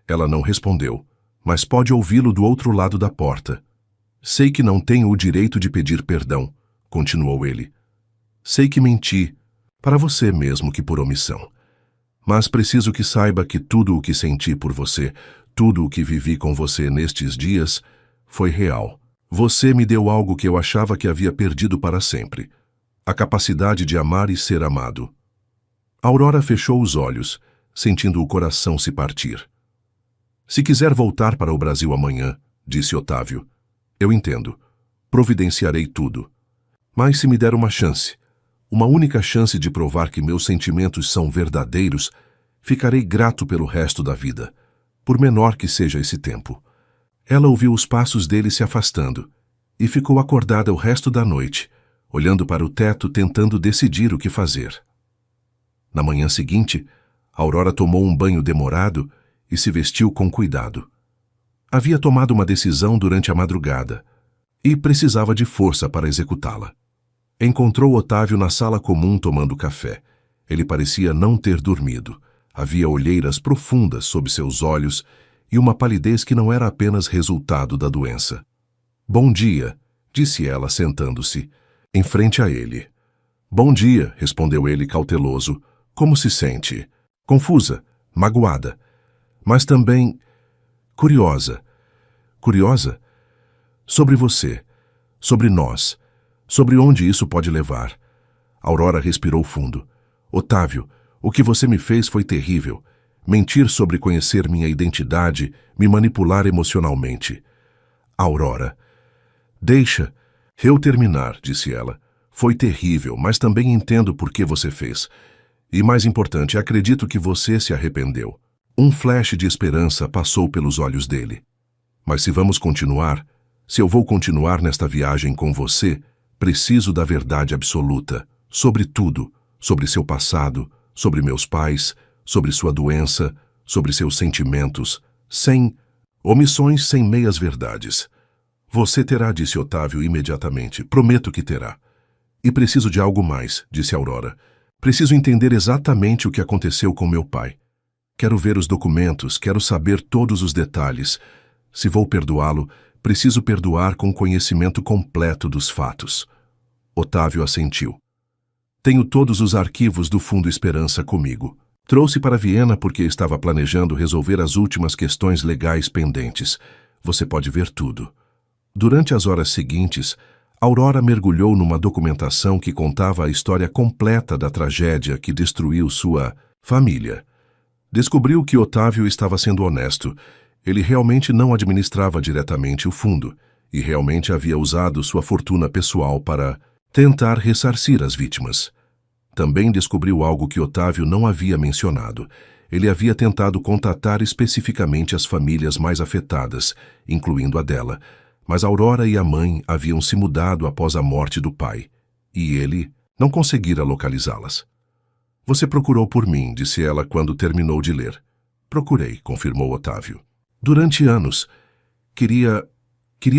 Ela não respondeu, mas pode ouvi-lo do outro lado da porta. Sei que não tenho o direito de pedir perdão, continuou ele. Sei que menti, para você mesmo que por omissão. Mas preciso que saiba que tudo o que senti por você, tudo o que vivi com você nestes dias, foi real. Você me deu algo que eu achava que havia perdido para sempre. A capacidade de amar e ser amado. Aurora fechou os olhos, sentindo o coração se partir. Se quiser voltar para o Brasil amanhã, disse Otávio, eu entendo. Providenciarei tudo. Mas se me der uma chance, uma única chance de provar que meus sentimentos são verdadeiros, ficarei grato pelo resto da vida, por menor que seja esse tempo. Ela ouviu os passos dele se afastando e ficou acordada o resto da noite, olhando para o teto tentando decidir o que fazer. Na manhã seguinte, Aurora tomou um banho demorado e se vestiu com cuidado. Havia tomado uma decisão durante a madrugada e precisava de força para executá-la. Encontrou Otávio na sala comum tomando café. Ele parecia não ter dormido. Havia olheiras profundas sob seus olhos e uma palidez que não era apenas resultado da doença. Bom dia, disse ela sentando-se, em frente a ele. Bom dia, respondeu ele cauteloso. Como se sente? Confusa, magoada, mas também curiosa. Curiosa? Sobre você, sobre nós, sobre onde isso pode levar. Aurora respirou fundo. Otávio, o que você me fez foi terrível. Mentir sobre conhecer minha identidade, me manipular emocionalmente. Aurora. Deixa eu terminar, disse ela. Foi terrível, mas também entendo por que você fez. E mais importante, acredito que você se arrependeu. Um flash de esperança passou pelos olhos dele. Mas se vamos continuar, se eu vou continuar nesta viagem com você, preciso da verdade absoluta, sobre tudo, sobre seu passado, sobre meus pais, sobre sua doença, sobre seus sentimentos, sem omissões, sem meias-verdades. Você terá, disse Otávio imediatamente. Prometo que terá. E preciso de algo mais, disse Aurora. Preciso entender exatamente o que aconteceu com meu pai. Quero ver os documentos, quero saber todos os detalhes. Se vou perdoá-lo, preciso perdoar com conhecimento completo dos fatos. Otávio assentiu. Tenho todos os arquivos do Fundo Esperança comigo. Trouxe para Viena porque estava planejando resolver as últimas questões legais pendentes. Você pode ver tudo. Durante as horas seguintes, Aurora mergulhou numa documentação que contava a história completa da tragédia que destruiu sua família. Descobriu que Otávio estava sendo honesto. Ele realmente não administrava diretamente o fundo e realmente havia usado sua fortuna pessoal para tentar ressarcir as vítimas. Também descobriu algo que Otávio não havia mencionado. Ele havia tentado contatar especificamente as famílias mais afetadas, incluindo a dela, mas Aurora e a mãe haviam se mudado após a morte do pai, e ele não conseguira localizá-las. Você procurou por mim, disse ela quando terminou de ler. Procurei, confirmou Otávio. Durante anos, queria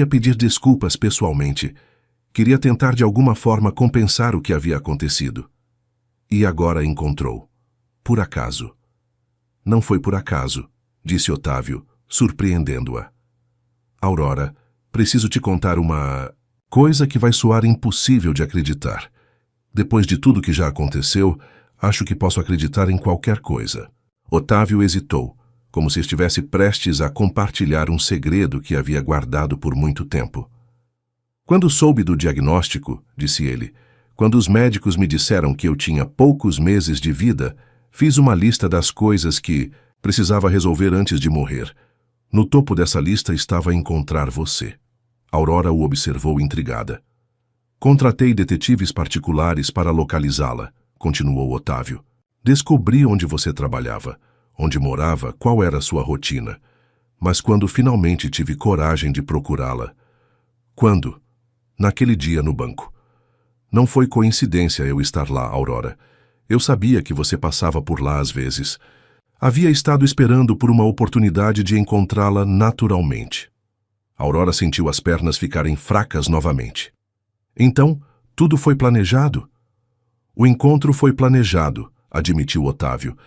pedir desculpas pessoalmente. Queria tentar de alguma forma compensar o que havia acontecido. E agora encontrou. Por acaso. Não foi por acaso, disse Otávio, surpreendendo-a. Aurora, preciso te contar uma coisa que vai soar impossível de acreditar. Depois de tudo que já aconteceu, acho que posso acreditar em qualquer coisa. Otávio hesitou, como se estivesse prestes a compartilhar um segredo que havia guardado por muito tempo. Quando soube do diagnóstico, disse ele, quando os médicos me disseram que eu tinha poucos meses de vida, fiz uma lista das coisas que precisava resolver antes de morrer. No topo dessa lista estava encontrar você. Aurora o observou intrigada. Contratei detetives particulares para localizá-la, continuou Otávio. Descobri onde você trabalhava, onde morava, qual era sua rotina. Mas quando finalmente tive coragem de procurá-la... Quando? Naquele dia no banco. Não foi coincidência eu estar lá, Aurora. Eu sabia que você passava por lá às vezes. Havia estado esperando por uma oportunidade de encontrá-la naturalmente. Aurora sentiu as pernas ficarem fracas novamente. Então, tudo foi planejado? O encontro foi planejado, admitiu Otávio,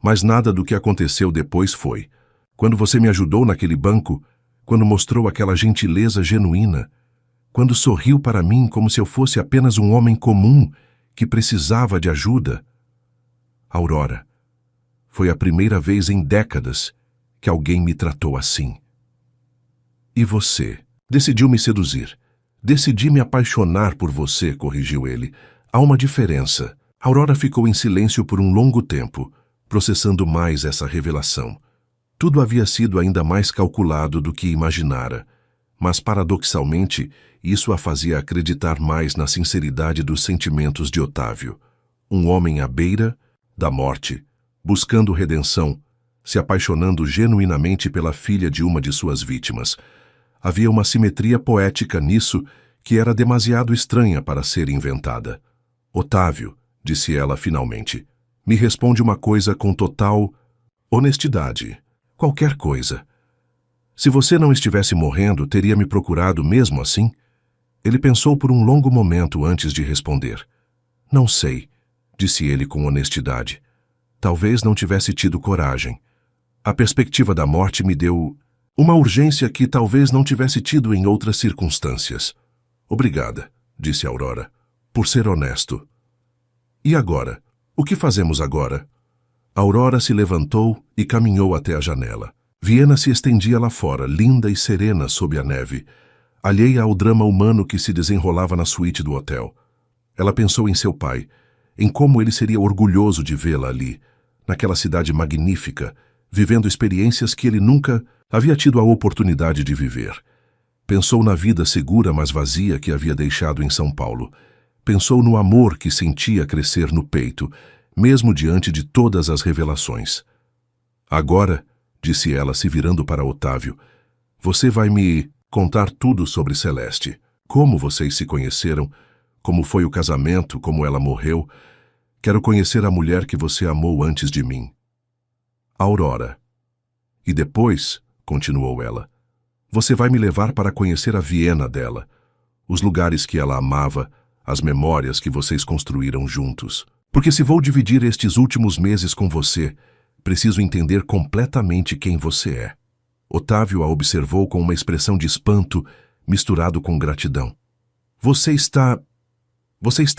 mas nada do que aconteceu depois foi. Quando você me ajudou naquele banco, quando mostrou aquela gentileza genuína, quando sorriu para mim como se eu fosse apenas um homem comum que precisava de ajuda. Aurora, foi a primeira vez em décadas que alguém me tratou assim. E você? Decidiu me seduzir. Decidi me apaixonar por você, corrigiu ele. Há uma diferença. Aurora ficou em silêncio por um longo tempo, processando mais essa revelação. Tudo havia sido ainda mais calculado do que imaginara, mas paradoxalmente, isso a fazia acreditar mais na sinceridade dos sentimentos de Otávio. Um homem à beira da morte, buscando redenção, se apaixonando genuinamente pela filha de uma de suas vítimas. Havia uma simetria poética nisso que era demasiado estranha para ser inventada. Otávio, disse ela finalmente, me responde uma coisa com total honestidade. Qualquer coisa. Se você não estivesse morrendo, teria me procurado mesmo assim? Ele pensou por um longo momento antes de responder. Não sei, disse ele com honestidade. Talvez não tivesse tido coragem. A perspectiva da morte me deu uma urgência que talvez não tivesse tido em outras circunstâncias. Obrigada, disse Aurora, por ser honesto. E agora? O que fazemos agora? Aurora se levantou e caminhou até a janela. Viena se estendia lá fora, linda e serena sob a neve, alheia ao drama humano que se desenrolava na suíte do hotel. Ela pensou em seu pai, em como ele seria orgulhoso de vê-la ali, naquela cidade magnífica, vivendo experiências que ele nunca havia tido a oportunidade de viver. Pensou na vida segura mas vazia que havia deixado em São Paulo. Pensou no amor que sentia crescer no peito, mesmo diante de todas as revelações. Agora, disse ela se virando para Otávio, você vai me contar tudo sobre Celeste. Como vocês se conheceram, como foi o casamento, como ela morreu. Quero conhecer a mulher que você amou antes de mim. Aurora. E depois, continuou ela, você vai me levar para conhecer a Viena dela, os lugares que ela amava, as memórias que vocês construíram juntos. Porque se vou dividir estes últimos meses com você, preciso entender completamente quem você é. Otávio a observou com uma expressão de espanto, misturado com gratidão. Você está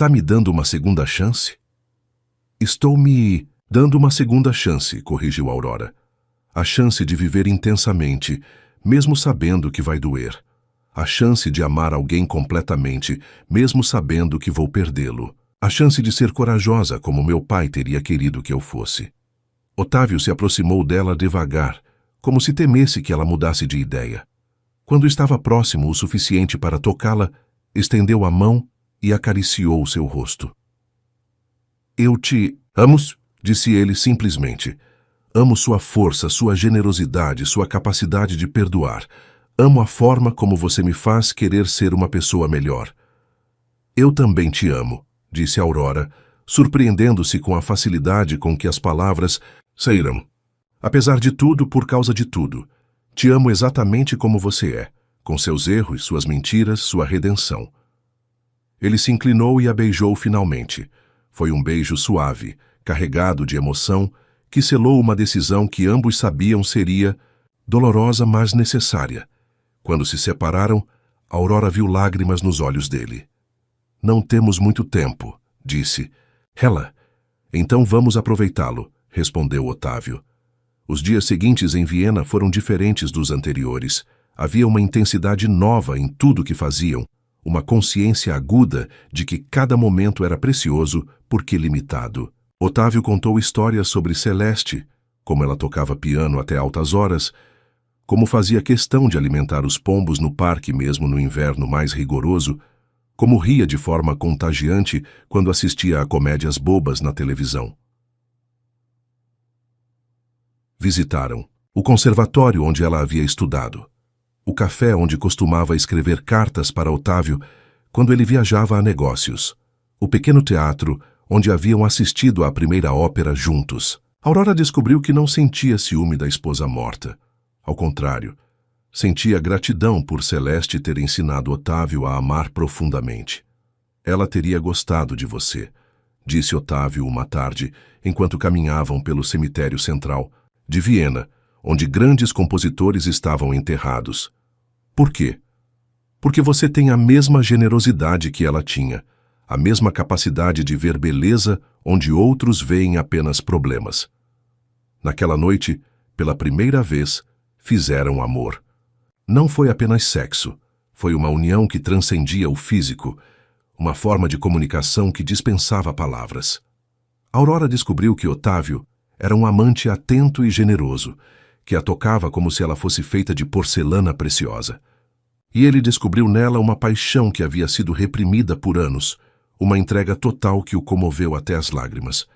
me dando uma segunda chance? Estou me dando uma segunda chance, corrigiu Aurora. A chance de viver intensamente, mesmo sabendo que vai doer. A chance de amar alguém completamente, mesmo sabendo que vou perdê-lo. A chance de ser corajosa como meu pai teria querido que eu fosse. Otávio se aproximou dela devagar, como se temesse que ela mudasse de ideia. Quando estava próximo o suficiente para tocá-la, estendeu a mão e acariciou seu rosto. Eu te amo, disse ele simplesmente. Amo sua força, sua generosidade, sua capacidade de perdoar. Amo a forma como você me faz querer ser uma pessoa melhor. Eu também te amo, disse Aurora, surpreendendo-se com a facilidade com que as palavras saíram. Apesar de tudo, por causa de tudo. Te amo exatamente como você é, com seus erros, suas mentiras, sua redenção. Ele se inclinou e a beijou finalmente. Foi um beijo suave, carregado de emoção, que selou uma decisão que ambos sabiam seria dolorosa, mas necessária. Quando se separaram, Aurora viu lágrimas nos olhos dele. Não temos muito tempo, disse. Ela. Então vamos aproveitá-lo, respondeu Otávio. Os dias seguintes em Viena foram diferentes dos anteriores. Havia uma intensidade nova em tudo que faziam, uma consciência aguda de que cada momento era precioso porque limitado. Otávio contou histórias sobre Celeste, como ela tocava piano até altas horas, como fazia questão de alimentar os pombos no parque mesmo no inverno mais rigoroso, como ria de forma contagiante quando assistia a comédias bobas na televisão. Visitaram o conservatório onde ela havia estudado, o café onde costumava escrever cartas para Otávio quando ele viajava a negócios, o pequeno teatro onde haviam assistido à primeira ópera juntos. Aurora descobriu que não sentia ciúme da esposa morta. Ao contrário, sentia gratidão por Celeste ter ensinado Otávio a amar profundamente. Ela teria gostado de você, disse Otávio uma tarde, enquanto caminhavam pelo cemitério central de Viena, onde grandes compositores estavam enterrados. Por quê? Porque você tem a mesma generosidade que ela tinha, a mesma capacidade de ver beleza onde outros veem apenas problemas. Naquela noite, pela primeira vez, fizeram amor. Não foi apenas sexo, foi uma união que transcendia o físico, uma forma de comunicação que dispensava palavras. Aurora descobriu que Otávio era um amante atento e generoso, que a tocava como se ela fosse feita de porcelana preciosa. E ele descobriu nela uma paixão que havia sido reprimida por anos, uma entrega total que o comoveu até as lágrimas.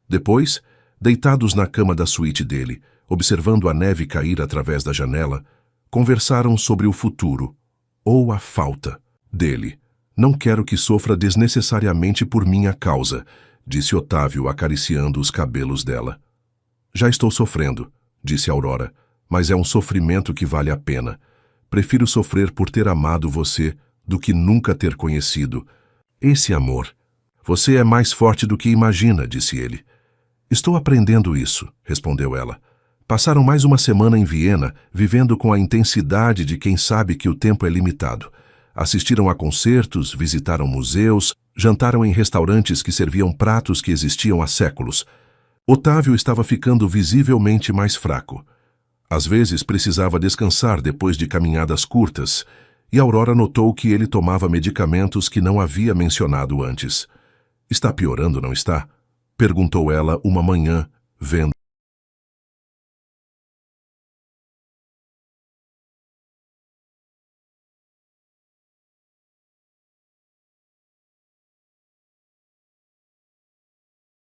Depois, deitados na cama da suíte dele, observando a neve cair através da janela, conversaram sobre o futuro, ou a falta, dele. Não quero que sofra desnecessariamente por minha causa, disse Otávio acariciando os cabelos dela. Já estou sofrendo, disse Aurora, mas é um sofrimento que vale a pena. Prefiro sofrer por ter amado você do que nunca ter conhecido esse amor. Você é mais forte do que imagina, disse ele. Estou aprendendo isso, respondeu ela. Passaram mais uma semana em Viena, vivendo com a intensidade de quem sabe que o tempo é limitado. Assistiram a concertos, visitaram museus, jantaram em restaurantes que serviam pratos que existiam há séculos. Otávio estava ficando visivelmente mais fraco. Às vezes precisava descansar depois de caminhadas curtas, e Aurora notou que ele tomava medicamentos que não havia mencionado antes. Está piorando, não está? Perguntou ela uma manhã, vendo